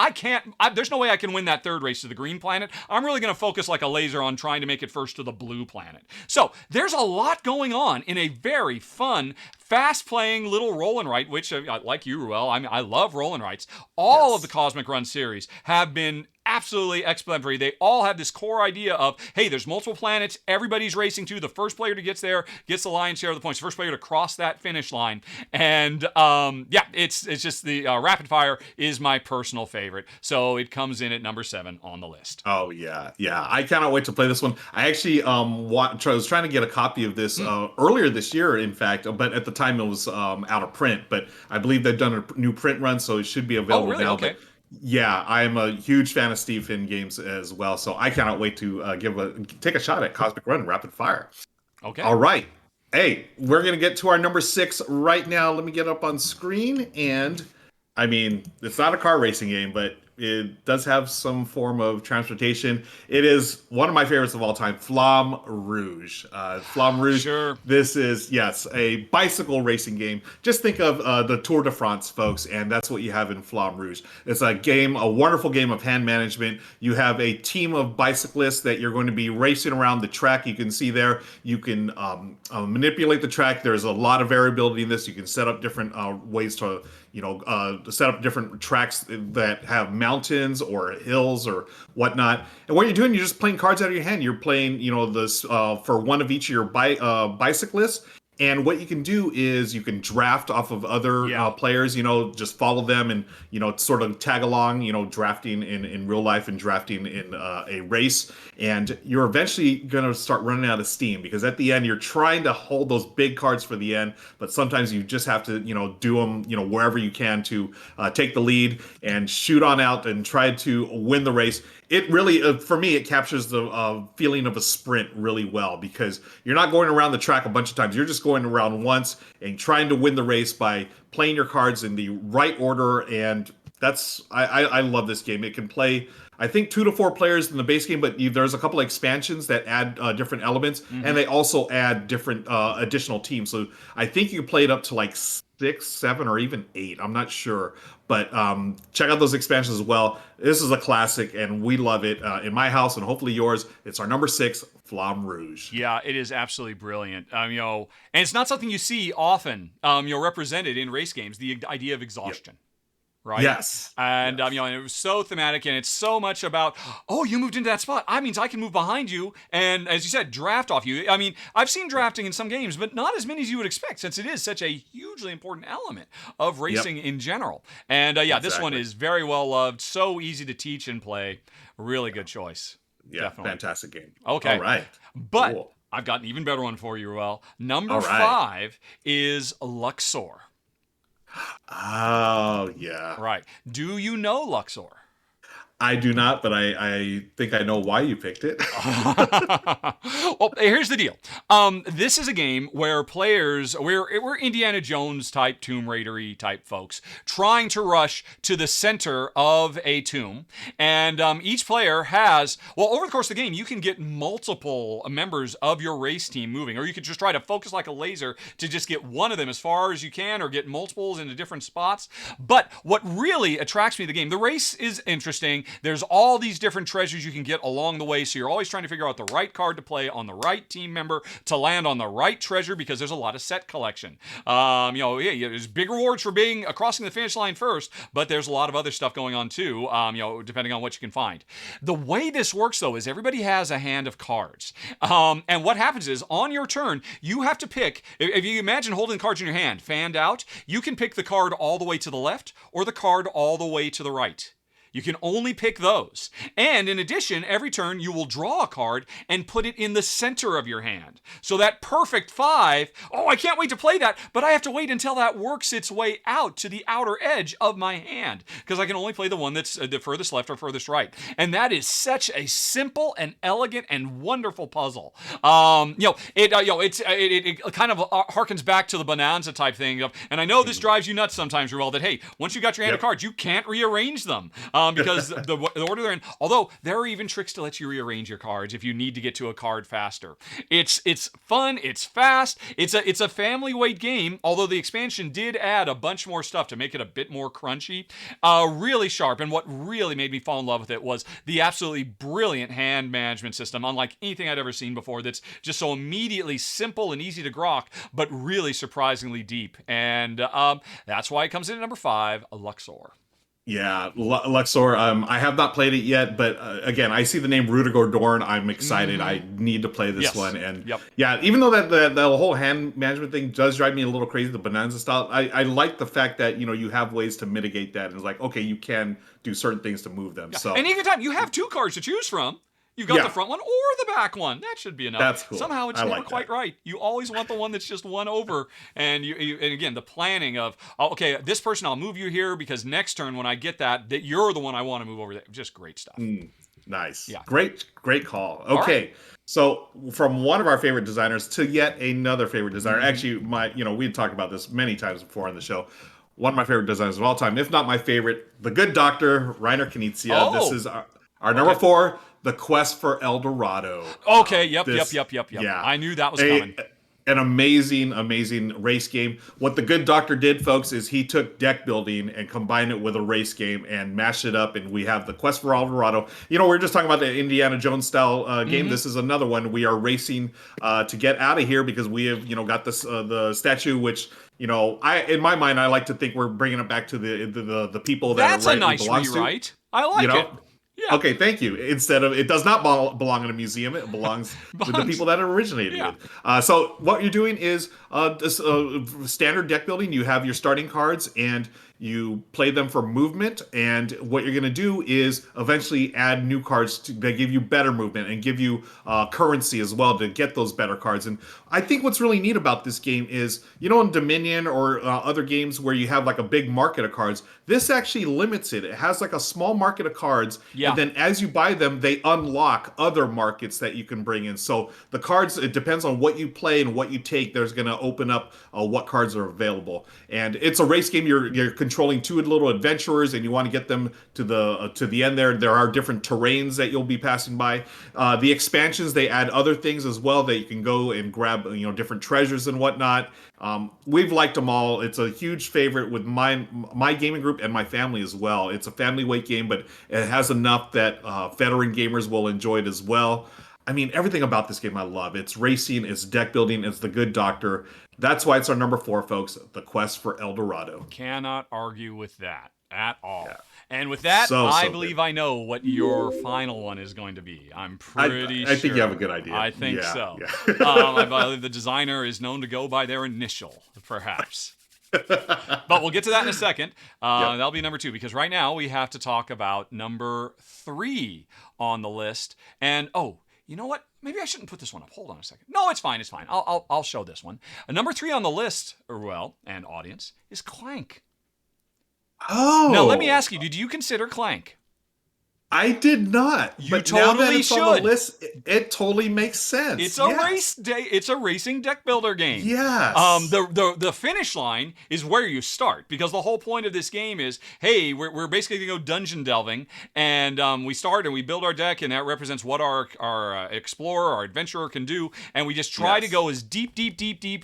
[SPEAKER 1] There's no way I can win that third race to the green planet. I'm really going to focus like a laser on trying to make it first to the blue planet. So there's a lot going on in a very fun, fast-playing little roll and write, which, like you, Ruel, I love roll and writes. All of the Cosmic Run series have been absolutely exemplary. They all have this core idea of, hey, there's multiple planets, everybody's racing to. The first player to gets there gets the lion's share of the points. The first player to cross that finish line. And it's just the Rapid Fire is my personal favorite. So it comes in at number 7 on the list.
[SPEAKER 2] Oh yeah. I cannot wait to play this one. I actually was trying to get a copy of this earlier this year, in fact, but at the time it was out of print. But I believe they've done a new print run, so it should be available
[SPEAKER 1] really?
[SPEAKER 2] now.
[SPEAKER 1] Okay.
[SPEAKER 2] But yeah, I'm a huge fan of Steve Finn games as well, so I cannot wait to take a shot at Cosmic Run Rapid Fire.
[SPEAKER 1] Okay.
[SPEAKER 2] All right. Hey, we're gonna get to our number 6 right now. Let me get up on screen, and I mean, it's not a car racing game, but it does have some form of transportation. It is one of my favorites of all time, Flamme Rouge. Flamme Rouge.
[SPEAKER 1] Sure.
[SPEAKER 2] This is, yes, a bicycle racing game. Just think of the Tour de France, folks, and that's what you have in Flamme Rouge. It's a wonderful game of hand management. You have a team of bicyclists that you're going to be racing around the track. You can see there, you can manipulate the track. There's a lot of variability in this. You can set up different ways to set up different tracks that have mountains or hills or whatnot. And what you're doing, you're just playing cards out of your hand. You're playing, this for one of each of your bicyclists. And what you can do is you can draft off of other players, just follow them and, sort of tag along, drafting in real life and drafting in a race. And you're eventually going to start running out of steam, because at the end, you're trying to hold those big cards for the end. But sometimes you just have to, do them, wherever you can to take the lead and shoot on out and try to win the race. It really, for me, it captures the feeling of a sprint really well, because you're not going around the track a bunch of times. You're just going around once and trying to win the race by playing your cards in the right order. And I love this game. It can play, I think, 2 to 4 players in the base game, but there's a couple of expansions that add different elements, and they also add different additional teams. So I think you can play it up to like 6, 7, or even 8. I'm not sure, but check out those expansions as well. This is a classic, and we love it in my house, and hopefully yours. It's our number 6, Flamme Rouge.
[SPEAKER 1] Yeah, it is absolutely brilliant. And it's not something you see often. Represented in race games. The idea of exhaustion. Yep. Right?
[SPEAKER 2] Yes.
[SPEAKER 1] And, and it was so thematic, and it's so much about, oh, you moved into that spot. That means I can move behind you and, as you said, draft off you. I mean, I've seen drafting in some games, but not as many as you would expect, since it is such a hugely important element of racing in general. And, exactly. This one is very well loved, so easy to teach and play. Really good choice.
[SPEAKER 2] Yeah, definitely. Fantastic game.
[SPEAKER 1] Okay.
[SPEAKER 2] All right.
[SPEAKER 1] But
[SPEAKER 2] cool.
[SPEAKER 1] I've got an even better one for you, Ruel. Number 5 is Luxor.
[SPEAKER 2] Oh, yeah.
[SPEAKER 1] Right. Do you know Luxor?
[SPEAKER 2] I do not, but I think I know why you picked it.
[SPEAKER 1] Well, here's the deal. This is a game where players, we're Indiana Jones type, Tomb Raider-y type folks, trying to rush to the center of a tomb. And each player has, over the course of the game, you can get multiple members of your race team moving, or you could just try to focus like a laser to just get one of them as far as you can, or get multiples into different spots. But what really attracts me to the game, the race is interesting. There's all these different treasures you can get along the way, so you're always trying to figure out the right card to play on the right team member to land on the right treasure, because there's a lot of set collection. There's big rewards for being crossing the finish line first, but there's a lot of other stuff going on too, depending on what you can find. The way this works, though, is everybody has a hand of cards. And what happens is, on your turn, you have to pick, if you imagine holding cards in your hand, fanned out, you can pick the card all the way to the left or the card all the way to the right. You can only pick those. And in addition, every turn you will draw a card and put it in the center of your hand. So that perfect 5, I can't wait to play that, but I have to wait until that works its way out to the outer edge of my hand, because I can only play the one that's the furthest left or furthest right. And that is such a simple and elegant and wonderful puzzle. It kind of harkens back to the Bonanza type thing. And I know this drives you nuts sometimes, Ruel, that, hey, once you got your hand of cards, you can't rearrange them. Because the order they're in, although there are even tricks to let you rearrange your cards if you need to get to a card faster. It's fun, it's fast, it's a family weight game, although the expansion did add a bunch more stuff to make it a bit more crunchy. Really sharp, and what really made me fall in love with it was the absolutely brilliant hand management system, unlike anything I'd ever seen before, that's just so immediately simple and easy to grok, but really surprisingly deep. And that's why it comes in at number 5, Luxor.
[SPEAKER 2] Yeah, Luxor. I have not played it yet, but again, I see the name Rudiger Dorn. I'm excited. I need to play this one. And yeah, even though that the whole hand management thing does drive me a little crazy, the Bonanza style, I like the fact that you have ways to mitigate that. And it's like, okay, you can do certain things to move them. So,
[SPEAKER 1] and even time you have 2 cards to choose from. You've got the front one or the back one. That should be enough.
[SPEAKER 2] That's cool.
[SPEAKER 1] Somehow it's never quite right. You always want the one that's just one over. And and again, the planning of, okay, this person, I'll move you here because next turn when I get that you're the one I want to move over there. Just great stuff.
[SPEAKER 2] Nice.
[SPEAKER 1] Yeah.
[SPEAKER 2] Great call. Okay. So from one of our favorite designers to yet another favorite designer. Actually, we've talked about this many times before on the show. One of my favorite designers of all time, if not my favorite, the good Dr. Rainer Knizia. This is our number 4. The Quest for El Dorado.
[SPEAKER 1] Okay, yep. Yeah. I knew that was coming.
[SPEAKER 2] An amazing race game. What the good doctor did, folks, is he took deck building and combined it with a race game and mashed it up, and we have the Quest for El Dorado. We're just talking about the Indiana Jones style game. This is another one. We are racing to get out of here because we have, got this the statue, which in my mind, I like to think we're bringing it back to the people that
[SPEAKER 1] That's
[SPEAKER 2] it
[SPEAKER 1] a nice
[SPEAKER 2] belongs
[SPEAKER 1] rewrite.
[SPEAKER 2] to.
[SPEAKER 1] I like it. Yeah.
[SPEAKER 2] Okay, thank you. Instead of, it does not belong in a museum. It belongs with the people that it originated with. So what you're doing is this standard deck building. You have your starting cards and you play them for movement. And what you're going to do is eventually add new cards that give you better movement and give you currency as well to get those better cards. And I think what's really neat about this game is, in Dominion or other games where you have like a big market of cards, this actually limits it. It has like a small market of cards. And then as you buy them, they unlock other markets that you can bring in. So the cards, it depends on what you play and what you take. There's going to open up what cards are available. And it's a race game. You're controlling two little adventurers, and you want to get them to the end there. There are different terrains that you'll be passing by. The expansions, they add other things as well that you can go and grab, different treasures and whatnot. We've liked them all. It's a huge favorite with my gaming group and my family as well. It's a family weight game, but it has enough that veteran gamers will enjoy it as well. I mean, everything about this game I love. It's racing, it's deck building, it's the good doctor. That's why it's our number 4, folks. The Quest for El Dorado.
[SPEAKER 1] Cannot argue with that at all. Yeah. And with that, I believe I know what your final one is going to be. I'm pretty sure.
[SPEAKER 2] I think you have a good idea.
[SPEAKER 1] I think so.
[SPEAKER 2] Yeah.
[SPEAKER 1] I believe the designer is known to go by their initial, perhaps. But we'll get to that in a second. That'll be number 2, because right now we have to talk about number 3 on the list. And, you know what? Maybe I shouldn't put this one up. Hold on a second. No, it's fine. It's fine. I'll show this one. Number 3 on the list, Ruel and audience, is Clank.
[SPEAKER 2] Oh.
[SPEAKER 1] Now let me ask you: did you consider Clank?
[SPEAKER 2] I did not.
[SPEAKER 1] You
[SPEAKER 2] but
[SPEAKER 1] totally
[SPEAKER 2] now that it's
[SPEAKER 1] should.
[SPEAKER 2] On the list, it totally makes sense.
[SPEAKER 1] It's a race day. It's a racing deck builder game.
[SPEAKER 2] Yes.
[SPEAKER 1] The finish line is where you start, because the whole point of this game is, hey, we're basically gonna go dungeon delving, and we start and we build our deck, and that represents what our explorer, our adventurer can do, and we just try to go as deep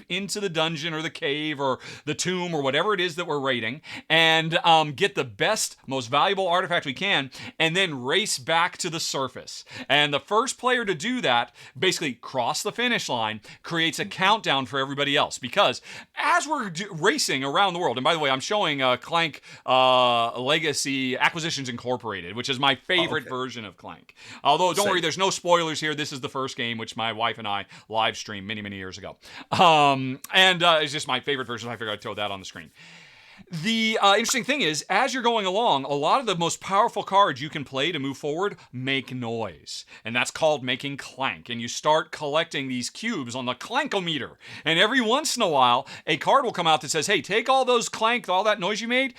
[SPEAKER 1] into the dungeon or the cave or the tomb or whatever it is that we're raiding, and get the best, most valuable artifact we can, and then race back to the surface. And the first player to do that, basically cross the finish line, creates a countdown for everybody else. Because as we're racing around the world, and by the way, I'm showing Clank Legacy Acquisitions Incorporated, which is my favorite version of Clank. Although, don't worry, there's no spoilers here. This is the first game, which my wife and I live streamed many years ago. It's just my favorite version. I figured I'd throw that on the screen. The interesting thing is, as you're going along, a lot of the most powerful cards you can play to move forward make noise. And that's called making clank. And you start collecting these cubes on the clankometer. And every once in a while, a card will come out that says, hey, take all those clank, all that noise you made,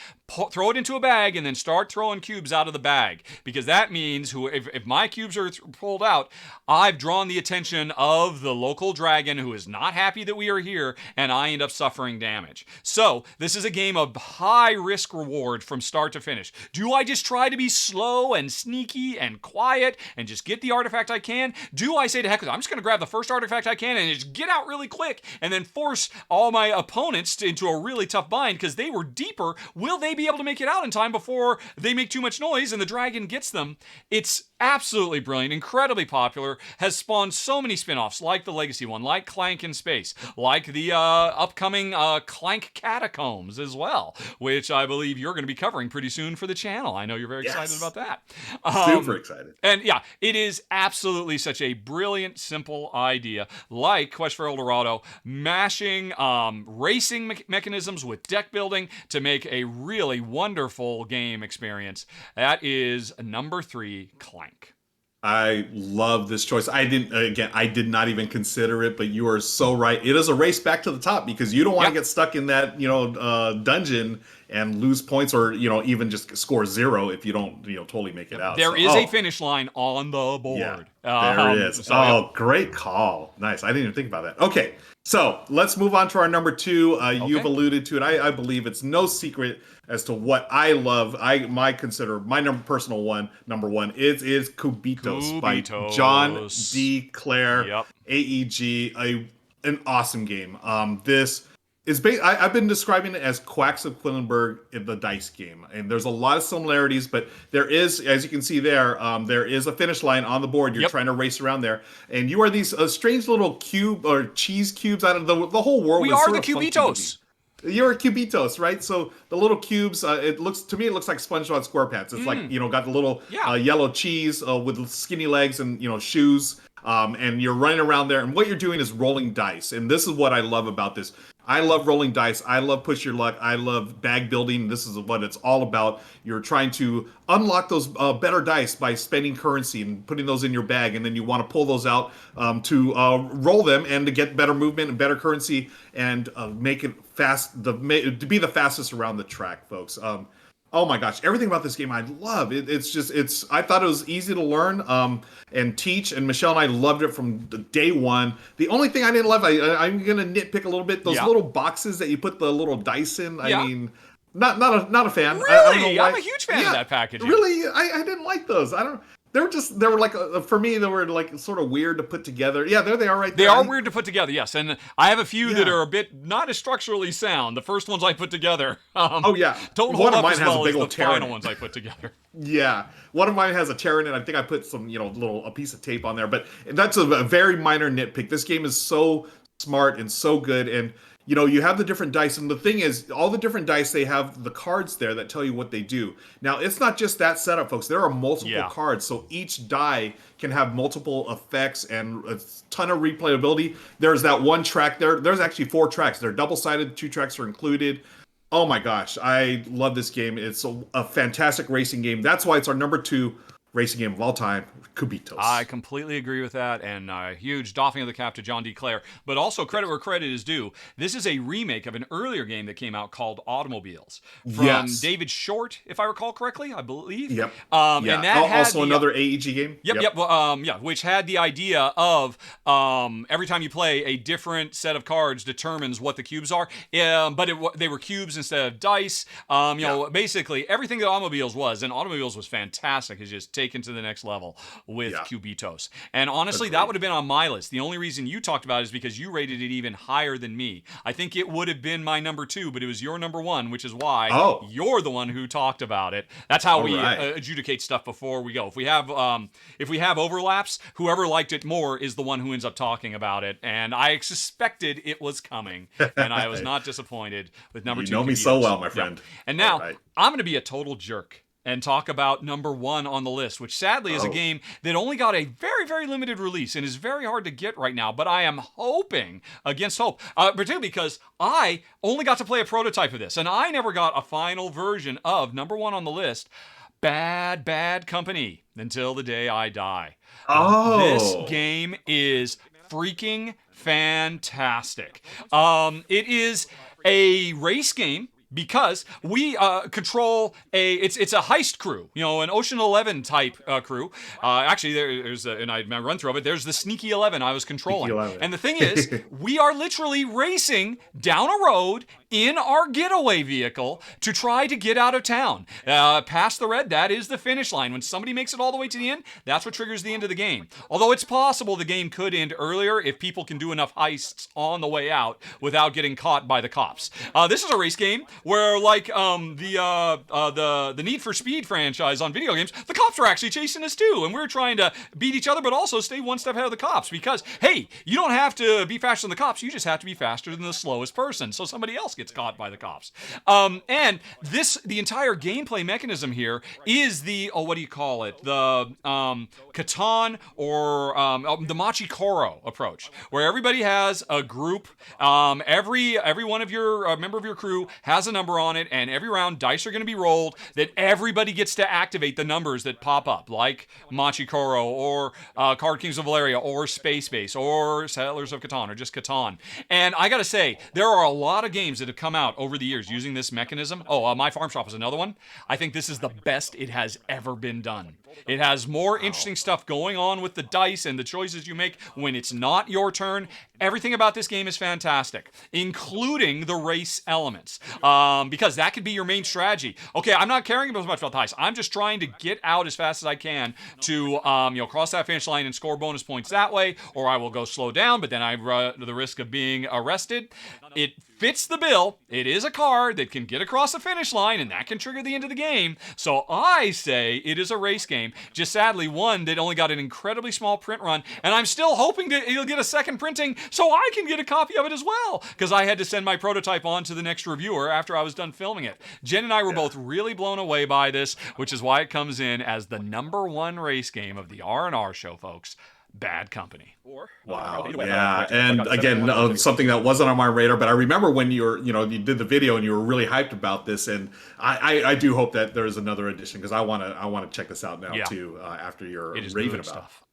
[SPEAKER 1] throw it into a bag, and then start throwing cubes out of the bag. Because that means if my cubes are pulled out, I've drawn the attention of the local dragon who is not happy that we are here, and I end up suffering damage. So this is a game of high risk reward from start to finish. Do I just try to be slow and sneaky and quiet and just get the artifact I can? Do I say to heck with it, I'm just going to grab the first artifact I can and just get out really quick and then force all my opponents into a really tough bind because they were deeper? Will they be able to make it out in time before they make too much noise and the dragon gets them? It's absolutely brilliant, incredibly popular, has spawned so many spin-offs, like the Legacy one, like Clank in Space, like the upcoming Clank Catacombs as well, which I believe you're going to be covering pretty soon for the channel. I know you're very excited about that.
[SPEAKER 2] Super excited.
[SPEAKER 1] And yeah, it is absolutely such a brilliant, simple idea, like Quest for El Dorado, mashing racing mechanisms with deck building to make a really wonderful game experience. That is number 3, Clank.
[SPEAKER 2] I love this choice. I did not even consider it, but you are so right. It is a race back to the top because you don't want to get stuck in that, dungeon and lose points or, even just score 0 if you don't, totally make it out.
[SPEAKER 1] There is a finish line on the board.
[SPEAKER 2] Yeah, there it is. Great call. Nice. I didn't even think about that. Okay, so let's move on to our number 2. You've alluded to it. I believe it's no secret as to what I love. My personal number one is Cubitos by John D. Clare, AEG. An awesome game. This is I've been describing it as Quacks of Quedlinburg in the dice game, and there's a lot of similarities, but there is, as you can see there is a finish line on the board. You're trying to race around there, and you are these strange little cube or cheese cubes out of the whole world.
[SPEAKER 1] We are the Cubitos.
[SPEAKER 2] You're a Cubitos, right? So the little cubes, it looks like SpongeBob SquarePants. It's like, got the little yellow cheese with skinny legs and, shoes. And you're running around there. And what you're doing is rolling dice. And this is what I love about this. I love rolling dice. I love push your luck. I love bag building. This is what it's all about. You're trying to unlock those better dice by spending currency and putting those in your bag. And then you want to pull those out to roll them and to get better movement and better currency and make it fast, to be the fastest around the track, folks. Oh my gosh, everything about this game I love. I thought it was easy to learn and teach, and Michelle and I loved it from day one. The only thing I didn't love, I'm going to nitpick a little bit, those little boxes that you put the little dice in. I mean, not a fan.
[SPEAKER 1] Really?
[SPEAKER 2] I don't know why.
[SPEAKER 1] I'm a huge fan of that packaging.
[SPEAKER 2] Really, I didn't like those. I don't. They were like for me they were like sort of weird to put together. Yeah, there they are right there.
[SPEAKER 1] They are weird to put together, yes. And I have a few that are a bit not as structurally sound. The first ones I put together.
[SPEAKER 2] Oh yeah,
[SPEAKER 1] don't hold up as well as the final ones I put together.
[SPEAKER 2] Yeah, one of mine has a tear in it. I think I put some a piece of tape on there, but that's a very minor nitpick. This game is so smart and so good, and you have the different dice, and the thing is, all the different dice, they have the cards there that tell you what they do. Now, it's not just that setup, folks. There are multiple cards, so each die can have multiple effects and a ton of replayability. There's that one track there. There's actually 4 tracks. They're double-sided. 2 tracks are included. Oh my gosh, I love this game. It's a fantastic racing game. That's why it's our number 2 racing game of all time, Cubitos.
[SPEAKER 1] I completely agree with that, and a huge doffing of the cap to John D. Clare. But also, credit where credit is due. This is a remake of an earlier game that came out called Automobiles from David Short, if I recall correctly, I believe.
[SPEAKER 2] Yep.
[SPEAKER 1] And that had
[SPEAKER 2] also another AEG game.
[SPEAKER 1] Yep. Which had the idea of every time you play, a different set of cards determines what the cubes are. But they were cubes instead of dice. Basically everything that Automobiles was, and Automobiles was fantastic, is just taken to the next level with Cubitos. And honestly, that would have been on my list. The only reason you talked about it is because you rated it even higher than me. I think it would have been my number 2, but it was your number 1, which is why you're the one who talked about it. That's how we adjudicate stuff before we go. If we have overlaps, whoever liked it more is the one who ends up talking about it. And I suspected it was coming, and I was not disappointed with number 2.
[SPEAKER 2] You know me so well, my friend.
[SPEAKER 1] Yep. And now I'm going to be a total jerk and talk about number 1 on the list, which sadly is a game that only got a very, very limited release and is very hard to get right now. But I am hoping against hope, particularly because I only got to play a prototype of this, and I never got a final version of number 1 on the list, Bad Company, until the day I die. This game is freaking fantastic. It is a race game, because we control it's a heist crew, an Ocean 11 type crew. Actually, there's and I run through of it. There's the Sneaky 11 I was controlling, and the thing is, we are literally racing down a road in our getaway vehicle to try to get out of town. Past the red, that is the finish line. When somebody makes it all the way to the end, that's what triggers the end of the game. Although it's possible the game could end earlier if people can do enough heists on the way out without getting caught by the cops. This is a race game where, like the Need for Speed franchise on video games, the cops are actually chasing us too, and we're trying to beat each other, but also stay one step ahead of the cops. Because hey, you don't have to be faster than the cops; you just have to be faster than the slowest person, so somebody else gets caught by the cops. And the entire gameplay mechanism here is the what do you call it? The Catan or the Machikoro approach, where everybody has a group. Every one of your member of your crew has a number on it, and every round dice are going to be rolled that everybody gets to activate the numbers that pop up, like Machikoro or Card Kings of Valeria or Space Base or Settlers of Catan or just Catan. And I gotta say, there are a lot of games that have come out over the years using this mechanism. My Farm Shop is another one. I think this is the best it has ever been done. It has more interesting stuff going on with the dice and the choices you make when it's not your turn. Everything about this game is fantastic, including the race elements, because that could be your main strategy. Okay, I'm not caring as much about the heist. I'm just trying to get out as fast as I can to cross that finish line and score bonus points that way, or I will go slow down, but then I run the risk of being arrested. It fits the bill. It is a car that can get across the finish line, and that can trigger the end of the game. So I say it is a race game. Just sadly, one that only got an incredibly small print run, and I'm still hoping that it'll get a second printing so I can get a copy of it as well, because I had to send my prototype on to the next reviewer after I was done filming it. Jen and I were both really blown away by this, which is why it comes in as the number 1 race game of the R&R Show, folks. Bad Company.
[SPEAKER 2] Wow. Yeah. And again, something that wasn't on my radar, but I remember when you did the video and you were really hyped about this, and I do hope that there's another edition, because I want to check this out now too, after you're raving about
[SPEAKER 1] stuff.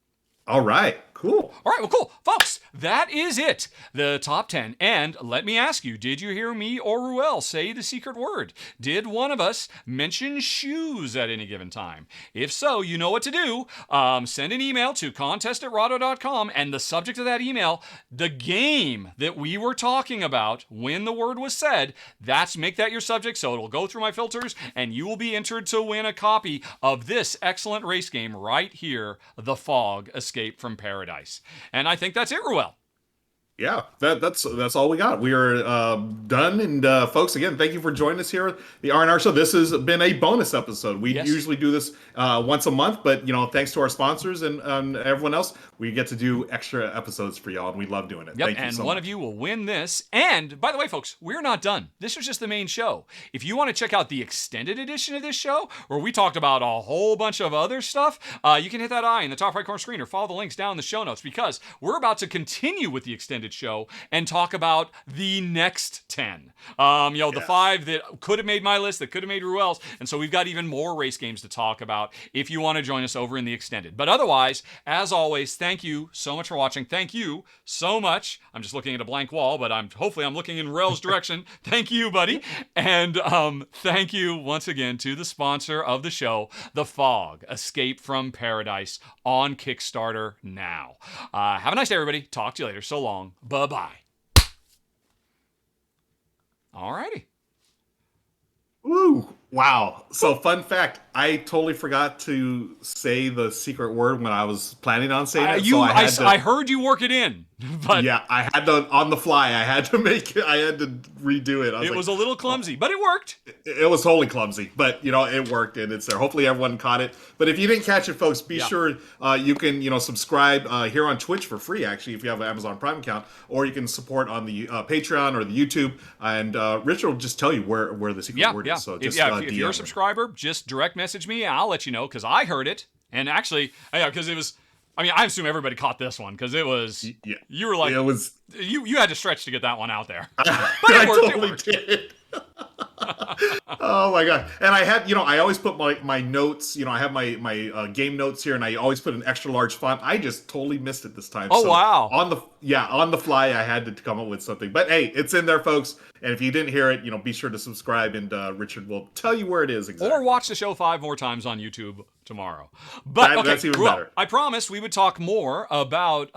[SPEAKER 2] All right. Cool.
[SPEAKER 1] All right, well, cool. Folks, that is it. The top 10. And let me ask you, did you hear me or Ruel say the secret word? Did one of us mention shoes at any given time? If so, you know what to do. Send an email to contest@rahdo.com, and the subject of that email, the game that we were talking about when the word was said, make that your subject, so it'll go through my filters, and you will be entered to win a copy of this excellent race game right here, The Fog Escape from Paradise. And I think that's it, Ruel.
[SPEAKER 2] Yeah, that's all we got. We are done. And folks, again, thank you for joining us here at the R&R Show. This has been a bonus episode. We usually do this once a month, but thanks to our sponsors and everyone else, we get to do extra episodes for y'all, and we love doing it.
[SPEAKER 1] Yep,
[SPEAKER 2] thank you
[SPEAKER 1] and
[SPEAKER 2] so
[SPEAKER 1] one
[SPEAKER 2] much.
[SPEAKER 1] of you will win this. And by the way, folks, we're not done. This was just the main show. If you want to check out the extended edition of this show, where we talked about a whole bunch of other stuff, you can hit that I in the top right corner screen or follow the links down in the show notes, because we're about to continue with the extended show and talk about the next 10. The 5 that could have made my list, that could have made Ruel's. And so we've got even more race games to talk about if you want to join us over in the extended. But otherwise, as always, thank you so much for watching. Thank you so much. I'm just looking at a blank wall, but hopefully I'm looking in Ruel's direction. Thank you, buddy. And thank you once again to the sponsor of the show, The Fog Escape from Paradise, on Kickstarter now. Have a nice day, everybody. Talk to you later. So long. Bye-bye. All righty.
[SPEAKER 2] Woo! Wow. So, fun fact, I totally forgot to say the secret word when I was planning on saying it.
[SPEAKER 1] I heard you work it in. But
[SPEAKER 2] yeah, I had to, on the fly, I had to redo it.
[SPEAKER 1] It was a little clumsy, but it worked.
[SPEAKER 2] It was totally clumsy, but it worked, and it's there. Hopefully everyone caught it. But if you didn't catch it, folks, be sure you can subscribe here on Twitch for free, actually, if you have an Amazon Prime account, or you can support on the Patreon or the YouTube, and Richard will just tell you where the secret word is. So just
[SPEAKER 1] if you're a subscriber, just direct message me, and I'll let you know, because I heard it. And actually, because it was, I assume everybody caught this one, because it was, you were like,
[SPEAKER 2] it was,
[SPEAKER 1] you had to stretch to get that one out there. But
[SPEAKER 2] I totally did. Oh my god! And I had, I always put my notes. I have my game notes here, and I always put an extra large font. I just totally missed it this time.
[SPEAKER 1] Oh, wow!
[SPEAKER 2] On the fly, I had to come up with something. But hey, it's in there, folks. And if you didn't hear it, be sure to subscribe, and Richard will tell you where it is exactly.
[SPEAKER 1] Or watch the show 5 more times on YouTube tomorrow. But
[SPEAKER 2] that's even better.
[SPEAKER 1] I promised we would talk more about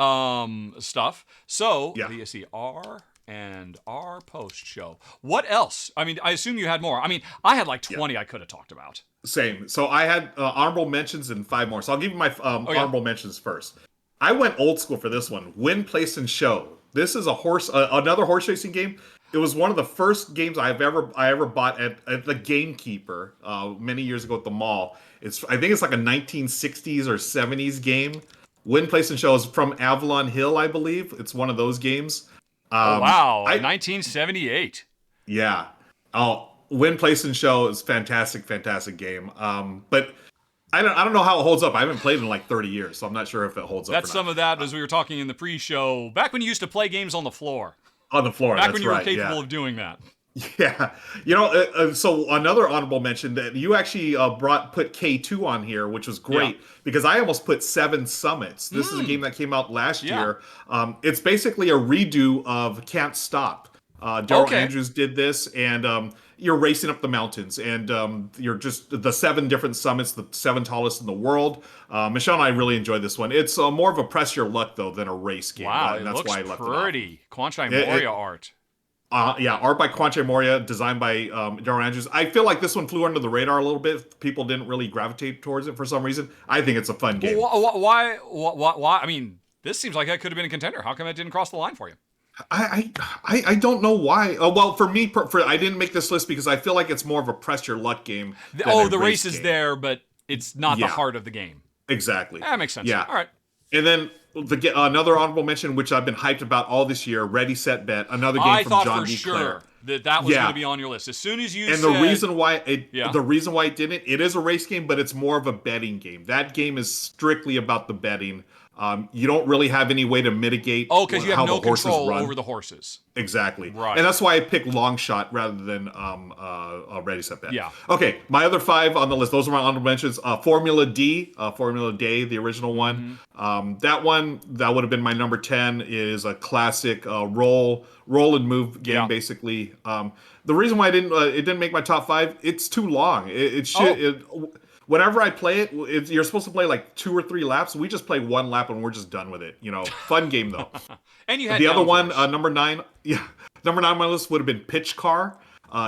[SPEAKER 1] stuff. So let's see, R&R post show. What else? I assume you had more. I had like 20 I could have talked about.
[SPEAKER 2] Same. So I had honorable mentions and 5 more. So I'll give you my honorable mentions first. I went old school for this one. Win, place, and show. This is another horse racing game. It was one of the first games I ever bought at the Gamekeeper many years ago at the mall. I think it's like a 1960s or 70s game. Win, place, and show is from Avalon Hill, I believe. It's one of those games.
[SPEAKER 1] Wow, 1978.
[SPEAKER 2] Yeah. Win, place, and show is fantastic game. But I don't know how it holds up. I haven't played in like 30 years, so I'm not sure if it holds up.
[SPEAKER 1] That's some of that, as we were talking in the pre-show, back when you used to play games on the floor.
[SPEAKER 2] On the floor,
[SPEAKER 1] back when you were capable of doing that.
[SPEAKER 2] Yeah. So another honorable mention that you actually put K2 on here, which was great, because I almost put 7 Summits. This is a game that came out last year. It's basically a redo of Can't Stop. Daryl Andrews did this, and you're racing up the mountains, and you're just the 7 different summits, the 7 tallest in the world. Michelle and I really enjoyed this one. It's more of a press your luck, though, than a race game.
[SPEAKER 1] Wow,
[SPEAKER 2] and that's why I left
[SPEAKER 1] pretty. Kwanchai Moria art.
[SPEAKER 2] Art by Kwanchai Moria, designed by Daryl Andrews. I feel like this one flew under the radar a little bit. People didn't really gravitate towards it for some reason. I think it's a fun game.
[SPEAKER 1] Why? This seems like that could have been a contender. How come it didn't cross the line for you?
[SPEAKER 2] I don't know why. Well, for me, I didn't make this list because I feel like it's more of a press your luck game.
[SPEAKER 1] The race is there, but it's not the heart of the game.
[SPEAKER 2] Exactly.
[SPEAKER 1] That makes sense.
[SPEAKER 2] Yeah.
[SPEAKER 1] All right.
[SPEAKER 2] And then another honorable mention, which I've been hyped about all this year, Ready, Set, Bet, another game from John D. Clare.
[SPEAKER 1] I thought for sure that was going to be on your list. As soon as you
[SPEAKER 2] said... And the reason why it didn't, it is a race game, but it's more of a betting game. That game is strictly about the betting. You don't really have any way to mitigate
[SPEAKER 1] because you
[SPEAKER 2] how
[SPEAKER 1] have no
[SPEAKER 2] the horses
[SPEAKER 1] control
[SPEAKER 2] run.
[SPEAKER 1] over the horses.
[SPEAKER 2] Exactly.
[SPEAKER 1] Right.
[SPEAKER 2] And that's why I picked long shot rather than ready set bet.
[SPEAKER 1] Yeah.
[SPEAKER 2] Okay, my other 5 on the list, those are my honorable mentions. Formula D, Formula Day, the original one. That one, that would have been my number 10, is a classic roll and move game, basically. The reason why it didn't make my top 5, it's too long. It should. Whenever I play it, you're supposed to play like 2 or 3 laps. We just play 1 lap and we're just done with it. Fun game though.
[SPEAKER 1] And you had
[SPEAKER 2] the other one,
[SPEAKER 1] Downforce.
[SPEAKER 2] number 9. Yeah, number 9 on my list would have been Pitch Car,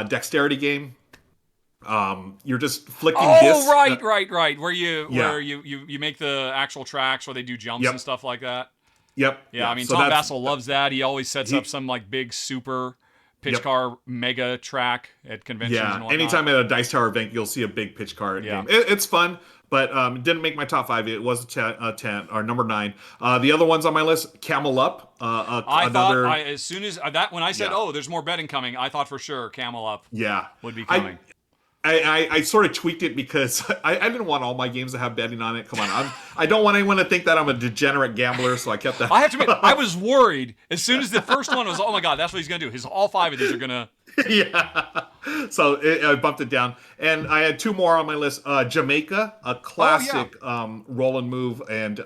[SPEAKER 2] dexterity game. You're just flicking discs.
[SPEAKER 1] Oh, right. Where you make the actual tracks where they do jumps and stuff like that.
[SPEAKER 2] Yep.
[SPEAKER 1] Yeah, I mean, so Tom Bassel loves that. He always sets up some like big super pitch car mega track at conventions and whatnot.
[SPEAKER 2] Anytime at a Dice Tower event, you'll see a big pitch car game. It's fun, but it didn't make my top 5. It was a 10 or number 9. The other ones on my list, Camel Up.
[SPEAKER 1] Thought as soon as that, when I said, there's more betting coming, I thought for sure Camel Up would be coming.
[SPEAKER 2] I sort of tweaked it because I didn't want all my games to have betting on it. Come on, I don't want anyone to think that I'm a degenerate gambler, so I kept that.
[SPEAKER 1] I have to admit, I was worried as soon as the first one was, oh my god, that's what he's gonna do. All 5 of these are gonna.
[SPEAKER 2] Yeah. So I bumped it down, and I had 2 more on my list. Jamaica, a classic roll and move and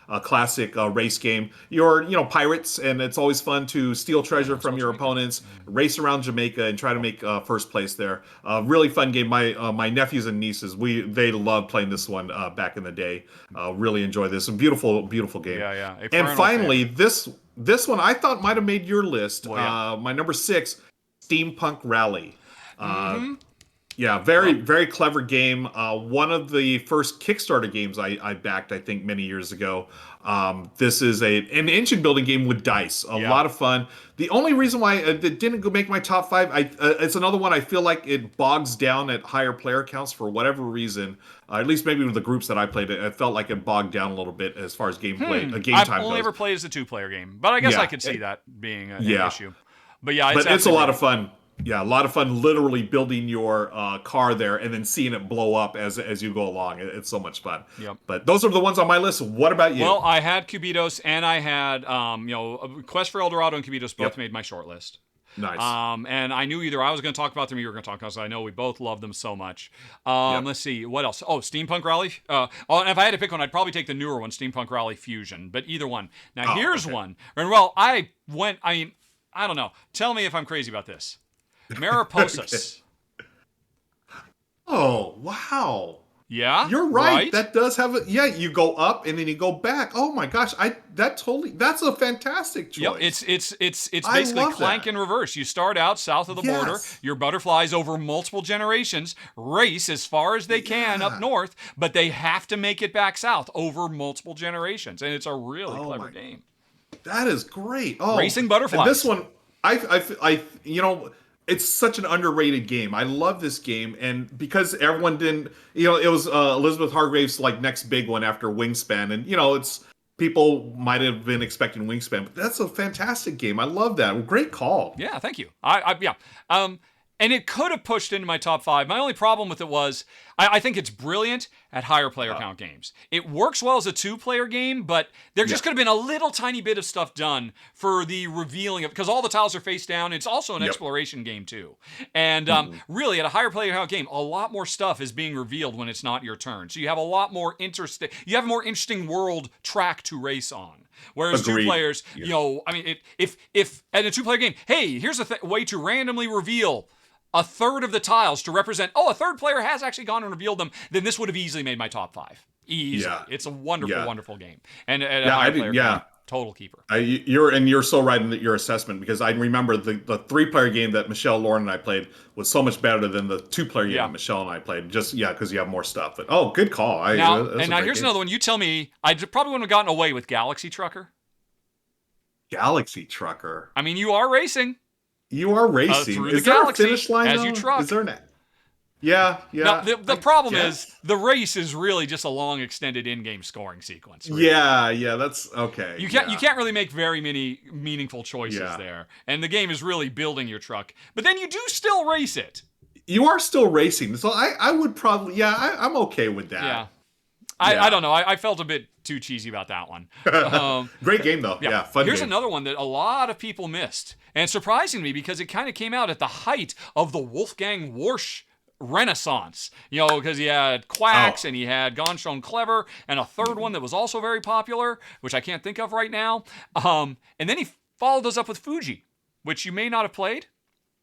[SPEAKER 2] a classic race game. You're pirates, and it's always fun to steal treasure from your opponents, race around Jamaica, and try to make first place there. Really fun game. My nephews and nieces, they loved playing this one back in the day. Really enjoy this. A beautiful game.
[SPEAKER 1] Yeah.
[SPEAKER 2] And finally, this one I thought might have made your list. My number 6, Steampunk Rally. Yeah, very clever game. One of the first Kickstarter games I backed, I think, many years ago. This is an engine building game with dice. A lot of fun. The only reason why it didn't make my top 5, it's another one I feel like it bogs down at higher player counts for whatever reason. At least maybe with the groups that I played, it felt like it bogged down a little bit as far as game time goes.
[SPEAKER 1] I've only ever played as a 2-player game, but I guess I could see that being an issue. But
[SPEAKER 2] it's a lot of fun. Yeah, a lot of fun literally building your car there and then seeing it blow up as you go along. It's so much fun.
[SPEAKER 1] Yep.
[SPEAKER 2] But those are the ones on my list. What about you?
[SPEAKER 1] Well, I had Cubitos and I had Quest for El Dorado and Cubitos both made my short list.
[SPEAKER 2] Nice.
[SPEAKER 1] And I knew either I was going to talk about them or you were going to talk about them, so I know we both love them so much. Let's see, what else? Oh, Steampunk Rally. And if I had to pick one, I'd probably take the newer one, Steampunk Rally Fusion. But either one. Now, here's one. And I don't know. Tell me if I'm crazy about this. Mariposas.
[SPEAKER 2] Oh, wow.
[SPEAKER 1] Yeah?
[SPEAKER 2] You're right. That does have you go up and then you go back. Oh my gosh. That's a fantastic choice.
[SPEAKER 1] Yep, it's basically Clank in reverse. You start out south of the border, your butterflies over multiple generations race as far as they can up north, but they have to make it back south over multiple generations. And it's a really clever game.
[SPEAKER 2] That is great. Oh,
[SPEAKER 1] Racing butterflies.
[SPEAKER 2] And this one, it's such an underrated game. I love this game, and because everyone didn't, it was Elizabeth Hargrave's next big one after Wingspan, and it's people might have been expecting Wingspan, but that's a fantastic game. I love that. Great call.
[SPEAKER 1] Yeah, thank you. And it could have pushed into my top 5. My only problem with it was I think it's brilliant at higher player count games. It works well as a 2-player game, but there just could have been a little tiny bit of stuff done for the revealing of, because all the tiles are face down. It's also an exploration game too. And really at a higher player count game, a lot more stuff is being revealed when it's not your turn. So you have a lot more interesting world track to race on. Whereas 2 players, if at a 2-player game, hey, here's a way to randomly reveal a third of the tiles to represent, a third player has actually gone and revealed them, then this would have easily made my top 5. Easily. Yeah. It's a wonderful, wonderful game. And a high player game, total keeper.
[SPEAKER 2] You're so right in your assessment, because I remember the 3-player game that Michelle, Lauren, and I played was so much better than the 2-player game that Michelle and I played. Just, because you have more stuff. But, good call.
[SPEAKER 1] Now here's another one. You tell me, I probably wouldn't have gotten away with Galaxy Trucker.
[SPEAKER 2] Galaxy Trucker?
[SPEAKER 1] I mean, you are racing.
[SPEAKER 2] You are racing.
[SPEAKER 1] Through
[SPEAKER 2] is
[SPEAKER 1] the
[SPEAKER 2] there
[SPEAKER 1] galaxy
[SPEAKER 2] a finish line,
[SPEAKER 1] as
[SPEAKER 2] though?
[SPEAKER 1] you truck.
[SPEAKER 2] Is there an... Yeah.
[SPEAKER 1] Now, the problem is the race is really just a long, extended in-game scoring sequence. Really.
[SPEAKER 2] Yeah, that's okay.
[SPEAKER 1] You can't really make very many meaningful choices there, and the game is really building your truck. But then you do still race it.
[SPEAKER 2] You are still racing, so I would probably I'm okay with that.
[SPEAKER 1] Yeah. I don't know. I felt a bit too cheesy about that one.
[SPEAKER 2] Great game, though. Yeah, fun
[SPEAKER 1] Here's
[SPEAKER 2] game.
[SPEAKER 1] another one that a lot of people missed. And surprising me because it kind of came out at the height of the Wolfgang Warsch renaissance. Because he had Quacks and he had Gone Shown Clever and a third one that was also very popular, which I can't think of right now. And then he followed those up with Fuji, which you may not have played.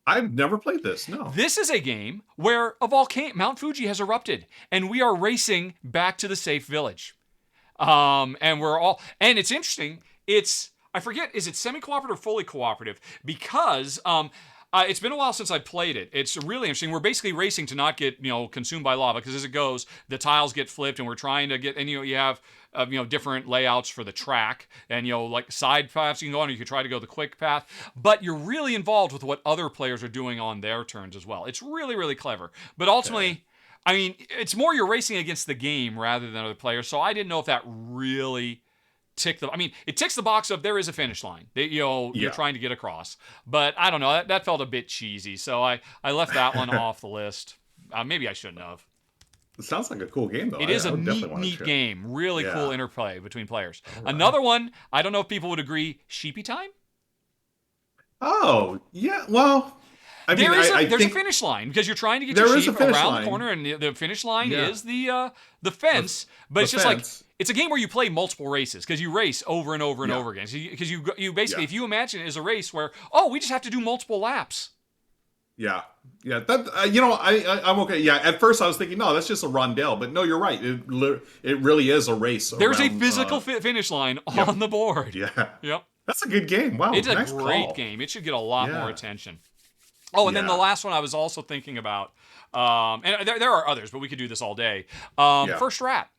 [SPEAKER 2] I've never played this, no.
[SPEAKER 1] This is a game where a volcano, Mount Fuji, has erupted, and we are racing back to the safe village. And it's interesting. I forget, is it semi-cooperative or fully cooperative? Because it's been a while since I played it. It's really interesting. We're basically racing to not get consumed by lava, because as it goes, the tiles get flipped, and we're trying to get. And you have different layouts for the track, and like side paths you can go on, or you could try to go the quick path. But you're really involved with what other players are doing on their turns as well. It's really, really clever. But ultimately, I mean, it's more you're racing against the game rather than other players. So I didn't know if that really it ticks the box of there is a finish line that you're trying to get across. But I don't know, that felt a bit cheesy, so I left that one off the list. Maybe I shouldn't have.
[SPEAKER 2] It sounds like a cool game, though.
[SPEAKER 1] It is a neat game. Really cool interplay between players. Right. Another one, I don't know if people would agree, Sheepy Time?
[SPEAKER 2] Oh, yeah, well,
[SPEAKER 1] there's a finish line, because you're trying to get your sheep around the corner, and the finish line is the fence. But it's just like, it's a game where you play multiple races, because you race over and over and over again. Because you basically, if you imagine it as a race where, we just have to do multiple laps.
[SPEAKER 2] Yeah. That I'm okay. Yeah, at first I was thinking, no, that's just a rondelle, but no, you're right. It really is a race.
[SPEAKER 1] There's a physical finish line on the board.
[SPEAKER 2] Yeah.
[SPEAKER 1] Yep.
[SPEAKER 2] That's a good game. Wow.
[SPEAKER 1] It's
[SPEAKER 2] nice
[SPEAKER 1] a great
[SPEAKER 2] call.
[SPEAKER 1] game. It should get a lot more attention. Oh, and then the last one I was also thinking about, and there are others, but we could do this all day. First Rat.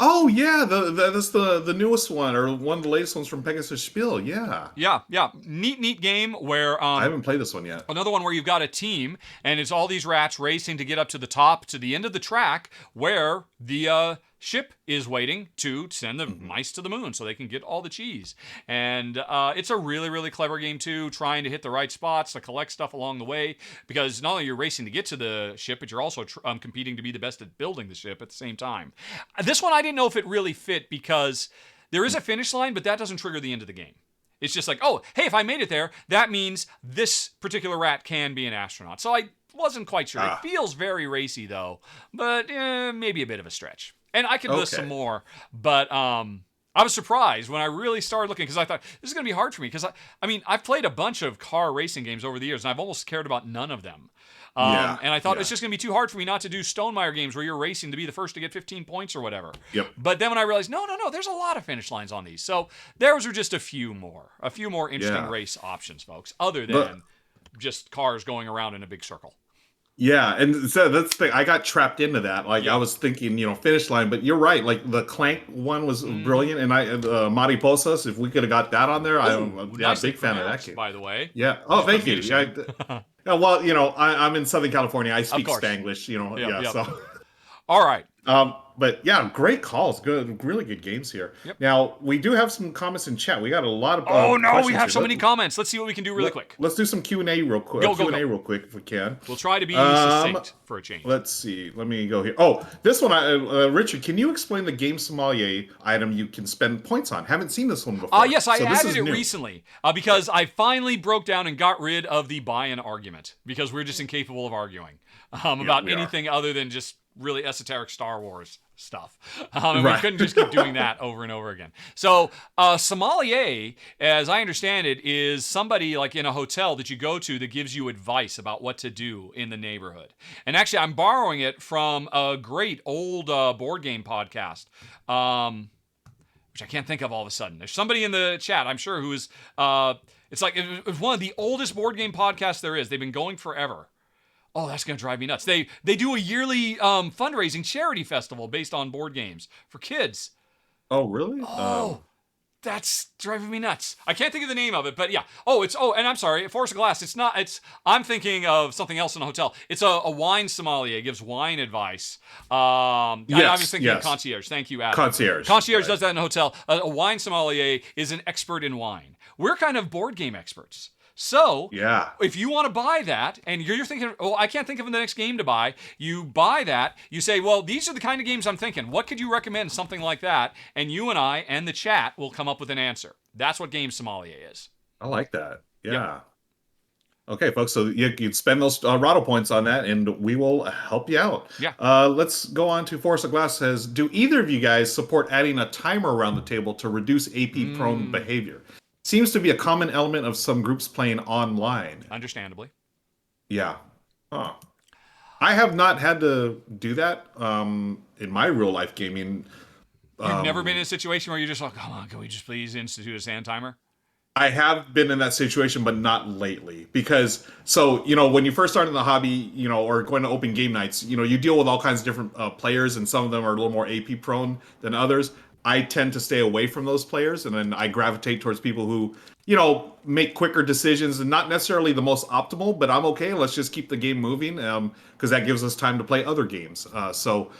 [SPEAKER 2] Oh yeah, that's the newest one, or one of the latest ones from Pegasus Spiel. Yeah.
[SPEAKER 1] Neat game where
[SPEAKER 2] I haven't played this one yet.
[SPEAKER 1] Another one where you've got a team, and it's all these rats racing to get up to the top, to the end of the track, where the ship is waiting to send the mice to the moon so they can get all the cheese. And it's a really, really clever game too, trying to hit the right spots to collect stuff along the way, because not only you're racing to get to the ship, but you're also competing to be the best at building the ship at the same time. This one I didn't know if it really fit, because there is a finish line, but that doesn't trigger the end of the game. It's just like, oh, hey, if I made it there, that means this particular rat can be an astronaut. So I wasn't quite sure. It feels very racy though, but maybe a bit of a stretch. And I could list some more, but I was surprised when I really started looking, because I thought this is going to be hard for me, because I've played a bunch of car racing games over the years, and I've almost cared about none of them. And I thought it's just going to be too hard for me not to do Stonemaier games where you're racing to be the first to get 15 points or whatever.
[SPEAKER 2] Yep.
[SPEAKER 1] But then when I realized, no, there's a lot of finish lines on these. So those are just a few more interesting race options, folks, other than just cars going around in a big circle.
[SPEAKER 2] Yeah, and so that's the thing. I got trapped into that. Like I was thinking, finish line, but you're right. Like the Clank one was brilliant, and Mariposas. If we could have got that on there, I'm a big fan of that game.
[SPEAKER 1] By the way.
[SPEAKER 2] Yeah. Oh, thank you. Well, I'm in Southern California. I speak Spanglish. So.
[SPEAKER 1] All right.
[SPEAKER 2] But yeah, great calls. Good, really good games here.
[SPEAKER 1] Yep.
[SPEAKER 2] Now we do have some comments in chat. We got a lot of.
[SPEAKER 1] We have so many comments. Let's see what we can do really quick.
[SPEAKER 2] Let's do some Q&A real quick. Q&A real quick if we can.
[SPEAKER 1] We'll try to be succinct for a change.
[SPEAKER 2] Let's see. Let me go here. Oh, this one, Richard. Can you explain the game sommelier item you can spend points on? Haven't seen this one before.
[SPEAKER 1] Yes, I added it recently because I finally broke down and got rid of the buy-in argument, because we're just incapable of arguing about anything other than just really esoteric Star Wars stuff. And we couldn't just keep doing that over and over again. So sommelier, as I understand it, is somebody like in a hotel that you go to that gives you advice about what to do in the neighborhood. And actually, I'm borrowing it from a great old board game podcast, which I can't think of all of a sudden. There's somebody in the chat, I'm sure, who is, it's one of the oldest board game podcasts there is. They've been going forever. Oh, that's going to drive me nuts. They do a yearly fundraising charity festival based on board games for kids.
[SPEAKER 2] Oh, really?
[SPEAKER 1] That's driving me nuts. I can't think of the name of it, but yeah. And I'm sorry, Forest of Glass. I'm thinking of something else in a hotel. It's a wine sommelier, gives wine advice. I was thinking of concierge. Thank you, Adam. Concierge does that in a hotel. A wine sommelier is an expert in wine. We're kind of board game experts. So
[SPEAKER 2] Yeah.
[SPEAKER 1] if you want to buy that, and you're thinking, oh, I can't think of the next game to buy, you buy that, you say, well, these are the kind of games I'm thinking. What could you recommend? Something like that. And you and I and the chat will come up with an answer. That's what Game Sommelier is.
[SPEAKER 2] I like that. Yeah.
[SPEAKER 1] Yep.
[SPEAKER 2] Okay, folks. So you can spend those Rahdo points on that, and we will help you out.
[SPEAKER 1] Yeah.
[SPEAKER 2] Let's go on to Forest of Glass. Says, do either of you guys support adding a timer around the table to reduce AP-prone behavior? Seems to be a common element of some groups playing online.
[SPEAKER 1] Understandably.
[SPEAKER 2] Yeah. Huh. I have not had to do that in my real life gaming.
[SPEAKER 1] You've never been in a situation where you're just like, come on, can we just please institute a sand timer?
[SPEAKER 2] I have been in that situation, but not lately. Because, when you first start in the hobby, or going to open game nights, you deal with all kinds of different players, and some of them are a little more AP prone than others. I tend to stay away from those players, and then I gravitate towards people who, make quicker decisions and not necessarily the most optimal, but I'm okay. Let's just keep the game moving, because that gives us time to play other games. So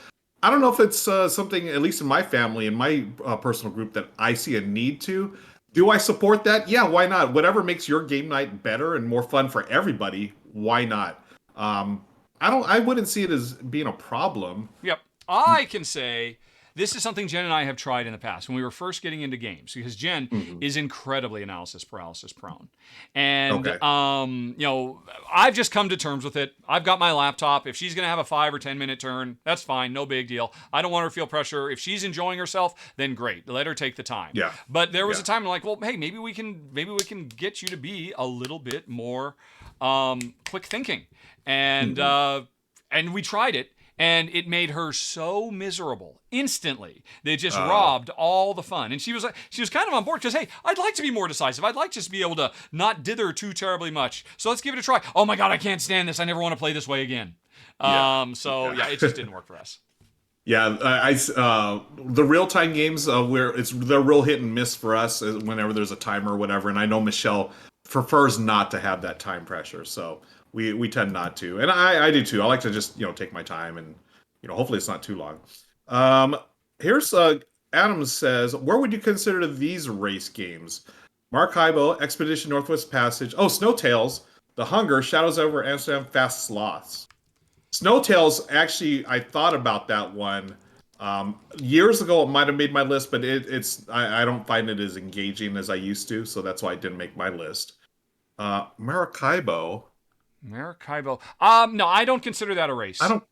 [SPEAKER 2] I don't know if it's something, at least in my family, in my personal group, that I see a need to. Do I support that? Yeah, why not? Whatever makes your game night better and more fun for everybody, why not? I wouldn't see it as being a problem.
[SPEAKER 1] Yep. I can say this is something Jen and I have tried in the past when we were first getting into games, because Jen is incredibly analysis paralysis prone. And, I've just come to terms with it. I've got my laptop. If she's going to have a 5 or 10 minute turn, that's fine. No big deal. I don't want her to feel pressure. If she's enjoying herself, then great. Let her take the time.
[SPEAKER 2] Yeah.
[SPEAKER 1] But there was a time I'm like, well, hey, maybe we can get you to be a little bit more quick thinking. And we tried it. And it made her so miserable instantly. They just robbed all the fun. And she was kind of on board because, hey, I'd like to be more decisive. I'd like just to be able to not dither too terribly much. So let's give it a try. Oh my God, I can't stand this. I never want to play this way again. It just didn't work for us.
[SPEAKER 2] Yeah, the real-time games where they're real hit and miss for us whenever there's a timer or whatever. And I know Michelle prefers not to have that time pressure. So we tend not to, and I do too. I like to just take my time, and hopefully it's not too long. Here's Adam says, where would you consider these race games? Maracaibo, Expedition Northwest Passage, Snowtails, The Hunger, Shadows Over Amsterdam, Fast Sloths. Snowtails, actually, I thought about that one years ago. It might have made my list, but I don't find it as engaging as I used to, so that's why it didn't make my list. Maracaibo.
[SPEAKER 1] No, I don't consider that a race.
[SPEAKER 2] I don't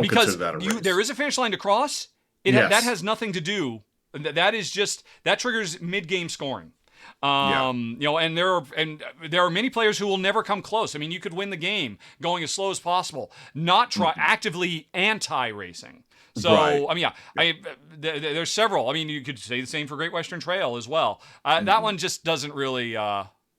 [SPEAKER 2] consider that a race.
[SPEAKER 1] There is a finish line to cross. That has nothing to do. That is just that triggers mid-game scoring. And there are many players who will never come close. I mean, you could win the game going as slow as possible, not actively anti-racing. So, right. There's several. I mean, you could say the same for Great Western Trail as well. That one just doesn't really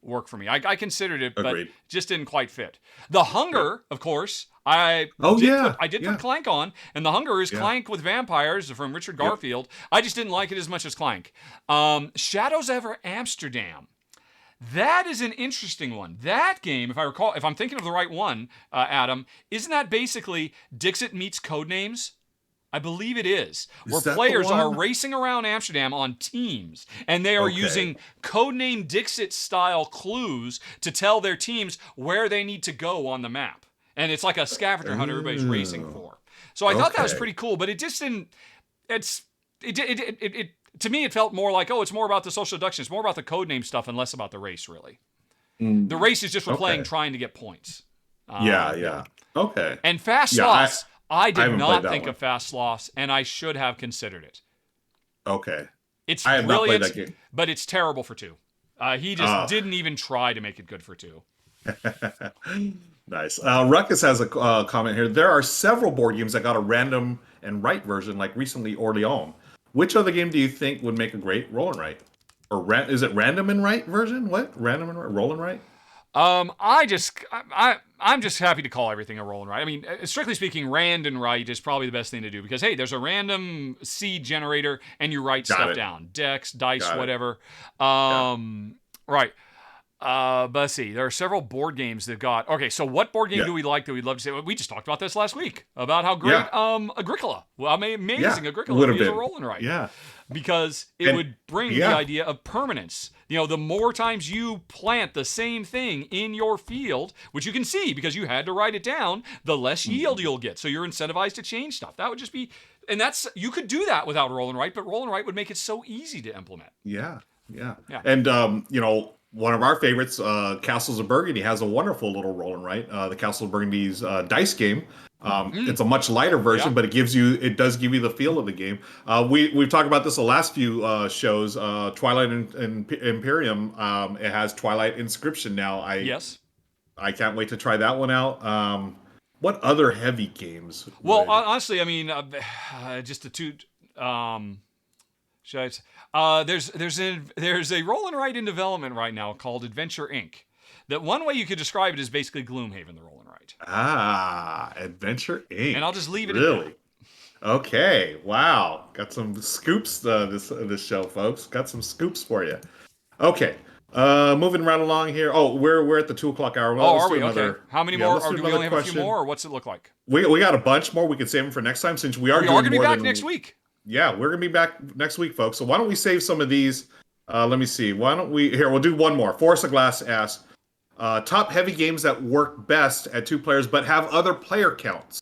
[SPEAKER 1] work for me. I considered it, but just didn't quite fit. The Hunger, of course, I did put Clank on, and The Hunger is Clank with vampires from Richard Garfield. I just didn't like it as much as Clank. Shadows Over Amsterdam. That is an interesting one. That game, if I recall, if I'm thinking of the right one, Adam, isn't that basically Dixit meets Codenames? I believe it is where players are racing around Amsterdam on teams, and they are using Codename Dixit-style clues to tell their teams where they need to go on the map. And it's like a scavenger hunt everybody's racing for. So I thought that was pretty cool, but it just didn't... To me, it felt more like, it's more about the social deduction. It's more about the codename stuff and less about the race, really. The race is just for playing, trying to get points.
[SPEAKER 2] Okay.
[SPEAKER 1] And Fast Sloths... I did not think of Fast Sloths, and I should have considered it.
[SPEAKER 2] Okay.
[SPEAKER 1] It's
[SPEAKER 2] I have
[SPEAKER 1] brilliant,
[SPEAKER 2] not played that game.
[SPEAKER 1] But it's terrible for 2. He just didn't even try to make it good for 2.
[SPEAKER 2] Nice. Ruckus has a comment here. There are several board games that got a random and write version, like recently Orleans. Which other game do you think would make a great roll and write? Or is it random and write version? What? Random and write? Roll and write?
[SPEAKER 1] I'm just happy to call everything a roll and write. I mean, strictly speaking, rand and write is probably the best thing to do because, hey, there's a random seed generator and you write stuff down. Decks, dice, whatever. Right. But let's see. There are several board games that got... Okay, so what board game do we like that we'd love to say? We just talked about this last week, about how great Agricola. Well, amazing Agricola is a roll and write.
[SPEAKER 2] Yeah.
[SPEAKER 1] because it
[SPEAKER 2] And-
[SPEAKER 1] would bring the
[SPEAKER 2] yeah.
[SPEAKER 1] idea of permanence. The more times you plant the same thing in your field, which you can see because you had to write it down, the less yield you'll get. So you're incentivized to change stuff. That would just be, and you could do that without roll and write, but roll and write would make it so easy to implement.
[SPEAKER 2] Yeah.
[SPEAKER 1] Yeah.
[SPEAKER 2] And one of our favorites, Castles of Burgundy, has a wonderful little roll and write. The Castle of Burgundy's dice game. It's a much lighter version, but it does give you the feel of the game. We've talked about this the last few shows. Twilight and Imperium. It has Twilight Inscription now. I can't wait to try that one out. What other heavy games?
[SPEAKER 1] Well, honestly, I mean, just to toot. There's a roll and write in development right now called Adventure Inc. That one way you could describe it is basically Gloomhaven, the roll and write.
[SPEAKER 2] Adventure Inc.
[SPEAKER 1] And I'll just leave it
[SPEAKER 2] really?
[SPEAKER 1] at that.
[SPEAKER 2] Okay. Wow. Got some scoops this show, folks. Got some scoops for you. Okay. Moving right along here. Oh, we're at the 2:00 hour. Well,
[SPEAKER 1] are we? Okay. How many more? Or do we only have a few more, or what's it look like?
[SPEAKER 2] We got a bunch more. We could save them for next time since we are
[SPEAKER 1] going to be back next week.
[SPEAKER 2] Yeah, we're going to be back next week, folks. So why don't we save some of these? Let me see. We'll do one more. Forest of Glass asks, top heavy games that work best at 2 players but have other player counts.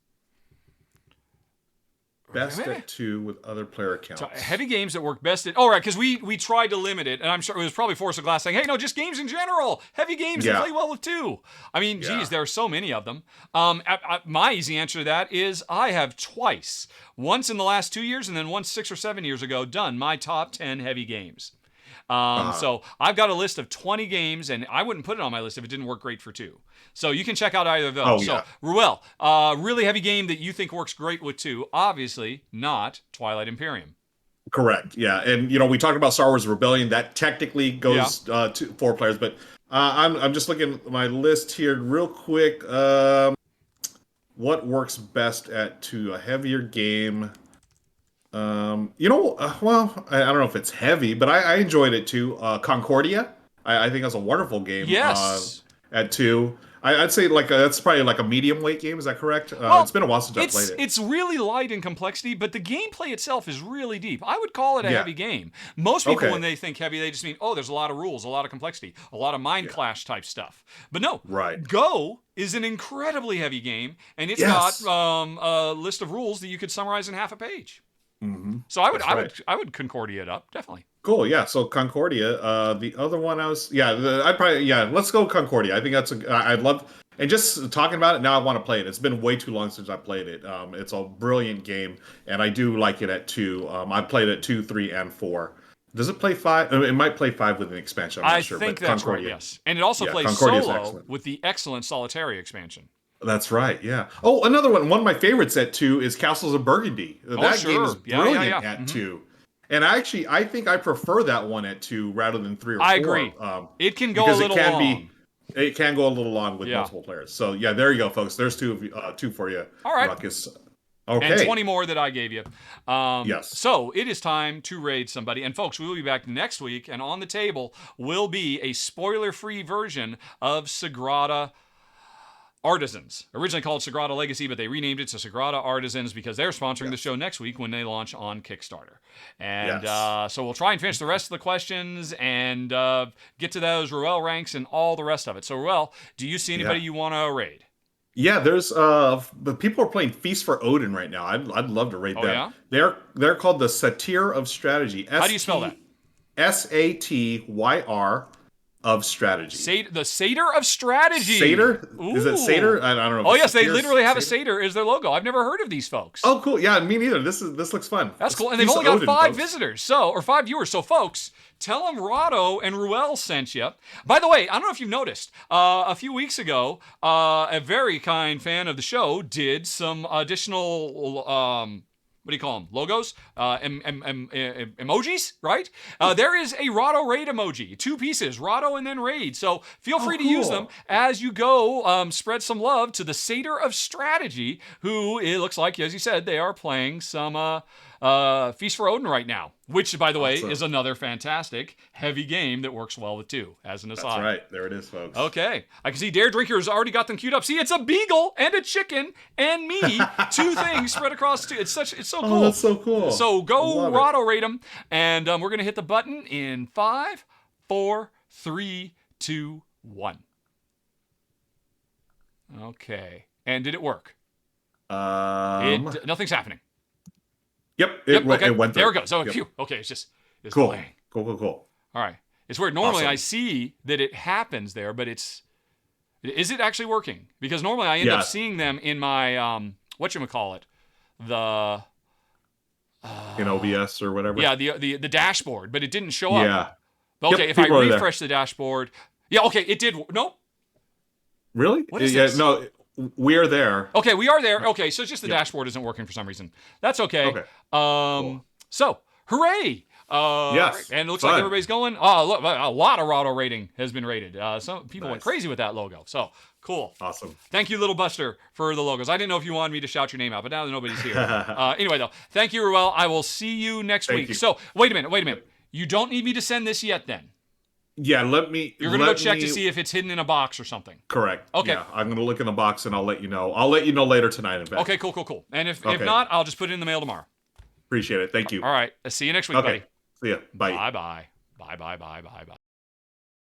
[SPEAKER 2] Best at 2 with other player counts.
[SPEAKER 1] So heavy games that work best at... Oh, right, because we tried to limit it, and I'm sure it was probably Force of Glass saying, hey, no, just games in general. Heavy games that play well with 2. I mean, geez, there are so many of them. My easy answer to that is I have twice, once in the last 2 years and then once 6 or 7 years ago, done my top 10 heavy games. So I've got a list of 20 games, and I wouldn't put it on my list if it didn't work great for 2. So you can check out either of those. So, Ruel, really heavy game that you think works great with 2. Obviously not Twilight Imperium.
[SPEAKER 2] Correct. Yeah, and we talked about Star Wars Rebellion. That technically goes to 4 players, but I'm just looking at my list here real quick. What works best at 2? A heavier game. Well, I don't know if it's heavy, but I enjoyed it too. Concordia, I think that's a wonderful game.
[SPEAKER 1] Yes.
[SPEAKER 2] At 2, I'd say that's probably like a medium weight game. Is that correct? It's been a while since I played it.
[SPEAKER 1] It's really light in complexity, but the gameplay itself is really deep. I would call it a heavy game. Most people, when they think heavy, they just mean, there's a lot of rules, a lot of complexity, a lot of mind clash type stuff. But no, Go is an incredibly heavy game, and it's got a list of rules that you could summarize in half a page.
[SPEAKER 2] Mm-hmm.
[SPEAKER 1] So I would Concordia it up, definitely.
[SPEAKER 2] Cool, yeah. So Concordia, the other one let's go Concordia. I think I'd love, and just talking about it now, I want to play it. It's been way too long since I played it. It's a brilliant game, and I do like it at 2. I played it 2, 3, and 4. Does it play 5? It might play 5 with an expansion. I'm not sure.
[SPEAKER 1] I think
[SPEAKER 2] but
[SPEAKER 1] that's
[SPEAKER 2] Concordia,
[SPEAKER 1] right. Yes, and it also plays solo with the excellent Solitary expansion.
[SPEAKER 2] That's right, yeah. Oh, another one. One of my favorites at 2 is Castles of Burgundy. That game is brilliant at 2. And I think I prefer that one at 2 rather than 3 or 4.
[SPEAKER 1] I agree. It can go a little long.
[SPEAKER 2] It can go a little long with multiple players. So, yeah, there you go, folks. There's 2 for you,
[SPEAKER 1] all right.
[SPEAKER 2] Ruckus. Okay.
[SPEAKER 1] And 20 more that I gave you.
[SPEAKER 2] Yes.
[SPEAKER 1] So it is time to raid somebody. And folks, we will be back next week. And on the table will be a spoiler-free version of Sagrada Artisans. Originally called Sagrada Legacy, but they renamed it to Sagrada Artisans because they're sponsoring the show next week when they launch on Kickstarter. And so we'll try and finish the rest of the questions and get to those Ruel ranks and all the rest of it. So, Ruel, do you see anybody you want to raid? Yeah,
[SPEAKER 2] there's but people are playing Feast for Odin right now. I'd love to raid them. Yeah? They're called the Satyr of Strategy.
[SPEAKER 1] How do you spell that?
[SPEAKER 2] Satyr of Strategy.
[SPEAKER 1] The Satyr of Strategy.
[SPEAKER 2] Satyr? Is it Satyr? I don't know.
[SPEAKER 1] Oh yes, they literally have a satyr as their logo. I've never heard of these folks.
[SPEAKER 2] Oh cool. Yeah, me neither. This looks fun.
[SPEAKER 1] That's cool. And they've only got 5 visitors, or 5 viewers. So folks, tell them Rahdo and Ruel sent you. By the way, I don't know if you've noticed, a few weeks ago, a very kind fan of the show did some additional what do you call them? Logos? Emojis, right? There is a Rahdo raid emoji. 2 pieces, Rahdo and then raid. So feel free to use them as you go spread some love to the Satyr of Strategy, who, it looks like, as you said, they are playing some Feast for Odin right now, which, by the way,
[SPEAKER 2] Awesome.
[SPEAKER 1] is another fantastic heavy game that works well with 2, as an aside.
[SPEAKER 2] That's right. There it is, folks.
[SPEAKER 1] Okay. I can see Dare Drinker's already got them queued up. See, it's a beagle and a chicken and me. 2 things spread across 2. It's so cool.
[SPEAKER 2] Oh, that's so cool.
[SPEAKER 1] So go
[SPEAKER 2] Love
[SPEAKER 1] Rahdo rate them. And we're going to hit the button in 5, 4, 3, 2, 1. Okay. And did it work? Nothing's happening.
[SPEAKER 2] Yep. It went through.
[SPEAKER 1] There it goes. Oh,
[SPEAKER 2] Yep.
[SPEAKER 1] phew. Okay, it's
[SPEAKER 2] Cool.
[SPEAKER 1] playing.
[SPEAKER 2] Cool.
[SPEAKER 1] All right. It's weird. Normally
[SPEAKER 2] Awesome.
[SPEAKER 1] I see that it happens there, but is it actually working? Because normally I end up seeing them in my whatchamacallit, the
[SPEAKER 2] in OBS or whatever.
[SPEAKER 1] yeah, the dashboard, but it didn't show up.
[SPEAKER 2] Yeah.
[SPEAKER 1] But okay,
[SPEAKER 2] Yep,
[SPEAKER 1] if I
[SPEAKER 2] people are there.
[SPEAKER 1] refresh the dashboard, yeah, okay, it did. Nope.
[SPEAKER 2] Really?
[SPEAKER 1] What is this?
[SPEAKER 2] No, we're there.
[SPEAKER 1] Okay, we are there. Okay, so it's just the dashboard isn't working for some reason. That's okay.
[SPEAKER 2] Okay.
[SPEAKER 1] Cool. So, hooray!
[SPEAKER 2] Yes.
[SPEAKER 1] And it looks
[SPEAKER 2] Fun.
[SPEAKER 1] like everybody's going. Oh, look, a lot of Rahdo rating has been rated. Some people went
[SPEAKER 2] Nice.
[SPEAKER 1] crazy with that logo. So, cool.
[SPEAKER 2] Awesome.
[SPEAKER 1] Thank you, Little Buster, for the logos. I didn't know if you wanted me to shout your name out, but now that nobody's here. Anyway, though, thank you, Ruel. I will see you next week.
[SPEAKER 2] you.
[SPEAKER 1] So, wait a minute. You don't need me to send this yet, then?
[SPEAKER 2] Yeah, let me.
[SPEAKER 1] You're going to go check to see if it's hidden in a box or something.
[SPEAKER 2] Correct.
[SPEAKER 1] Okay.
[SPEAKER 2] Yeah, I'm going to look in the box and I'll let you know. I'll let you know later tonight, in fact.
[SPEAKER 1] Okay, cool. And if
[SPEAKER 2] Okay.
[SPEAKER 1] not, I'll just put it in the mail tomorrow.
[SPEAKER 2] Appreciate it. Thank you.
[SPEAKER 1] All right. See you next week,
[SPEAKER 2] Okay.
[SPEAKER 1] buddy.
[SPEAKER 2] See ya. Bye.
[SPEAKER 1] Bye.